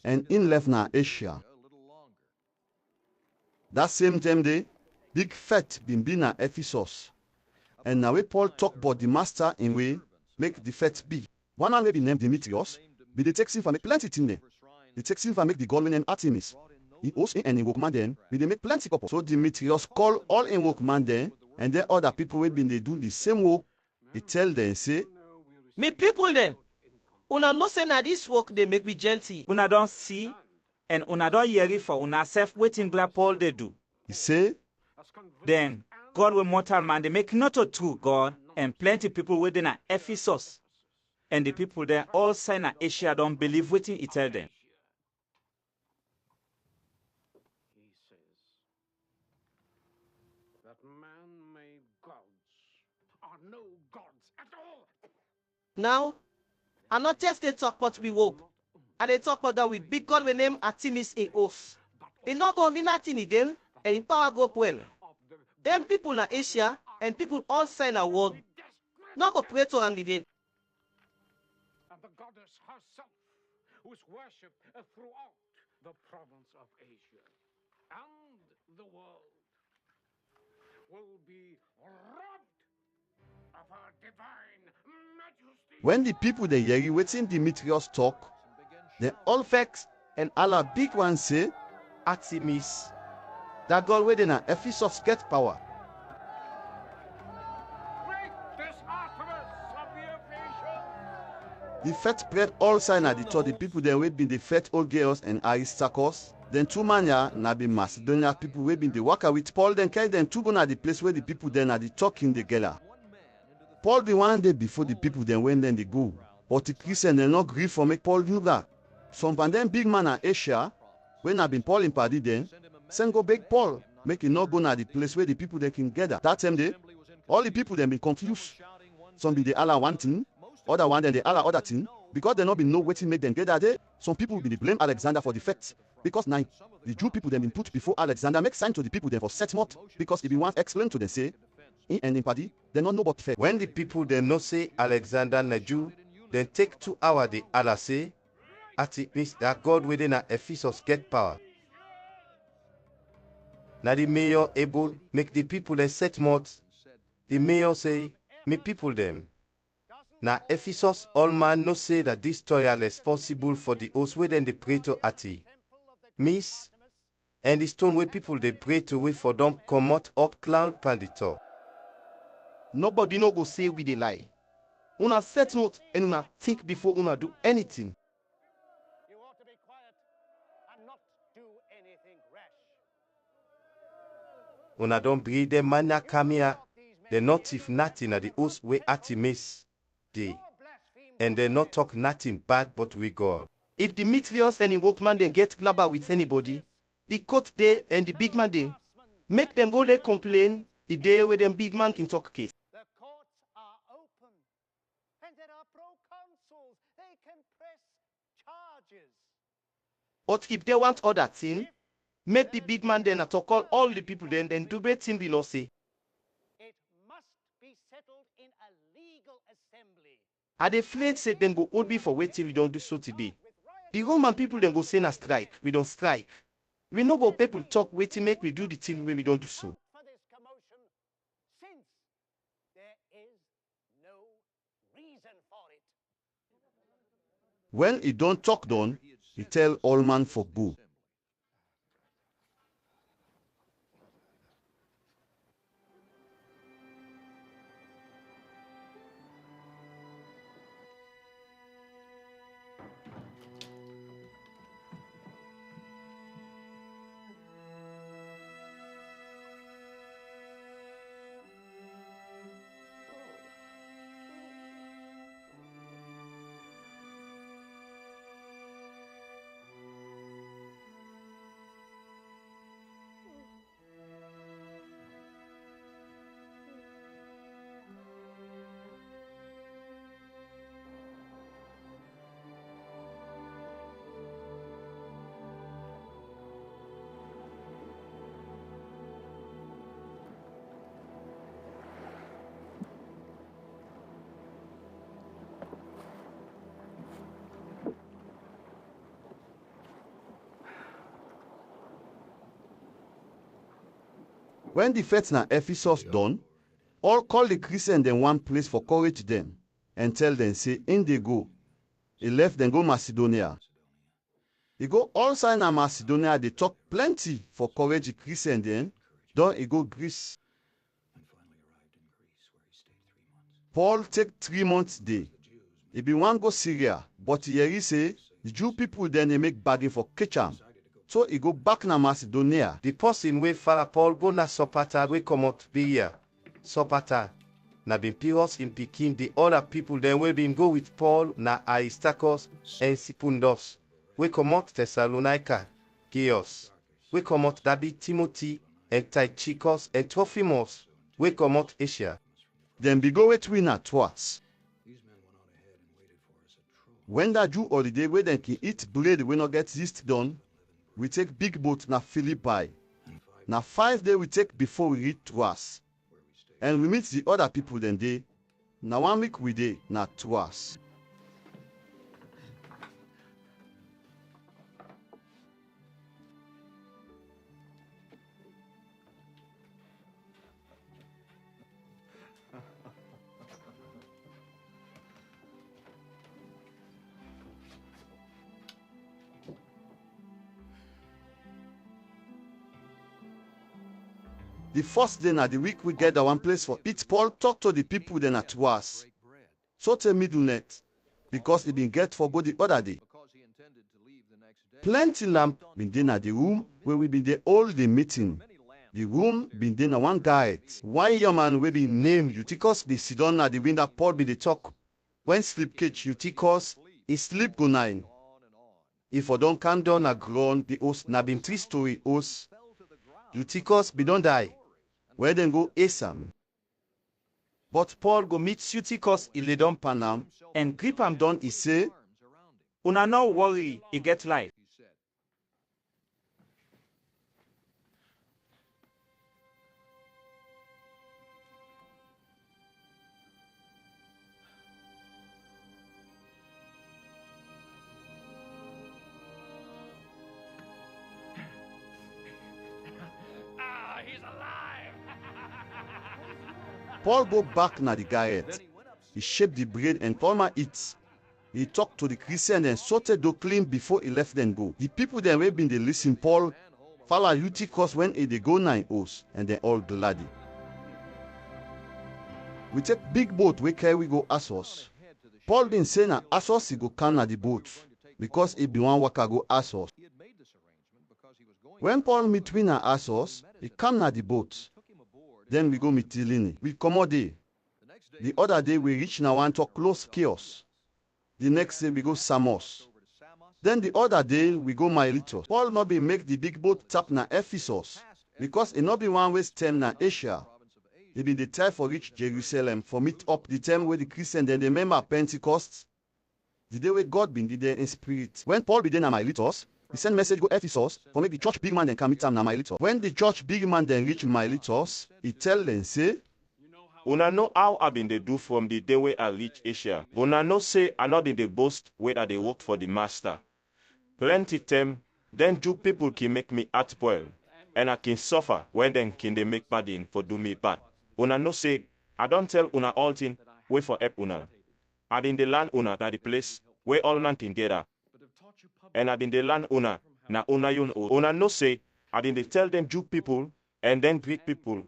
and in left na Asia. That same time day, big fete been na Ephesus. And now Paul talk about the master in way make the fete big. One man may be named Demetrius, but they take silver make plenty thing there. They take silver make the god named Artemis. He also in workman then, but they make plenty couple. So Demetrius call all in workman then, and then other people will be they do the same work. He tell them say, Me people them. Una no say na this work they make me gentle. Una don't see and una don't hear it for una self waiting glad Paul they do. He say, Then God will mortal man, they make not a true God, and plenty people within a Ephesus. And the people there all sign at Asia don't believe waiting he tell them. He says that man-made gods are no gods at all. Now, I not just they talk but we woke. And they talk about that with big God we name Artemis a oath. They not gonna be nothing again, and in power go up well. Them people in Asia and people all sign a word. Not go pray to and again. And the goddess herself, who is worshipped throughout the province of Asia and the world, will be robbed of her divine majesty. when the people they hear waiting Demetrius talk, they all vex and Allah big one say, Artemis, that God within Ephesus get power. Break this Artemis of the Ephesians. the fet spread all sign at the church, the people then we been the fet old girls and Aristarchus. Then two mania na be Macedonia people we been the worker with Paul, then carry them to go na the place where the people then are the talking together. Paul be one day before the people then when then they go. But the Christian they not agree for make Paul do that. Some and then big man in Asia, when I been Paul in party then, send go beg Paul, make him not go na the place where the people they can gather. That time day, all the people then be confused. Some be the Allah one thing, other one then the Allah other thing, because they not be know wetin make them gather there. Some people be blame Alexander for the fact, because now the Jew people then been put before Alexander make sign to the people then for set month, because if he wants explain to them say, in and in party, they not know about fact. When the people they no say Alexander na Jew, then take 2 hours the Allah say, Artemis that God within Ephesus get power. Now the mayor able make the people they set month. The mayor say, me people them. Now Ephesus all man no say that this story are responsible for the oath where then they pray to Ati. Miss, and the stone where people they pray to wait for them come out up cloud pan the top. Nobody no go say we dey lie. Una set note and una think before una do anything. You ought to be quiet and not do anything rash. Una don't breed them mania come here. They not if nothing at the oath where Artemis dey. And they not talk nothing bad but we God. If Demetrius and the workman they get glabber with anybody, the court day and the big man they make them go there complain the day where them big man can talk case. The courts are open, and there are proconsuls. They can press charges. But if they want other thing, make the big man then to call all the people then debate him the law say. It must be settled in a legal assembly. Are they afraid say then go hold me for waiting we don't do so today? The Roman people then go say na strike, we don't strike. We know about people talk waiting make we do the thing when we don't do so. For this commotion, since there is no reason for it. When he don't talk done, he tell all man for go. When the fete na Ephesus done, all call the Christians in one place for courage them and tell them say in they go. He left them go Macedonia. He go all side na Macedonia, they talk plenty for courage the Christian then. Then he go Greece. Paul take 3 months day. He be wan go Syria, but he hear say the Jew people then they make bargain for catch am. So he go back na Macedonia. The person wey follow Paul go na Sopater wey comot Berea. Sopater na been Pyrrhus in pikin. The other people then wey been go with Paul na Aristarchus and Secundus wey comot Thessalonica. Gaius wey comot David, Timothy and Tychicus and Trophimus wey comot Asia. Then be go with we na Troas. When that Jew holiday wey dem can eat bread wey no get yeast done, we take big boat na Philippi. Na 5 days we take before we reach Troas. And we meet the other people then day. Na 1 week we dey na Troas. The first day na the week we get one place for it. Paul talk to the people then at Troas. So tell middle net, because he been get for go the other day. Plenty lamp been there na the room where we been there all the meeting. The room been there na one guy. One young man we been named Eutychus be sit down at the window. Paul be the talk. When sleep catch Eutychus, he sleep go 9. If I don't come down a ground, the house na been 3-story house. Eutychus be don't die. Where then go Asam. But Paul go meet Eutychus, he lay down Panam, and grip am down, he say, Una no worry, he get life. Paul go back na the garret. He shape the bread and Paul eats. He talk to the Christian and sorted do clean before he left them go. The people then we been they listen Paul follow Eutychus when they go 9 hours and they all glady. We take big boat we carry we go Assos. Paul been say na Assos he go come na the boat because he be one waka go Assos. When Paul meet we na Assos, he come na the boat. Then we go Mytilene. We come all day. The other day we reach na one talk close Chios. The next day we go Samos. Then the other day we go Miletus. Paul not be make the big boat tap na Ephesus because it not be one way stem na Asia. He be the time for reach Jerusalem for meet up the time where the Christian then they remember Pentecost. The day where God been there in spirit. When Paul be there na Miletus, he send message go Ephesus for make the church big man then come meet am na Miletus. When the church big man then reach Miletus, he tell them say, Una know how I been they do from the day where I reach Asia. Una know say I not in the boast where they work for the master. Plenty time, then Jew people can make me at spoil, and I can suffer when then can they make bad in for do me bad. Una know say I don't tell una all thing wait for help una. I been the land una that the place where all man can gather. And I been the land una na una yun o. Una know say I been they tell them Jew people and then Greek people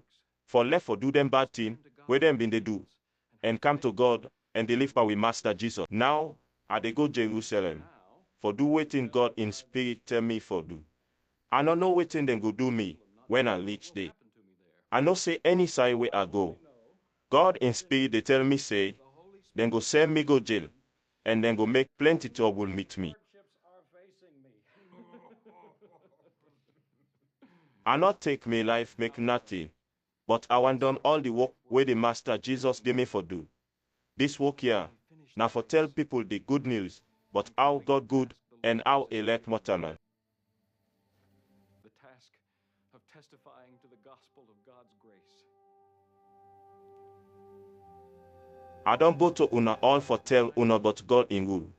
for left for do them bad thing where them been they do and come to God and they live by we master Jesus. Now I they go Jerusalem for do waiting God in spirit tell me for do. I don't know waiting them go do me when I reach there. I no say any side where I go. God in spirit they tell me say then go send me go jail and then go make plenty trouble meet me. I not take me life make nothing, but I want done all the work where the master Jesus gave me for do. This work here, now for tell people the good news, but how God good and how elect mortal man. The task of testifying to the gospel of God's grace. I don't go to una all for tell una but God in rule.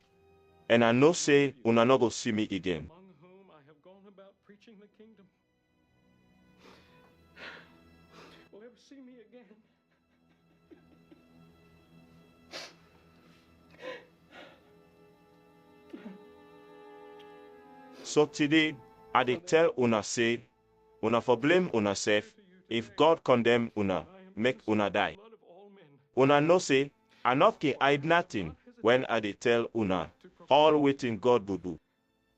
And I know say una no go see me again. Among whom I have gone about preaching the kingdom. Will ever see me again? So today, I dey tell una say, una for blame una self, if God condemn una, make una die. Una know say, I not can hide nothing when I dey tell una all wetin God go do.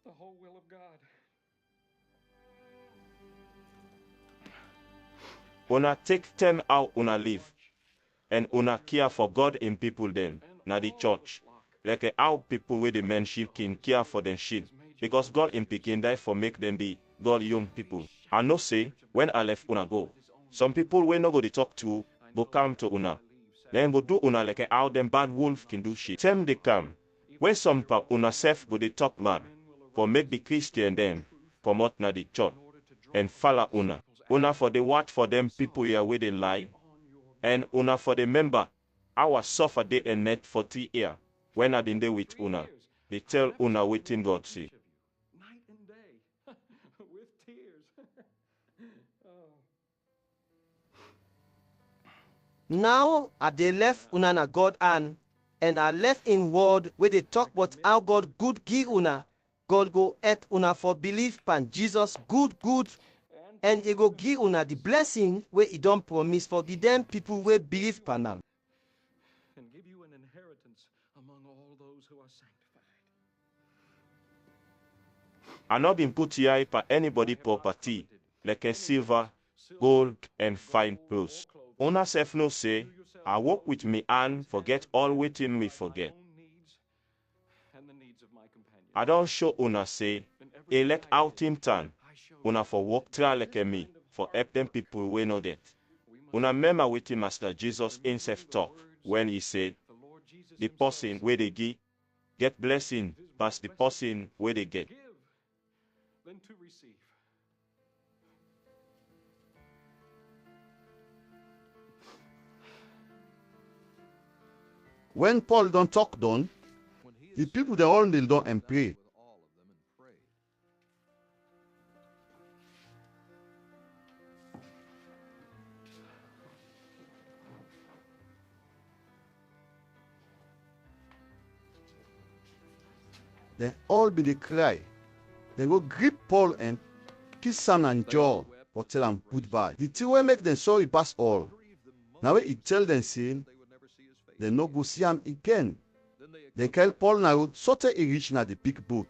the whole will of God. Una take time how una live, and una care for God in people dem, na the church. Like how people wey dey men sheep can care for them sheep, because God in pikin die for make them be God young people. I know say when I left una go, some people wey no go dey talk to go come to una. Then go do una like how them bad wolf can do shit. Time they come, when some pa una self go dey talk mad, for make the Christian them promote na the church, and follow una. Una for the watch for them people here where they lie, and una for the member, our suffer day and net for 3 years. When I been there with una, they tell una waiting God see. Night and day, with tears. Oh. Now I dey left una na God and I left in word where they talk about how God good give una. God go at una for believe pan Jesus good, and he go give una the blessing where he don't promise for the them people where believe pan am. And give you an inheritance among all those who are sanctified. I not been put here by anybody property, like a silver, gold, and fine pearls. Una self no say, I walk with me and forget all waiting we forget. And the needs of my companions. I don't show una say, elect out in turn. Una for walk try like me, for help them people we know that. Una remember with Master Jesus himself talk, when he said, the person where they give, get blessing, but the person where they get. Give, then to receive. When Paul don't talk done, the people they all kneel down and pray. Then all be they cry. They go grip Paul and kiss him and jaw, or tell him goodbye. The thing will make them sorry pass all. Now when he tell them saying, they no go see him again. They call Paul now, so he reach na the big boat.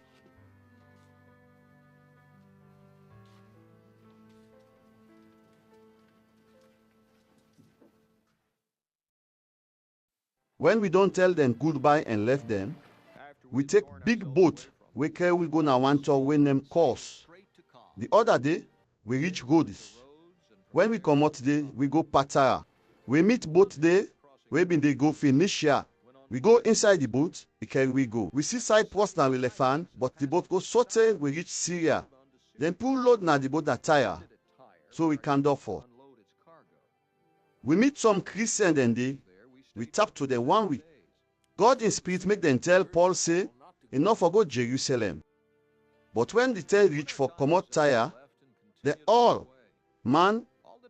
When we don't tell them goodbye and left them, we take big boat. We go na one tour when them course. The other day, we reach Rhodes. When we come out today, we go Patara. We meet boat there, we been they go Phoenicia. We go inside the boat, we go. We see Cyprus now we left hand, but the boat go sote, we reach Syria. Then pull load na the boat na Tyre, so we can do for. We meet some Christians and we tap to them 1 week. God in spirit make them tell Paul say, enough for go Jerusalem. But when the tale reach for Comot Tyre, they all, man,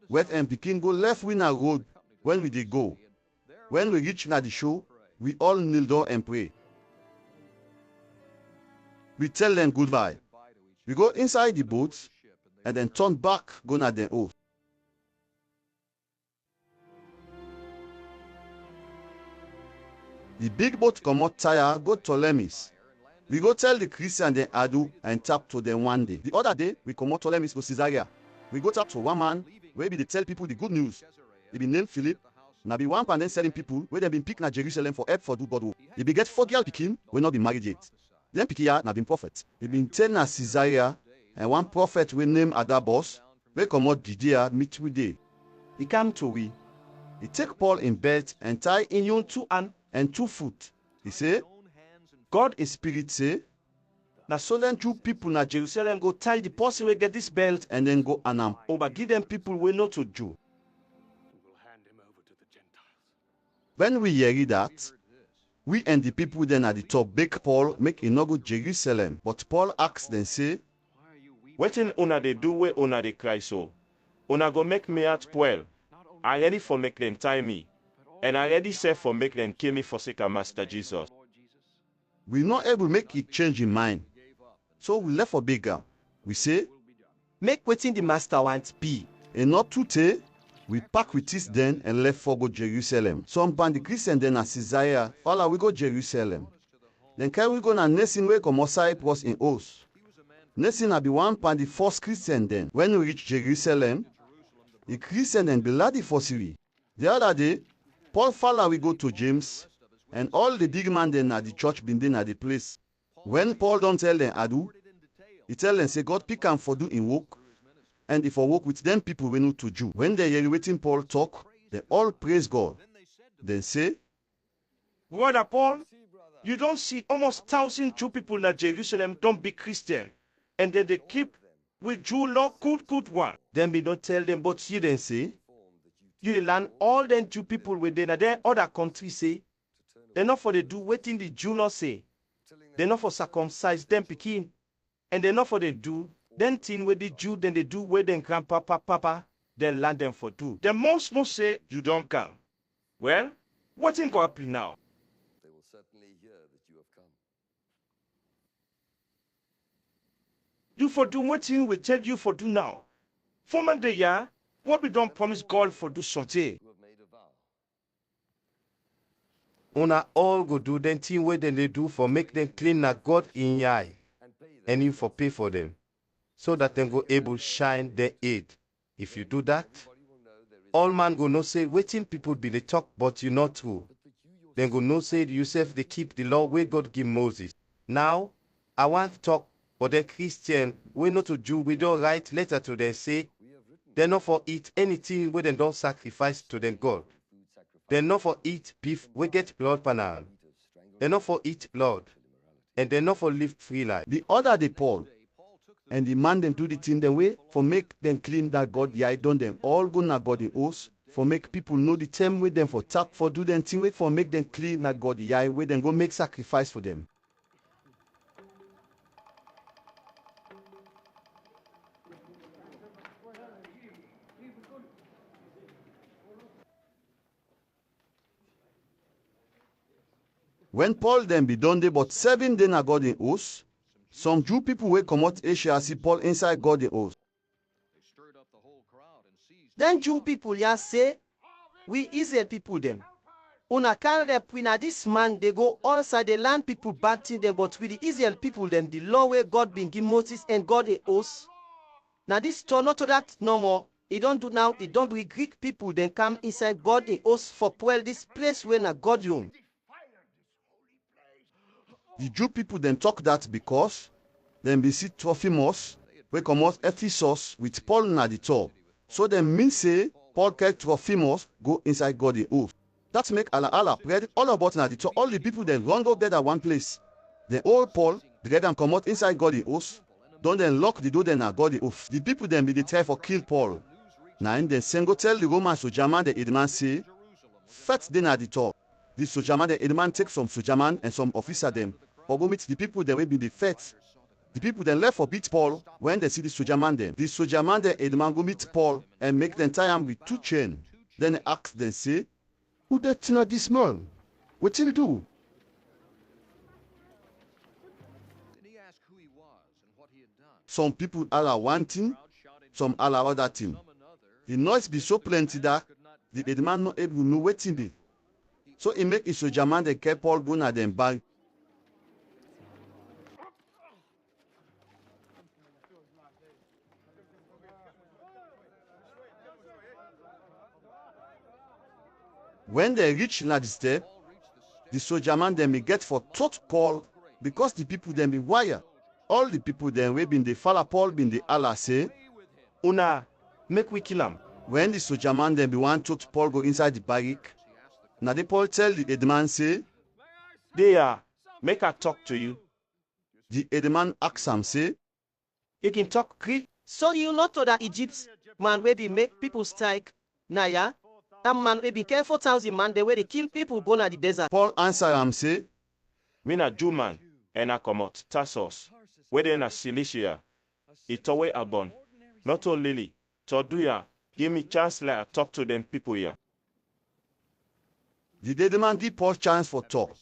wet and pikin go left we na road when we dey go. When we reach na the show, we all kneel down and pray. We tell them goodbye. We go inside the boat and then turn back, go na their oath. The big boat Comot Tyre go Ptolemais. We go tell the Christian they ado and tap to them one day. The other day, we come out Ptolemais go Caesarea. We go tap to one man where they tell people the good news. He be named Philip. Now be one pan selling people where they been picked na Jerusalem for help for do God work. He be get 4 girl pikin we not be married yet. Then pikia na been prophet. He been tell na Caesarea and one prophet we name Adabos. We come out Judea meet we day. He come to we. He take Paul in bed and tie in yon 2 hand and 2 foot. He say, God is spirit say, na so then 2 people na Jerusalem go tie the person we get this belt and then go anam. Over give them people we not to Jew. When we hear that, we and the people then at the top beg Paul make a no go Jerusalem. But Paul asks them say, Wetin una dey do where una dey cry so? Una go make me at well. I ready for make them tie me. And I ready say for make them kill me for sake of Master Jesus. We not able make it change in mind. So we left for bigger. We say, Make wetin the master wants be. and not too tay, We pack with this then and left for go Jerusalem. Some band the Christian then as Caesarea, all we go Jerusalem. Then can we go na Nessin way come Cyprus in Os. Nessin be one pan the first Christian then. When we reach Jerusalem, the Christian then be laddie for Syria. The other day, Paul follow we go to James, and all the big man then at the church been then at the place. When Paul don't tell them adu, he tell them say God pick am for do in work, and if I work with them people we know to Jew. When they hear waiting Paul talk, they all praise God. Then say, Brother Paul, you don't see almost 1,000 Jew people in Jerusalem don't be Christian, and then they keep with Jew law good one. Then we don't tell them, but you then say, you dey learn all them Jew people within their other countries say, they're not for they do waiting the Jew law say. They're not for circumcise them pikin, and they're not for they do then thing with the Jew then they do with them grandpapa, then land them for do. The most say you don't come. Well, what's in go happen now? They will certainly hear that you have come. You for do what thing we tell you for do now. Former the year, what we don't promise God for do something. You have made a vow. Una all go do them thing where they do for make them clean na God in your eye. And you for pay for them. So that them go able shine their aid. If you do that, all man go no say waiting people be the talk but you not true. Then go no say yourself they keep the law where God give Moses. Now, I want to talk for the Christian we not to Jew we don't write letter to them say they not for eat anything where they don't sacrifice to them God. They not for eat beef we get blood panel. They not for eat blood. And they not for live free life. the other day Paul, and the man them do the thing them way for make them clean that God yeah done them all go na God the host for make people know the term with them for tap for do them thing way for make them clean that God yeah way then go make sacrifice for them. When Paul then be done there but 7 days na God in host, some Jew people will come out Asia see Paul inside God in host. They stirred up the whole crowd and seized Then Jew people ya say, we Israel people them. Una can't rep we na this man they go all side the land people bad thing them, but with the Israel people them the law where God been give Moses and God a oath. Now this turn not to that no more. It don't do now, it don't bring Greek people then come inside God a oath for Paul this place where na God room. The Jew people then talk that because then be see Trophimus we come out Ephesus with Paul na the top. So then mean say Paul carry Trophimus go inside God the oath. That make Allah spread all about na the top. All the people then run go together one place. Then all Paul get them come out inside God the oath. Don't then lock the door then na God the oath. The people then be the try for kill Paul. Now and then send go tell the Roman soldier man the Edman say first then at the top. The soldier man the Edman take some soldier man and some officer them. For go meet the people that will be the feds. The people then left for beat Paul when they see the soldier man them. The soldier man then Edman go meet Paul and make them tie him with 2 chains. Then they ask them say, who that not this man? What will he do? Then he asked who he was and what he had done. Some people allow one thing, some allow other thing. The noise be so plenty that the Edman not able to know what in be. So he make his soldier man they kept Paul going at them back. When they reach na the step, the soldier man then may get for thought Paul because the people then be wire. All the people then we been the follow Paul been the Allah say, Una, make we kill him. when the soldier man then be want to Paul go inside the barrack, now the Paul tell the headman say, There, make I talk to you. the headman ask him say, You can talk Greek. So you not to that Egypt man where they make people strike. Now yeah, that man will be careful 1,000 man the way they kill people born at the desert. Paul answer him say, Me na Jew man, and I come out Tarsus, where they na Cilicia. It away abon. Not only to do ya, give me chance like I talk to them people here. the headman give Paul chance for talk.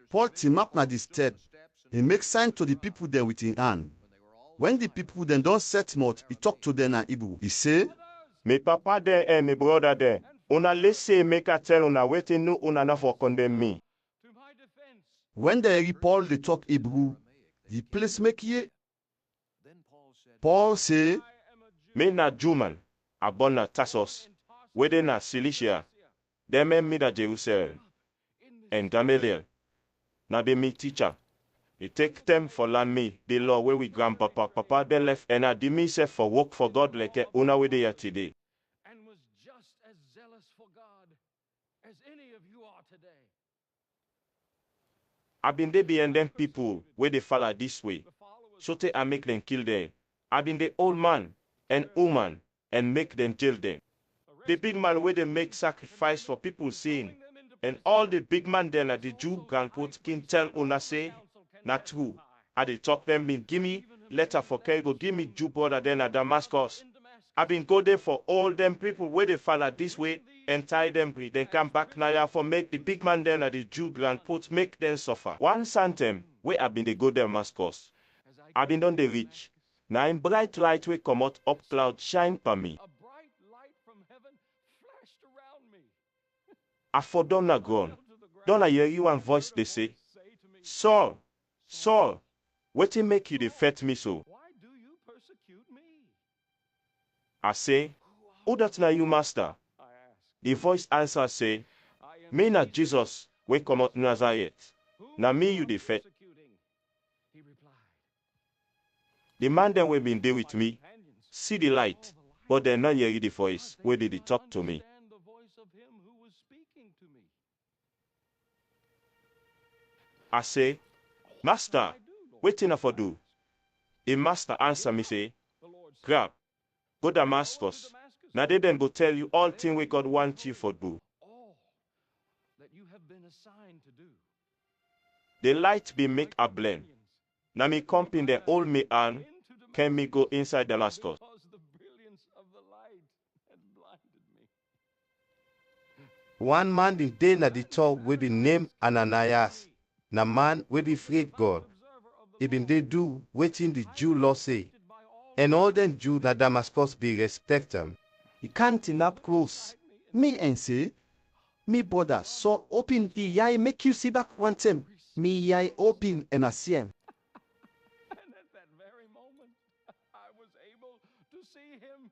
Paul team up na the step. He make sign to the people there with his hand. When the people then don't set mouth, he talk to them in Hebrew. He say, Me papa there and me brother there. Una listen make I tell una waiting no una not for condemn me. When they hear Paul they talk Hebrew, the place make ye. Paul say, Me na Jew man, a born na Tarsus, where na Cilicia, them me na Jerusalem, and Gamaliel, na be me teacher. He take them for learn me, the law where we grandpapa, papa then left, and I did myself for work for God like una way there today. And was just as zealous for God as any of you are today. I been there behind them people where they follow this way, so they I make them kill them. I been the old man and woman and make them jail them. The big man where they make sacrifice for people sin, and all the big man then at the Jew grandput can tell una say, not true. I they talk them been give me letter for Krio, give me Jew brother then at Damascus. I been go there for all them people where they follow this way and tie them free. Then come back now for make the big man then at the Jew grandput make them suffer. One santem where I been they go Damascus. I been done the rich. Now in bright light we come out up cloud shine for me. A bright light from heaven flashed around me. I for down the ground. Don't I hear you one voice they say, Saul, Saul, what make you defeat me so? Why do you persecute me? I say, who that na you master? I asked. The voice answer say, I am me na Jesus, we come out Nazareth. Who Na me are you defeat. persecuting? He replied. The man then we been there with me, Companions, see the light, but they not hear the voice where did he talk to me. understand the voice of him who was speaking to me. I say, Master, waiting I for do. The master answer me say, The Lord said, grab, go "Go to Damascus. Now they then go tell you all thing we God want you for do. all that you have been assigned to do." The light be make a blend. Now me come in the old me and can me go inside Damascus. Because the brilliance of the light had blinded me. One man in day na the talk with the name Ananias. Na man with the afraid God. He been they do waiting the Jew law say. And all them Jew na Damascus be respect them. He can't up close. Me and say, me brother, so open the eye make you see back one time. Me eye open and I see him. And at that very moment, I was able to see him.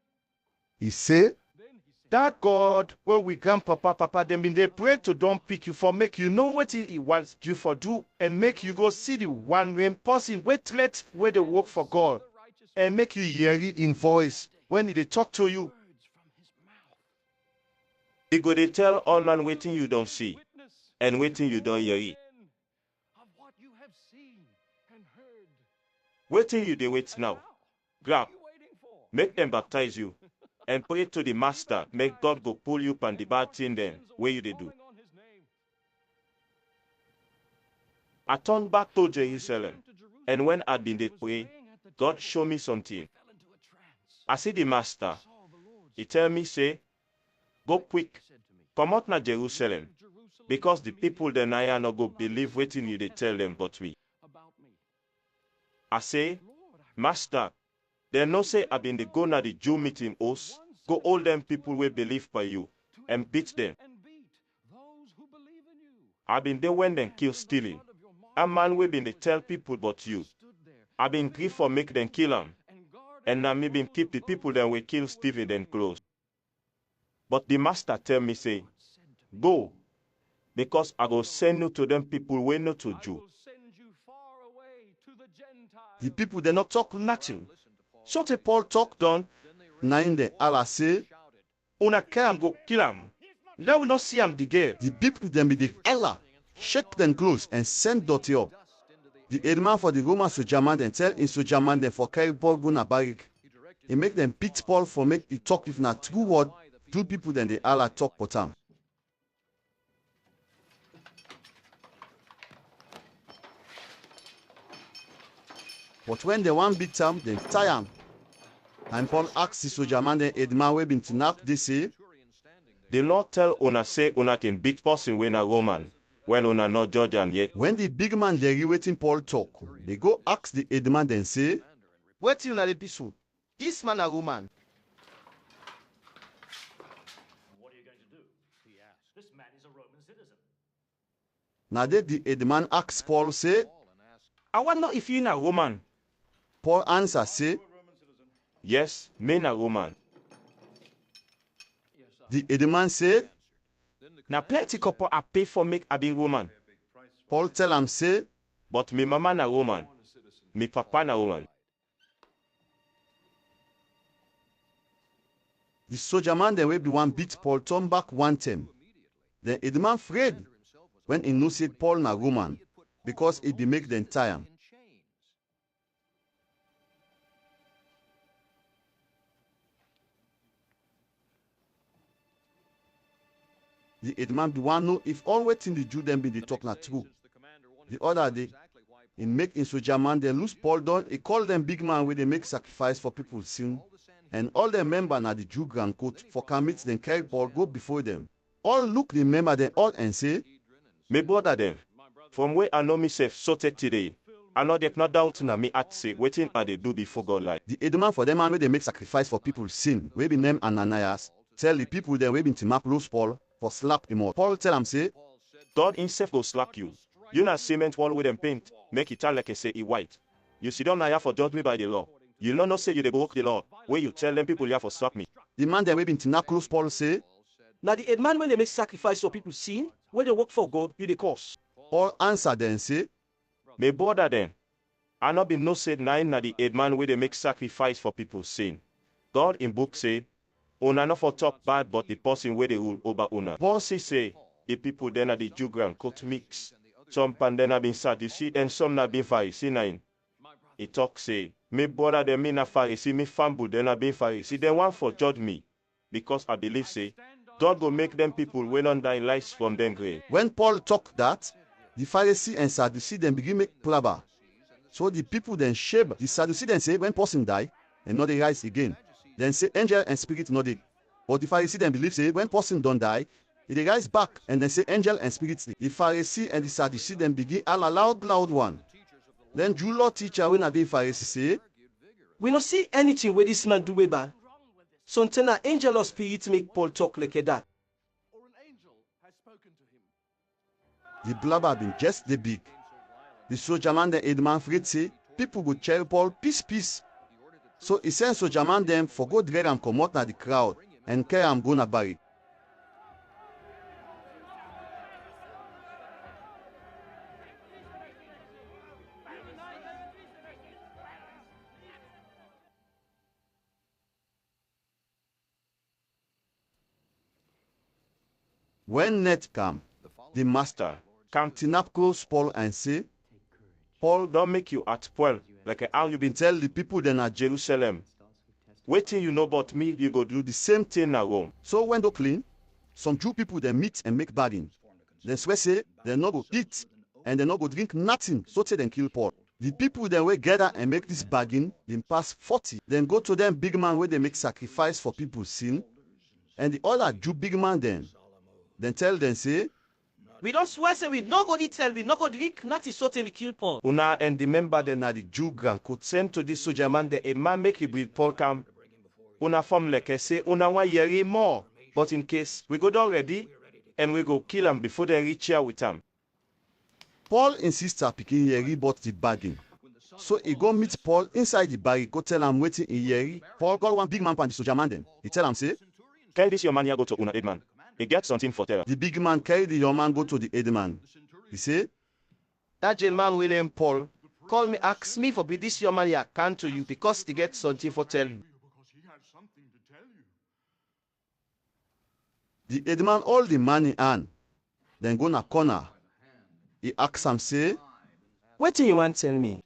He say, Then he said, That God where we grandpapa papa them been they pray to don't pick you for make you know what he wants you for do and make you go see the one when person wait let where they work for God and make you hear it in voice when they talk to you. words from his mouth. He go they tell all man waiting you don't see Witness and waiting you don't hear it. again of what you have seen and heard. Waiting you they wait now. Grab, What are you waiting for? make them baptize you and pray to the master. Make God go pull you pan the bad thing then where you they do. Calling on his name. I turned back to Jerusalem To Jerusalem. and when I'd been they Was pray, praying at the God temple. show me something. Fell into a trance. I see the master. Saw the Lord. He tell me say, go quick, Said to me, come out na Jerusalem, "Leave Jerusalem because the and people believe then I no go all believe waiting you they tell them but me. about me." I say, Lord, I Master, they no say I been the go na the Jew meeting host, go all them people we believe by you and beat them. and beat those who believe in you. I been there when them kill stealing. A man we been they tell people but you. Stood there I been grief for make them kill him, and guarded and now me been keep the people that we kill Stephen then close. But the master tell me say, go, because I go send you to them people we not to I Jew. will send you far away to the Gentiles. the people they not talk nothing. So the Paul talk done, Now in the Allah say, una can go kill him. Let we not see him the girl. the people them be the Allah, shake them close and send dirty up. The headman for the Roman soldier man then tell in soldier man then for carry Paul go na barrack. He make them beat Paul for make he talk if na true word, two people then the Allah talk for time. But when they want beat him, then tie him. And Paul asks the soldier man then headman we been to nap, they say, The Lord tell una say una can beat person when a Roman, when una not judge and yet. when the big man they waiting Paul talk, they go ask the headman then say, What you na the peaceful? This man a Roman. Now the man asked Paul, say, I wonder if you na Roman. Paul answer, say, Yes, me na Roman. the man say, Na plenty couple I pay for make I be Roman. Paul tell him, say, But me mama na Roman. Me papa na Roman. the soldier man then will be one beat Paul turn back one time. Then the man afraid when he know said Paul na Roman, because it be make them tire. The man be one know if all waiting the Jew them be the talk na true. The other day, he make in soldier man they lose Paul down. He call them big man where they make sacrifice for people's sin. And all the member na the Jew grand court for commit then carry Paul go before them. All look the member then all and say, Me brother them. From where I know myself sorted today. I know there's no doubt na me at say waiting I they do before God like. the man for them man where they make sacrifice for people's sin, we be named Ananias, tell the people then we been to map close Paul for slap him out. Paul tell him say, God himself go slap you. You na cement wall with them paint, make it all like I say it white. You sit down now for judge me by the law. You know not say you dey broke the law. Where you tell them people you have for slap me. the man then we been to map close Paul say, Now the man when they make sacrifice for people sin, when they work for God, you the cause. Paul answer then say, Me brother them. I not be no said nine na the head man where they make sacrifice for people's sin. God in book say, Una not for talk bad but the person where they rule over una. Paul say, the people then are the Jew grand coat mix. Some pan then have been Sadducee and some na been Pharisee nine. He talk say, me brother them me na Pharisee, me famble then have been Pharisee. They want for judge me. Because I believe say, God will make them people when on die lies from them grave. when Paul talk that, the Pharisee and Sadducee then begin make plabber. So the people then shame. The Sadducee then say when person die and not they rise again. Then say angel and spirit not they. But the Pharisee then believe say when person don't die, they rise back and then say angel and spirit. The Pharisee and the Sadducee then begin all a loud one. Then Jew law teacher when the Pharisee say, We not see anything where this man do way bad. So until an angel or spirit make Paul talk like that. the blabber been just the big. The soldier man then the man afraid say, people go cheer Paul peace. So he send soldier man them for go drag and come out na the crowd and carry am go na barrack. When night come, the master can up close Paul and say, Paul don't make you at Paul like how you been tell the people then at Jerusalem. Waiting you know about me, you go do the same thing now Rome. So when they clean, some Jew people they meet and make bargain. Then swear say they no go eat and they no go drink nothing, so say then kill Paul. The people then will gather and make this bargain, then pass 40. Then go to them big man where they make sacrifice for people's sin. And the other Jew big man then tell them say, We don't swear say we no go eat and we no go drink, nothing so till we kill Paul. Una and the member then na the Jew grand could send to this soldier man the a man make it with Paul come. Una form like I say, una wa yeri more. But in case we go down ready and we go kill him before they reach here with him. Paul insists picking Yeri bought the bargain. So he go meet Paul inside the barrack, go tell him waiting in Yeri. Paul call one big man pan the soldier man then. He tell him say, Carry this your man here go to una head man. He get something for terror. the big man carry the young man go to the head man. He say, That jail man William Paul call me ask me for be this your man here can to you because he get something for tell you. the head man all the money hand, then go na corner. He ask him say, What do you want to tell me?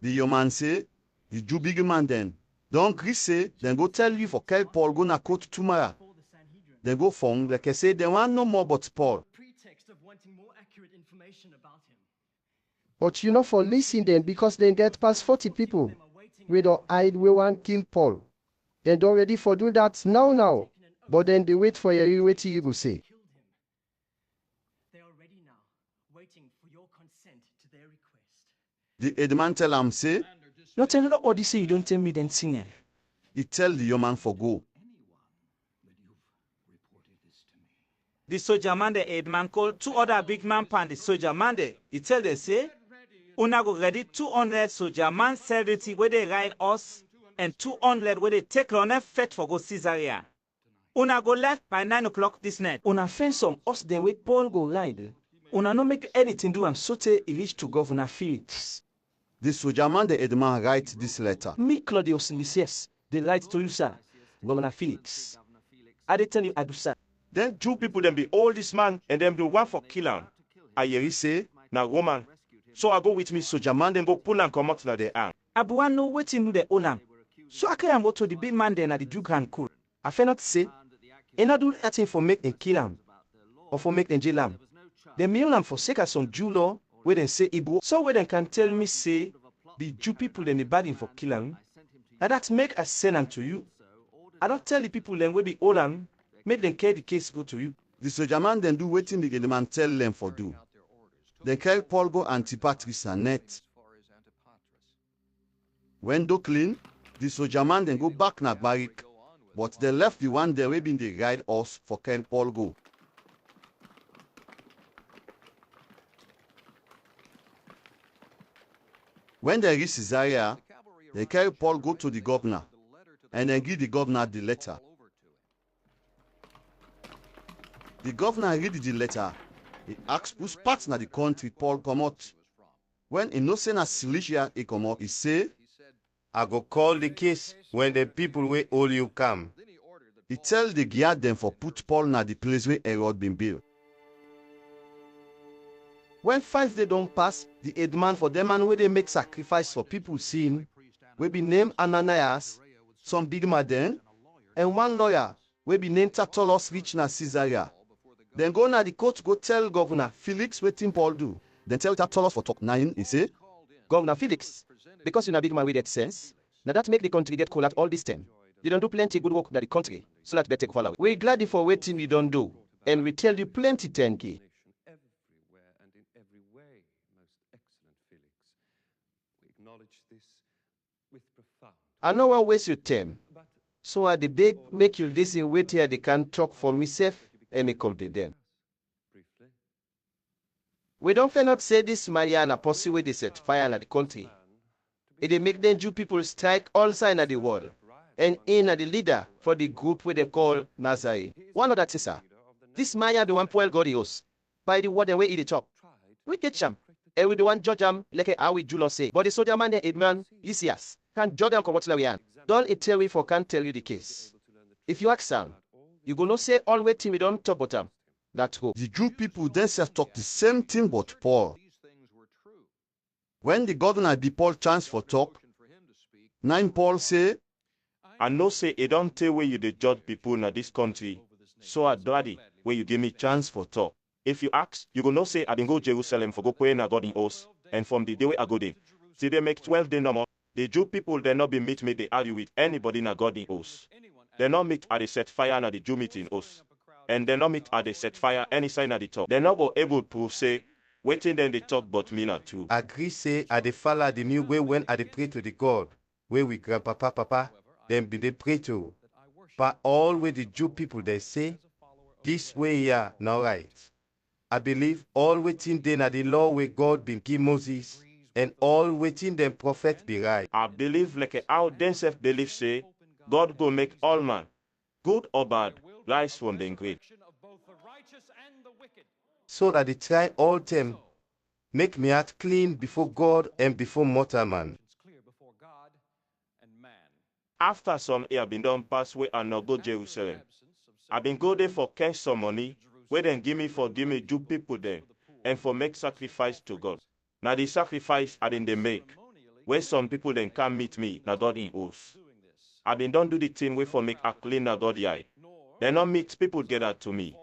the young man say, the Jew big man then, don't Chris say, then go tell you for carry Paul go na court tomorrow. Then go phone like I say, they want no more but Paul. Pretext of wanting more accurate information about him. But you know for listen then because they get past 40 people. We don't hide we want kill Paul. They don't ready for do that now. But then they wait for you wait till you go say. They are ready now, waiting for your consent to their request. The head man tell him say, Not tell nobody say you don't tell me then sing. he tell the young man for go. The soldier man the head man called 2 other big man pan the soldier man there. He tell them say, una go ready 200 soldier man 70 where they ride us and 200 where they take on a fete for go Caesarea. Una go left by 9 o'clock this night. Una find some us then where Paul go ride. Una no make anything do am sote he reach to Governor Felix. The soldier man the headman write this letter. Me, Claudius Lysias, they write to you, sir, Governor Felix. I dey tell you, I do, sir. Then Jew people them be all this man and them do one for kill him. I hear he say, na Roman. So I go with me soldier man then go pull and come out na the arm. Abuan no waiting to the owner. So I can go to the big man then at the Duke and cool. I fair not say, and I do nothing for make them kill him or for make them jail him. They mail him for sake of some Jew law where they say Igbo. So where they can tell me say the Jew people then they bad him for kill him. And that make I send him to you. I don't tell the people then will be old him, make them carry the case go to you. The soldier man then do waiting the man tell them for do. Then carry Paul go Antipatris and net. When do clean, the soldier man then go back na barrack, but they left the one there wey been dey ride us for carry Paul go. When they reach Caesarea, they carry Paul go to the governor, and then give the governor the letter. The governor read the letter. He ask which part na the country Paul comot. When he no say na Cilicia he comot, he say, I go call the case when the people wey hold you come. he tell the guard them for put Paul na the place where Herod been built. When 5 days don't pass, the headman for them man where they make sacrifice for people sin, will be named Ananias, some big man then, and one lawyer will be named Tertullus reach na Caesarea. Then go na the court go tell Governor Felix wetin Paul do. Then tell Tertullus for talk 9, he say, Governor Felix, because you're a big man with that sense, now that make the country get cold at all this time. You don't do plenty good work in the country, so that better follow. We're glad for waiting we don't do, and we tell you plenty 10K. Everywhere and in every way, most excellent Felix. We acknowledge this with profound. I know I waste your time, so I the beg make you listen wait here they can talk for myself and me call them. Briefly, We don't fair not say this Maria and Apɔsul where they set fire in the country. It they make them Jew people strike all sides of the world. And in the leader for the group where they call Nazareth. One of that is, sir, this Maya the one Paul God is by the word and way he the chop. We get him. And we the one judge him like how we Julo say. But the soldier man the man, Lysias, can judge him come what we are. Don't it tell we for can't tell you the case. If you ask him, you go no say all waiting we don't talk about him. That's who. The Jew people themselves talk the same thing but Paul. When the governor be Paul chance for talk, 9 Paul say, I know say it don't tell where you the judge people in this country. So I daddy where you give me chance for talk. If you ask, you go no say I didn't go Jerusalem for go pray na God in house. And from the day where I go there, see they make 12 days no more. The Jew people they not be meet me they argue with anybody na God in house. They not meet at the set fire na the Jew meeting house. And they not meet at the set fire any sign at the top. They not go able to prove say waiting then they talk but me not too. Agree say I dey follow the new way when I dey pray to the God, where we grandpapa papa, them be they pray to. But all with the Jew people they say, this way here now right. I believe all waiting then at the law where God been give Moses, and all waiting them prophet be right. I believe like how themselves believe say God go make all man, good or bad, rise from the grave. So that they try all them, make me heart clean before God and before mortal man. After some year been done pass way and not go Jerusalem. I been go there for cash some money, where then give me Jew people there, and for make sacrifice to God. Now the sacrifice I didn't they make, where some people then come meet me, na God in house. I been don't do the thing where for make a clean na God eye. They not meet people gather to me.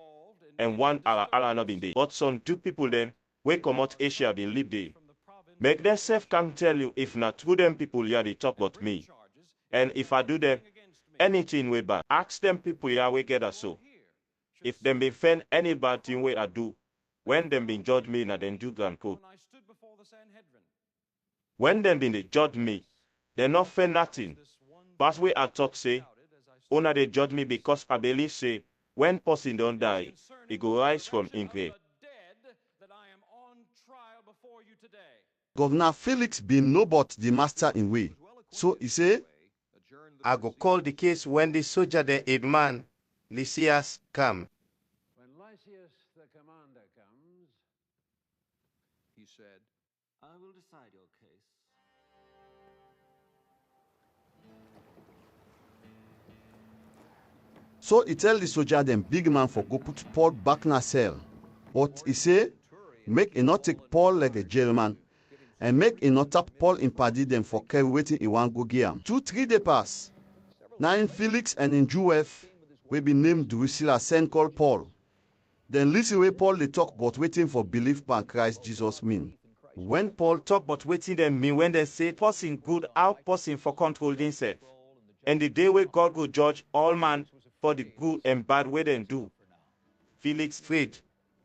And one ala not been there. But some Jew people then, where come out Asia been live there. Make themselves can tell you if not through them people here they talk about me. And if I do them anything way bad, ask them people here we gather so. If them been find any bad thing way I do, when them been judge me na then do grand code. When them been they judge me, they not find nothing. But way I talk say, Ona they judge me because I believe say, when person don't die, he go rise from in grave. Governor Felix been know but the master in way. So he say, I go call the case when the soldier the aid man, Lysias, come. When Lysias the commander comes, He said, I will decide your case. so he tell the soldier them big man for go put Paul back in a cell. But he say, make he not take Paul like a jailman, and make he not tap Paul in party them for carry waiting he want go give him. 2-3 days pass. Now in Felix and in Jewef, we be named Drusilla send call Paul. Then listen way Paul they talk about waiting for belief pan Christ Jesus mean. When Paul talk about waiting them mean when they say person good out person for control themselves. And the day where God will judge all man for the good and bad way they do. Felix afraid.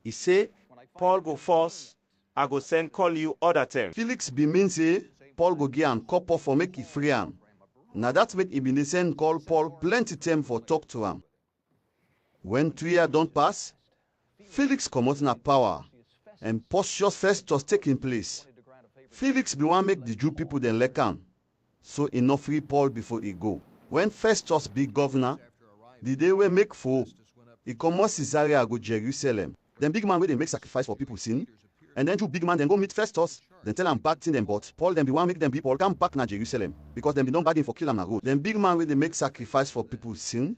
He say, Paul go first, I go send call you other time. Felix be mean say Paul go give him copper for make he free him. Now that's what he been send call Paul plenty time for talk to him. When 2 years don't pass, Felix come out in a power and Porcius Festus taking place. Felix be want make the Jew people then like him, so he not free Paul before he go. When Festus be governor, the day we make for, he come out Caesarea go Jerusalem. Then big man wey they make sacrifice for people sin, and then Jew big man then go meet Festus, then tell him bad thing them but Paul then be want make them people come back na Jerusalem because them be don't bad him for kill him na road. Then big man wey they make sacrifice for people sin,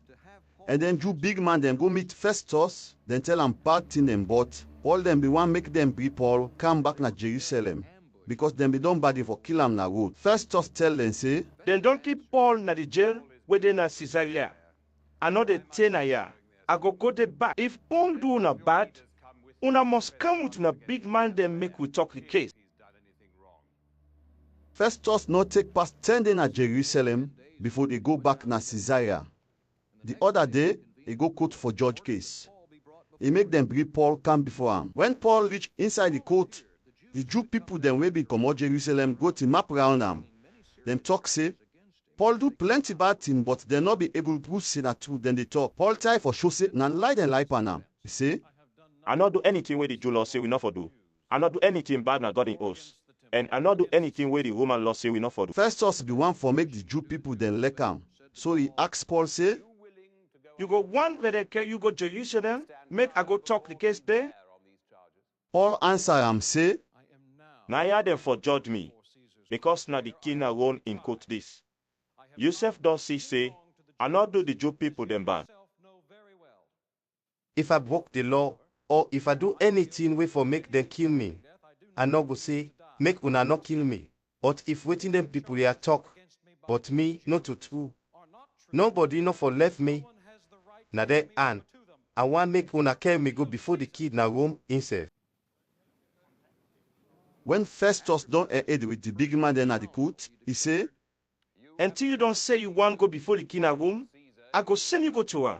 and then Jew big man then go meet Festus, then tell him bad thing them but Paul then be want make them people come back na Jerusalem because them be don't bad him for kill him na road. Festus tell them say, Then don't keep Paul na the jail where they na Caesarea. I know the 10 a year. I go the back. If Paul do una bad, una must come with una big man then make we talk the case. Festus not take past 10 days at Jerusalem before they go back na Caesarea. The other day, he go court for judge case. He make them bring Paul come before him. When Paul reach inside the court, the Jew people then will be come out Jerusalem go to map around him. Them talk say, Paul do plenty bad thing, but they not be able to prove sin at all. Then they talk. Paul try for show say, and lie then lie pan him. He say, I not do anything where the Jew law say we not for do. I not do anything bad na God in us. And I not do anything where the Roman law say we not for do. Festus be one for make the Jew people then like him. So he asked Paul say, You go one where they carry you go Jerusalem, make I go talk the case there. Paul answer him say, Now you them for judge me, because now the king alone in quote this. Yusuf does say, I not do the Jew people them bad. If I broke the law, or if I do anything way for make them kill me, I not go say, make una not kill me. But if waiting them people here talk, but me not to true. Nobody not for left me. Na they and I want make una carry me go before the kid na Rome himself. When Festus don't aid with the big man then at the court, he say, Until you don't say you want go before the king at Rome, I go send you go to her.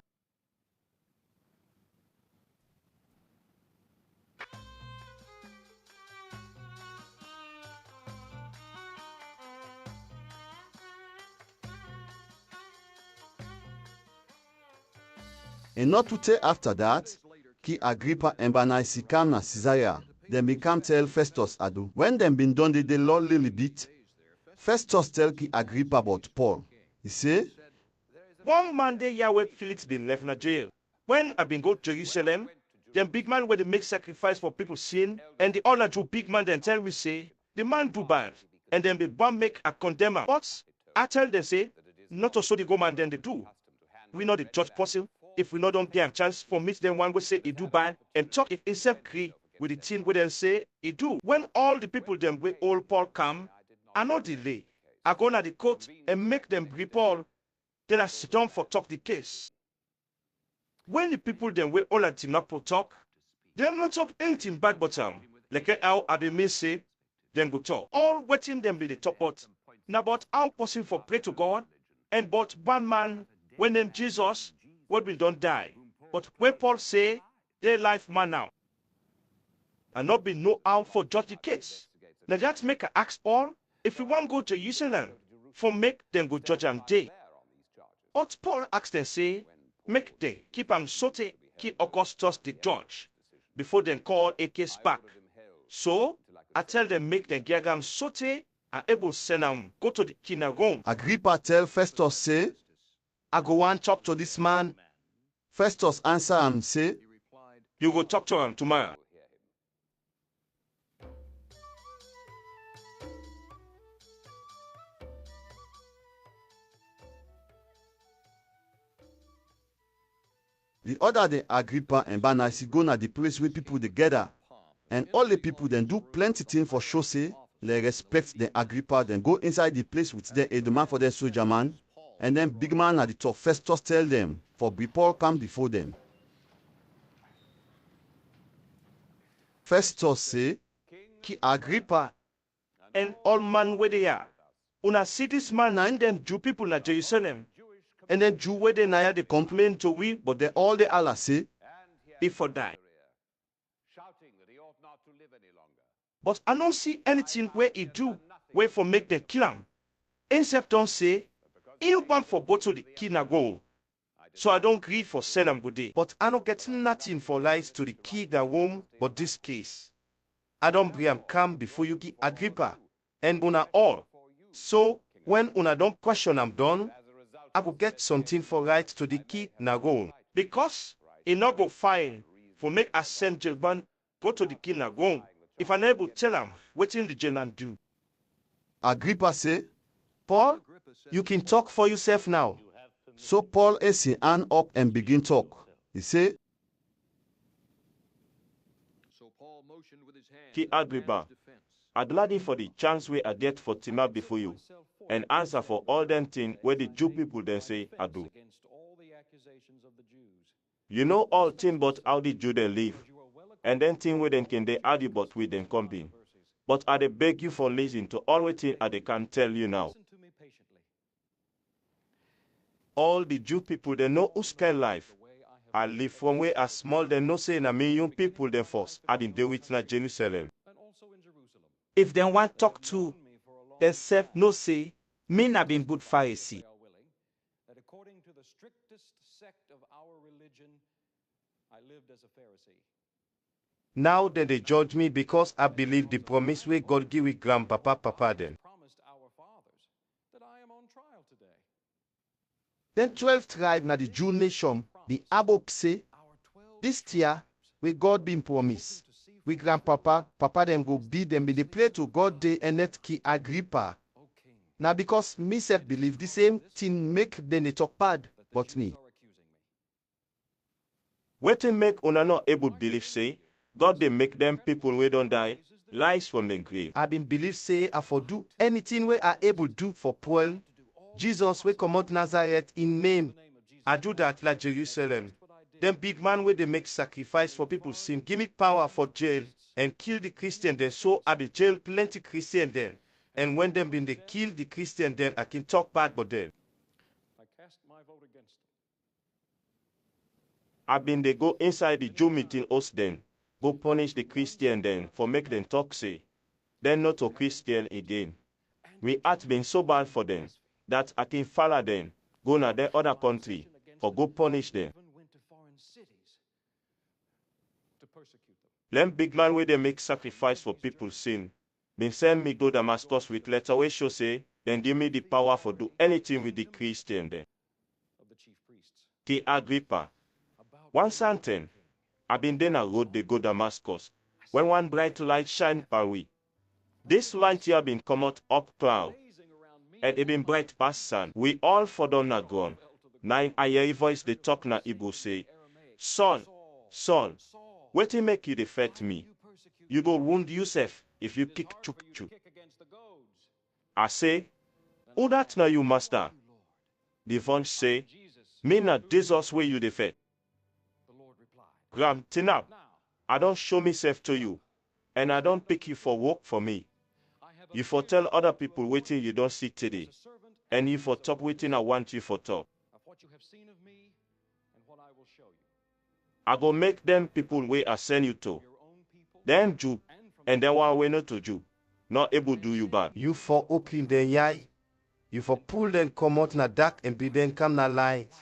And not to tell after that, Ki Agrippa and Bernice come na Caesarea. Then become tell Festus ado. When them been done the law little bit, Festus tell Ki Agrippa about Paul. He say, One Monday Yahweh Felix been left in jail. When I been go to Jerusalem, them big man where they make sacrifice for people sin, and the other Jew big man then tell me say, the man do bad, and then the one make a condemn him. But I tell them say, not also the go man then they do. We know the judge person. If we not don't get a chance for meet them one will say he do bad and talk if himself agree with the thing we then say he do. When all the people them with old Paul come, I no delay. I go to the court and make them bring Paul. Then I sit down for talk the case. When the people them with all that not for talk, they not talk anything bad but like how I the may say, then go talk. All waiting them be the talk but now about how possible for pray to God and but one man when named Jesus what we don't die. But when Paul say, they life man now. And not be no how for judge the case. Now that make a ask Paul, if we want go to Jerusalem, for make them go judge him day. But Paul asked them say, make they keep am sote keep Augustus the judge before they call a case back. So I tell them make them get am sote and able send am go to the king of Rome. Agrippa tell Festus say, I go and talk to this man. Festus answer am say, You go talk to him tomorrow. the other day Agrippa and Bernice go na the place where people dey gather, and all the people then do plenty thing for show say they respect the Agrippa, then go inside the place with them a demand for their soldier man, and then big man at the top Festus tell them for Paul come before them. Festus say, Ki Agrippa and all man where they are. Una see this man and them Jew people na Jerusalem. And then Jew where they na they complain to we, but they all the Allah say, before die. But I don't see anything where he do, where for make them kill him. Except don't say, he don't want for both to the king na go. So I don't grieve for send him good day. But I don't get nothing for lies to the king that womb but this case. I don't bring him come before you give Agrippa and una all. So when una don't question am done, I will get something for right to the king na go. Because he not go fine for make a send Jelban go to the king na go. If I never tell him what in the general do. Agrippa say, Paul, you can talk for yourself now. So Paul is his hand up and begin talk. He say, Ki Agrippa, I'd glad for the chance we I get for team up before you, and answer for all them things where the Jew people then say I do. You know all things but how the Jew they live, and then thing where them can they argue but with them combine. But I they beg you for listening to all the things I they can tell you now. All the Jew people they know who's kind life. I live from where as small they know say in a million people they force I didn't do it in Jerusalem. If they want talk to themselves no say me na been good Pharisee. That according to the strictest sect of our religion, I lived as a Pharisee. Now then they judge me because I believe the promise way God give with grandpapa papa then. Promised our fathers that I am on trial today. Then 12 tribe na the Jew nation, the Abop say, this year, we God been promised. We grandpapa, papa them go be them be the play to God day and net ki Agrippa. Now because me self believe the same thing make them they talk bad, but me. Wetin make una not able believe say, God they make them people who don't die, rise from the grave. I been believe say I for do anything we are able do for Paul. Jesus we come out Nazareth in name. I do that like Jerusalem. Them big man where they make sacrifice for people's sin. Give me power for jail and kill the Christian then. So I be jail plenty Christian then. And when them been they kill the Christian then I can talk bad about them. I cast my vote against them. I been they go inside the Jew meeting house then. Go punish the Christian then for make them talk say. Then not a Christian again. We had been so bad for them that I can follow them. Go na their other country or go punish them. Them big man where they make sacrifice for people's sin. Been send me go Damascus with letter where show say, then give me the power for do anything with the Christian then. Ki Agrippa. One certain, I been then a road they go Damascus, when one bright light shine by we. This light here been come out up cloud, and it been bright past sun. We all for down na ground. Now I hear a voice they talk na Igbo say, Son, son, wetin make you defeat me? You go wound yourself if you kick chuk. I say, who that na you, master? The voice say, me na Jesus way you defeat. Gram, tinap, I don't show myself to you, and I don't pick you for work for me. You for tell other people waiting you don't see today, and you for talk waiting I want you for talk. I go make them people where I send you to. Them Jew, and then one way not to Jew, not able to do you bad. You for open their eye. You for pull them come out na dark and be then come na light.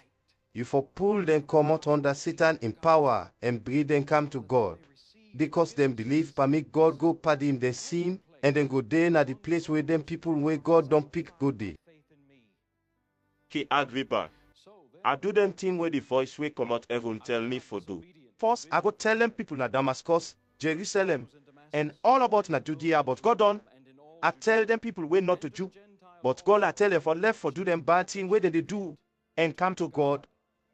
You for pull them come out under Satan in power and bring them come to God. Because them believe per make God go pardon their sin and then go there at the place where them people where God don't pick go there. Ki Agrippa, I do them thing where the voice will come out heaven tell me for do. First, I go tell them people na Damascus, Jerusalem, and all about na Judea, but God done. I tell them people we not to Jew, but God I tell them for left for do them bad thing where they do and come to God,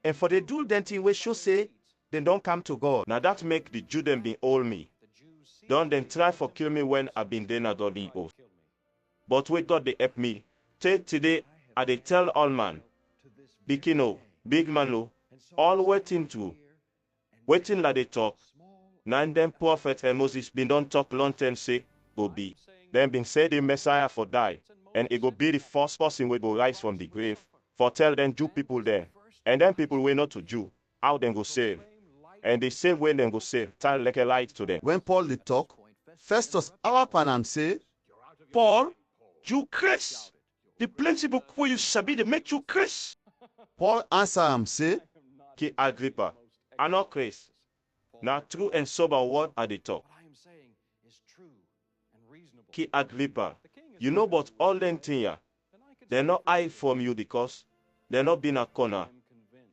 and for they do them thing where show say they don't come to God. Now that make the Jew them be hold me. Don't them try for kill me when I been there na done oath. But wait God they help me. Take today I they tell all man, Bikino, big man all waiting to. Waiting like they talk. Nine them prophet and Moses been don't talk long time say go be. Then been say the Messiah for die, and it go be the first person will go rise from the grave. For tell them Jew people there, and then people will not to Jew, how them go save. And the same way them go save, tell like a light to them. When Paul did talk, Festus our panam say, Paul, you Chris. The plenty book where you sabi they make you Chris. Paul answer him say, Ki Agrippa, I not Chris. Now true and sober word are they talk. Ki Agrippa, you know about all them thing here. They're not hide from you because they're not been a corner.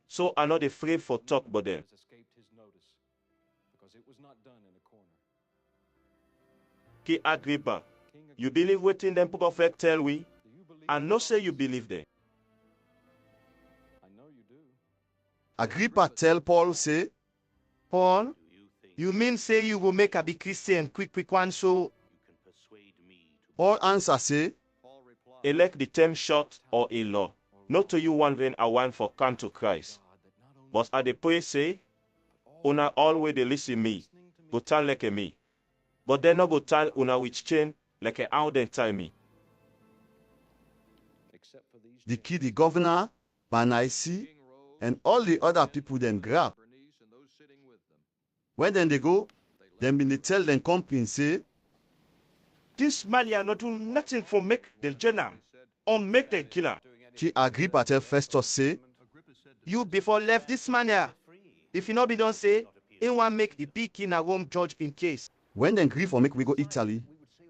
So I'm not afraid for talk about them. Ki Agrippa, you believe waiting them prophet tell we? And no say you believe them. Agrippa tell Paul say, Paul, you mean say you will make a big Christian quick one so? Paul answer say, Elect the term short or a law. Not to you wondering I want for come to Christ. But at the pray say, Una always they listen me, go tell like a me. But they not go tell una which chain like a how they tell me. the kid, the governor, Banaisi, and all the other people then grab. When then they go, then they tell them company say, this man here not do nothing for make the journal or make the killer. Ki Agrippa tell Festus say, you before left this man here. If you not be done say, he want make the big king a Rome judge in case. When then agree for make we go Italy,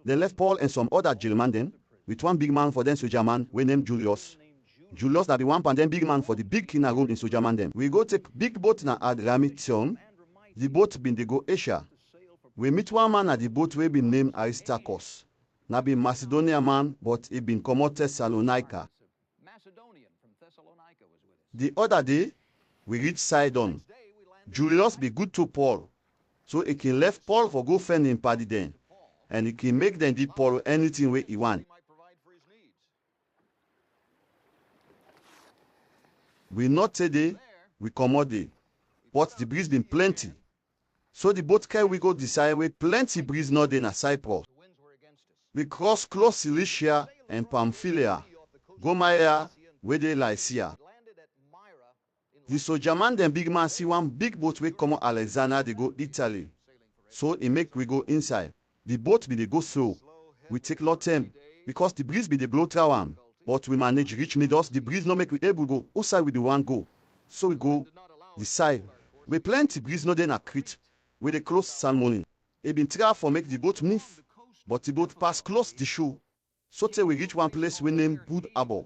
they left Paul and some other jailman then, with one big man for them soldier man, we name Julius. Julius that be one and then big man for the big king a Rome in soldier man then. We go take big boat na Adramyttium. The boat been they go Asia. We meet one man at the boat we been named Aristarchus. Na be Macedonia man, but he been come out Thessalonica. The other day, we reach Sidon. Julius be good to Paul, so he can left Paul for go fend him party then, and he can make them give Paul anything way he want. We not today, we come out day, but the breeze been plenty. So the boat carry we go decide with plenty breeze not in a Cyprus. We cross close Cilicia and Pamphylia, go Myra, where they Lycia. The soldier man then big man see one big boat we come out Alexandria they go Italy. So he make we go inside. The boat be they go slow. We take lot time because the breeze be they blow through one. But we manage reach middle, the breeze no make we able go. Outside we the one go. So we go the side. We plenty breeze no then a Crete. We the close Salmon. It been try for make the boat move. But the boat pass close the shore. So till we reach one place we name Good Harbor.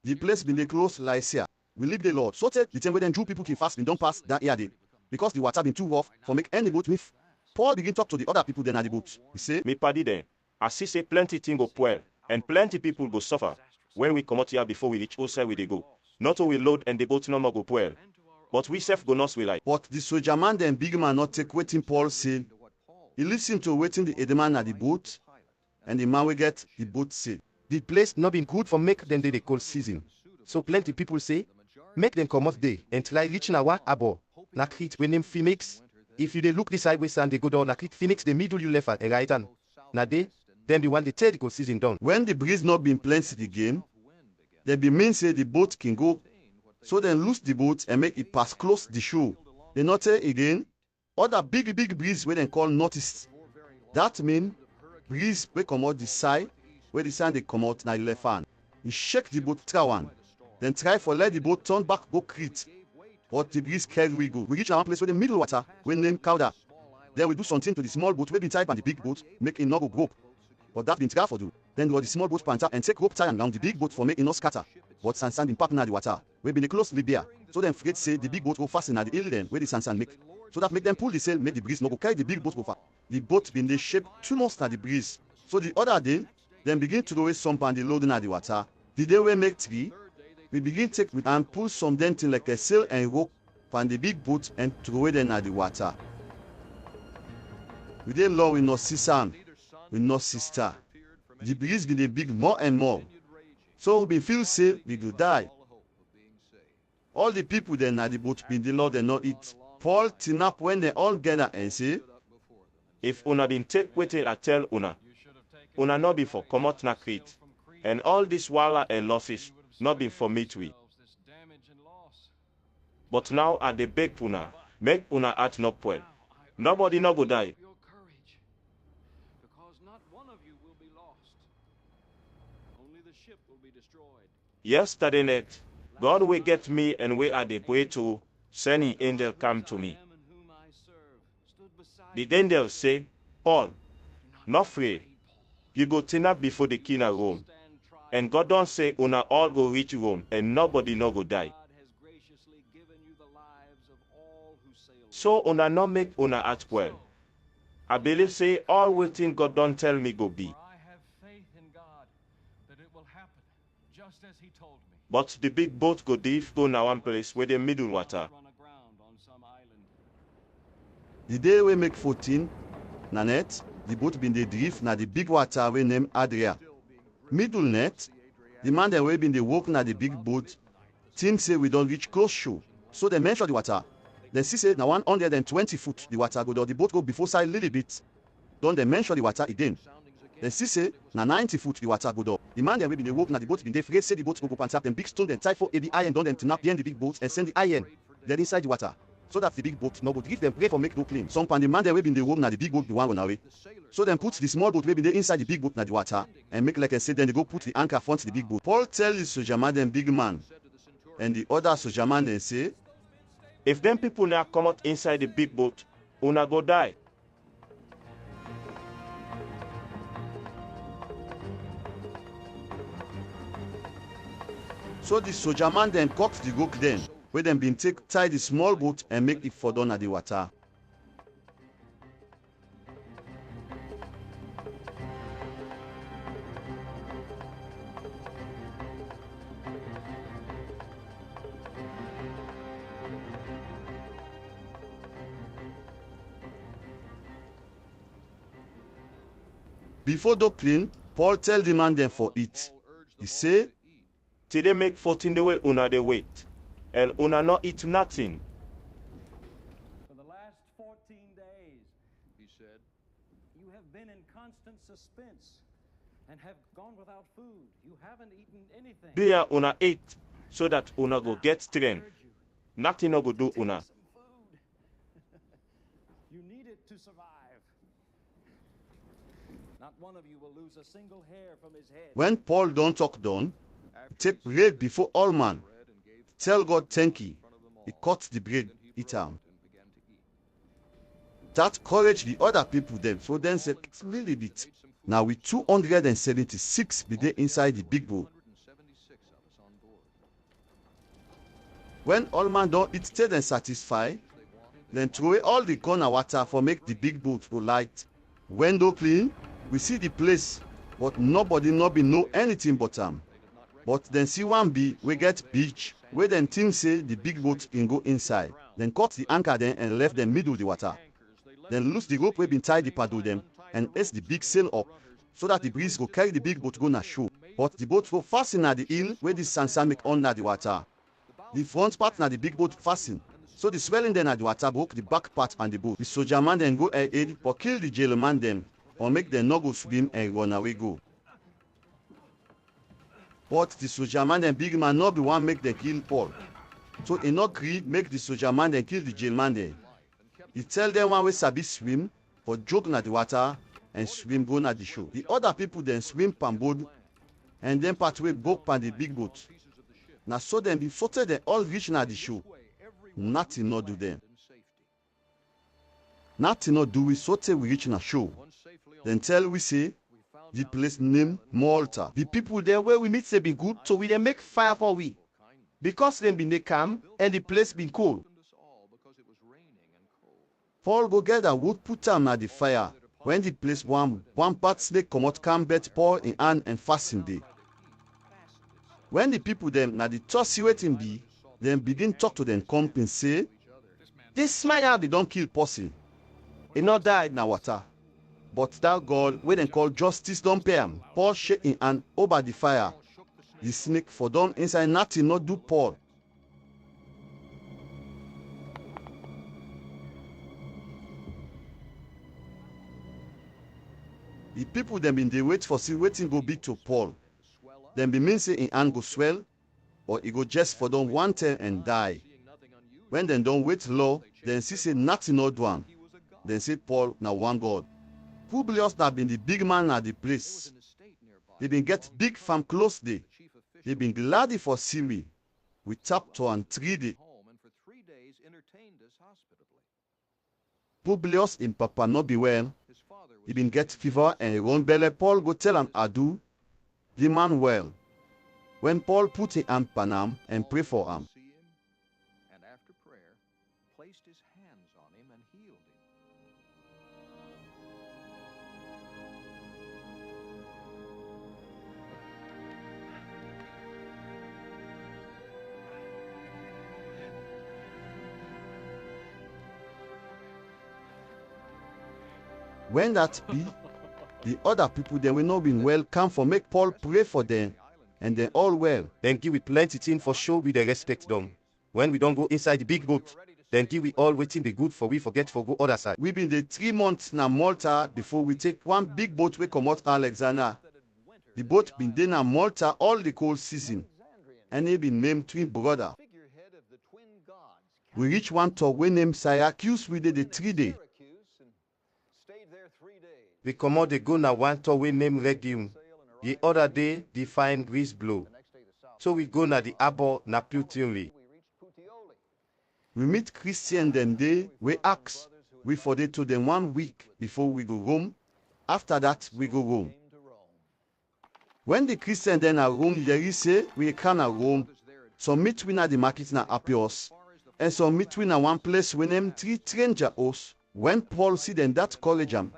The place been they close Lycia. We leave the Lord. So till the time when them Jew people can fast been don't pass that year day. Because the water been too rough for make any boat move. Paul begin talk to the other people then at the boat. He say, Me paddy then, I see say plenty thing go spoil, and plenty people go suffer. When we come out here before we reach outside we they go. Not only load and the boat no more go spoil. But we self go not we like. But the soldier man then big man not take waiting Paul say. He listen to waiting the man at the boat, and the man will get the boat say. The place not been good for make them they call season. So plenty people say, make them come off day and try reaching our harbor. Na Crete we name Phoenix. If you they look this sideways and they go down na Crete Phoenix, the middle you left at a right hand. Na they, then the one the third go season down. When the breeze not been plenty again, they be mean say the boat can go. So then loose the boat and make it pass close the shore. They not say again, other big breeze where they call northeast. That mean breeze we come out the side, where the sand they come out na the left hand. He shake the boat through one. Then try for let the boat turn back go Crete. But the breeze carry we go. We reach one place where the middle water, we name Kauda. Then we do something to the small boat, we be tied by the big boat, make it not go broke. But that been tried for do. Then go the small boat panta and take rope tie and down the big boat for make it not scatter. But sand in partner the water. We been close to Libya. So then forget say the big boat go fasten at the hill then where the sand make. So that make them pull the sail, make the breeze no go carry the big boat go far. The boat been the shape too much at the breeze. So the other day, then begin to throw some pan the loading at the water. The day we make three, we begin take with and pull some denting like a sail and rope pan the big boat and throw it in at the water. We dey law we no see sand, we no sister. The breeze been dey big more and more. So we feel say we go die. All the people then at the boat been the Lord and not eat. Paul tin up when they all gather and say, If una been take wetin I tell una no be for comot na Crete, and all this wala and losses not been for meat we. But now I dey beg una, make una heart not well. Nobody no go die. Yesterday night, God will get me and we are the way to send his angel come to me. The angel say, Paul, not afraid. You go turn up before the king of Rome. And God don't say una all go reach Rome and nobody no go die. So una no make una heart well. I believe say all waiting God don't tell me go be. But the big boat go deep go na one place where the middle water. The day we make 14, na net, the boat been the drift na the big water we name Adria. Middle net, the man that we been the walk na the big boat, team say we don't reach close shore. So they measure the water. Then see say na 120 foot the water go down, the boat go before side little bit. Don't they measure the water again. Then see say na 90 foot the water go down. The man that we been the walk na the boat been the afraid say the boat go up and tap them big stone then tie for a iron don them to nap behind the big boat and send the iron. Then inside the water. So that the big boat no go give them pray for make no clean. Some pan the man that we been the room na the big boat the one run away. So then put the small boat we been there inside the big boat na the water and make like I said then they go put the anchor front the big boat. Paul tell the soldier man them big man and the other soldier man then say, if them people now come out inside the big boat, una go die. So the soldier man then cut the rope then, where them been tie the small boat and make it fall down at the water. Before the plane, Paul tell the man them for it. He say, till they make 14 the way una they wait, and una not eat nothing. For the last 14 days, he said, you have been in constant suspense and have gone without food. You haven't eaten anything. Beer una eat, so that una go get strength. Nothing no go do una. You need it to survive. Not one of you will lose a single hair from his head. When Paul don't talk down, take bread before all man. Tell God thank you. He cut the bread, eat am. That courage the other people them. So then said, it's really bit. Now with 276 be there inside the big boat. When all man don't eat till then satisfy, then throw away all the corner water for make the big boat go light. Window clean, we see the place, but nobody no be know anything but But then see one be we get beach where then team say the big boat can go inside. Then cut the anchor then and left them middle the water. Then loose the rope we been tied the paddle them and ace the big sail up so that the breeze go carry the big boat go na shore. But the boat go fasten at the hill where the sand make under the water. The front part na the big boat fasten. So the swelling then at the water broke the back part and the boat. The soldier man then go ahead for kill the jailer man them or make them no go swim and run away go. But the soldier man and big man not be one make them kill Paul. So he not agree make the soldier man then kill the jail man then. He tell them one way sabi swim for joke na the water and swim go na the shore. The other people then swim pan boat and then part way go pan the big boat. Now so then be floated they all reach na the shore. nothing not do them. Nothing not do we so till we reach na show. Then tell we say, the place name Malta. The people there where we meet say be good, so we then make fire for we. Because them been they calm and the place been cool. Paul go get a wood put am at the fire. When the place one part snake come out come bet Paul in hand and fasten day. When the people them na the tossy waiting be, then begin talk to them come and say, this man they don't kill person. He not died na water. But that God, when they call justice, don't pay him. Paul shake in hand over the fire. The snake for down inside nothing not do Paul. The people them been they wait for see waiting go be to Paul. Then be mean say in hand go swell, or he go just for down one time and die. When they don't wait low, then see say nothing not do am. Then say Paul na one God. Publius that been the big man at the place. They been get big farm close day. They been glad for see me. We tap to and 3 day. Publius in papa not be well. He been get fever and run belly. Paul go tell him adu. The man well. When Paul put him on Panam and pray for him. And after prayer, placed his hands on him and healed him. When that be, the other people then will not been well come for make Paul pray for them, and then all well. Then give we plenty thing for show we the respect them. When we don't go inside the big boat, then give we all waiting the good for we forget for go other side. We been the 3 months na Malta before we take one big boat we come out Alexander. The boat been there na Malta all the cold season, and he been named twin brother. We reach one talk we named Syracuse we did the 3 day. We come out the go na one tour we name Regium. The other day the fine breeze blow. So we go na the harbor na Puteoli. We meet Christian then day we ask. We for day to them 1 week before we go home. After that we go home. When the Christian then are home, there is say we can at home. Some meet we na the market na Apɔsul, and some meet we na one place we name 3 stranger house. When Paul see them that college am.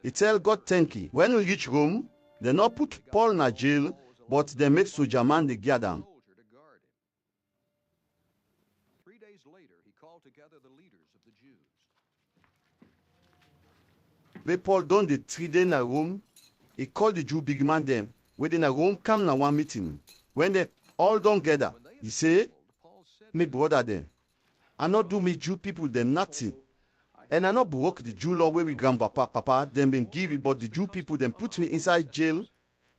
He tell God thank you. When we reach Rome, they not put Paul in a jail, but they make soldier man the guard him. 3 days later, he called together the leaders of the Jews. When Paul done the 3 days in a Rome, he called the Jew big man them. When in a Rome come na one meeting. When they all done together, he say, me brother them, I not do me Jew people them nothing. And I not broke the Jew law where we grandpapa, papa, them been give it, but the Jew people then put me inside jail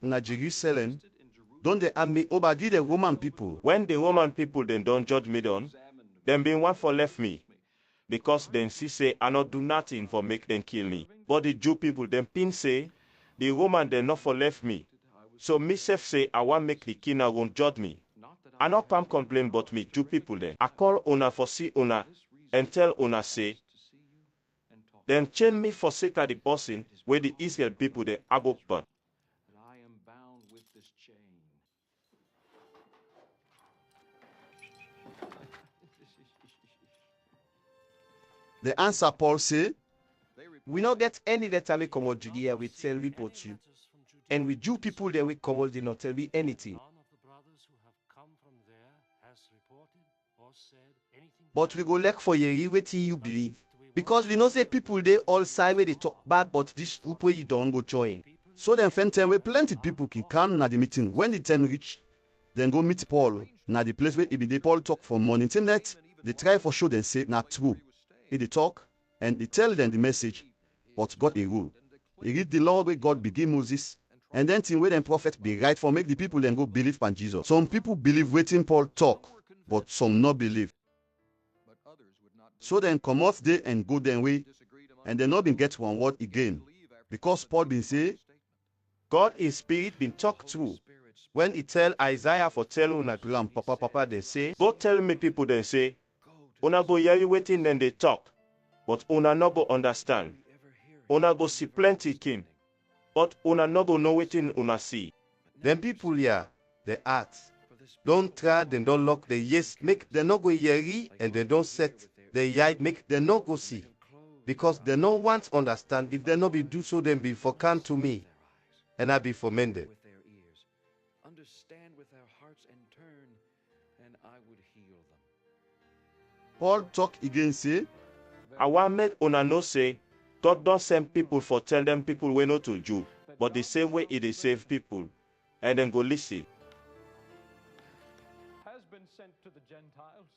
in Jerusalem. Don't they have me over the Roman people? When the Roman people then don't judge me down, them been one for left me. Because then see say I not do nothing for make them kill me. But the Jew people then pin say, the Roman then not for left me. So myself say I want make the king won't judge me. I not come complain but me Jew people then. I call una for see una and tell una say, then chain me for sake of the person where the Israel people they above burn. I am bound with this chain. The answer Paul say, we not get any letter we come out Judea we tell we put you. And we Jew people there we come out they not tell me anything. but we go look for you waiting you believe. Because we know say people they all side where they talk bad, but this group where you don't go join. So then find time where plenty people can come na the meeting. When the time reach, then go meet Paul. Na the place where if they Paul talk for morning till night, they try for sure then say not true. If they talk and they tell them the message, but God a rule. He read the law where God begin Moses, and then thing where them prophet be right for make the people then go believe on Jesus. Some people believe waiting Paul talk, but some not believe. So then come out there and go their way, and they not been get one word again. Because Paul been say, God is spirit been talked through. When he tell Isaiah for tell una papa they say, Go tell me people then say, Una go hear wetin dem dey talk, but una no go understand. Una go see plenty kin, but una no go know wetin una see. Them people here, the arts, don't try, them don't lock the yes, make them no go hear, and they don't set the yai, make them no go see. Because they no want understand, if they no be do so, then be for come to me, and I be for mended. With their ears, understand with their hearts, and turn, and I would heal them. Paul talk again say, I want make una know say, God don't send people for tell them people we know to Jew, but the same way it is save people, and then go listen. Has been sent to the Gentiles.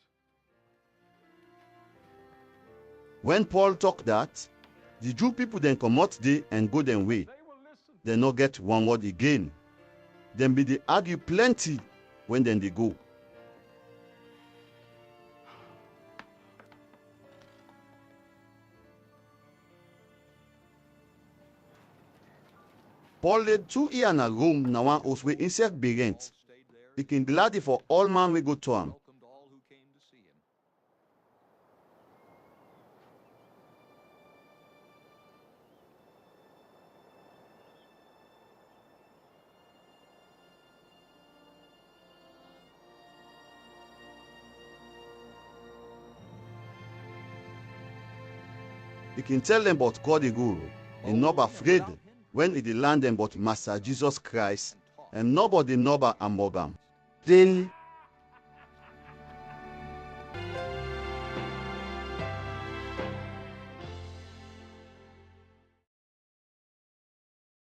when Paul talk that, the Jew people then come out there and go them way. They no get one word again. Then be they argue plenty when then they go. Paul laid 2 years in a room na one house where insect be rent. He can glad for all man we go to him. He can tell them about God the guru. He not be afraid when he land them about Master Jesus Christ and nobody know among them. Then